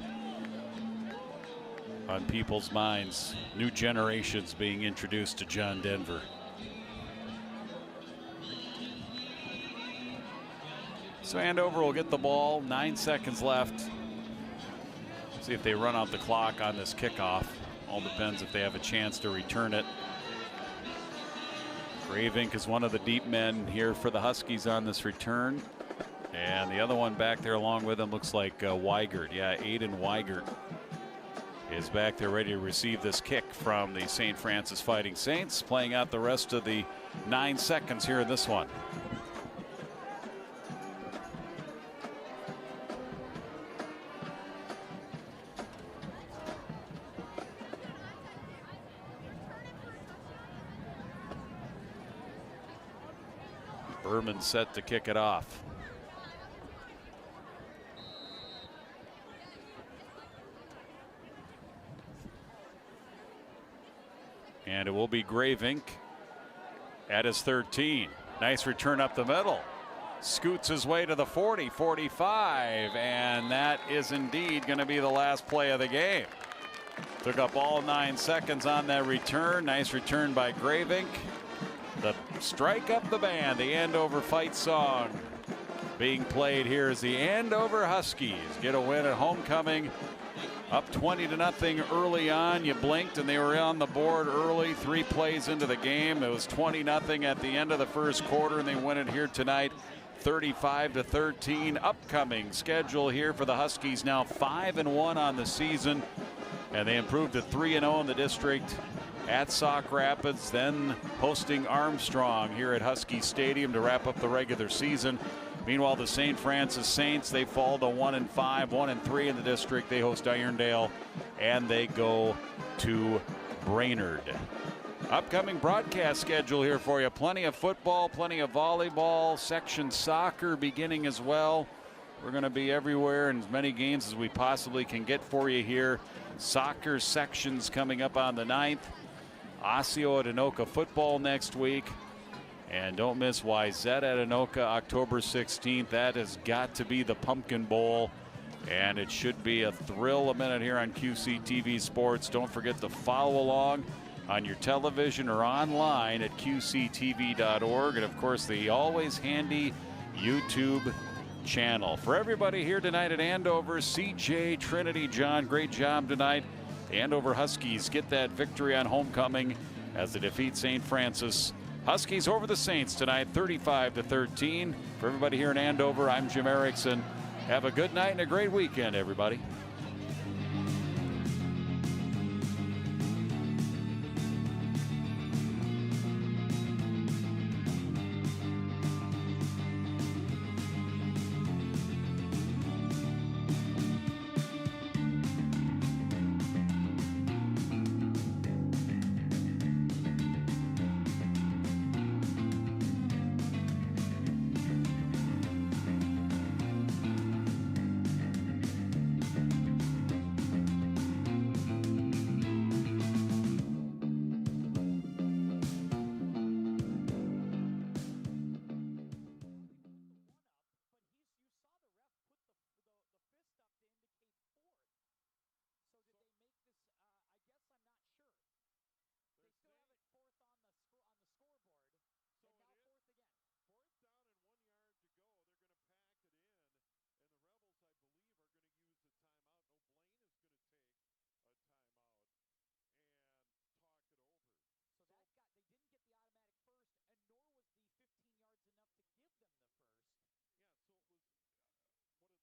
on people's minds. New generations being introduced to John Denver. So Andover will get the ball, 9 seconds left. See if they run out the clock on this kickoff. All depends if they have a chance to return it. Gravink is one of the deep men here for the Huskies on this return. And the other one back there along with him looks like Weigert. Yeah, Aiden Weigert is back there ready to receive this kick from the St. Francis Fighting Saints, playing out the rest of the 9 seconds here in this one. Berman set to kick it off. And it will be Gravink at his 13. Nice return up the middle. Scoots his way to the 40, 45, and that is indeed going to be the last play of the game. Took up all 9 seconds on that return. Nice return by Gravink. The Strike Up the Band, the Andover fight song being played here as the Andover Huskies get a win at homecoming. Up 20-0 early on. You blinked and they were on the board early. 3 plays into the game. It was 20-0 at the end of the first quarter, and they win it here tonight 35-13. Upcoming schedule here for the Huskies, now 5-1 on the season, and they improved to 3-0 in the district at Sauk Rapids, then hosting Armstrong here at Husky Stadium to wrap up the regular season. Meanwhile, the St. Francis Saints, they fall to 1-5, 1-3 in the district. They host Irondale, and they go to Brainerd. Upcoming broadcast schedule here for you. Plenty of football, plenty of volleyball, section soccer beginning as well. We're going to be everywhere in as many games as we possibly can get for you here. Soccer sections coming up on the 9th. Osseo at Anoka football next week. And don't miss Wayzata at Anoka October 16th. That has got to be the Pumpkin Bowl. And it should be a thrill a minute here on QC TV Sports. Don't forget to follow along on your television or online at qctv.org. And of course, the always handy YouTube channel. For everybody here tonight at Andover, CJ, Trinity, John, great job tonight. The Andover Huskies get that victory on homecoming as they defeat St. Francis. Huskies over the Saints tonight, 35-13. For everybody here in Andover, I'm Jim Erickson. Have a good night and a great weekend, everybody.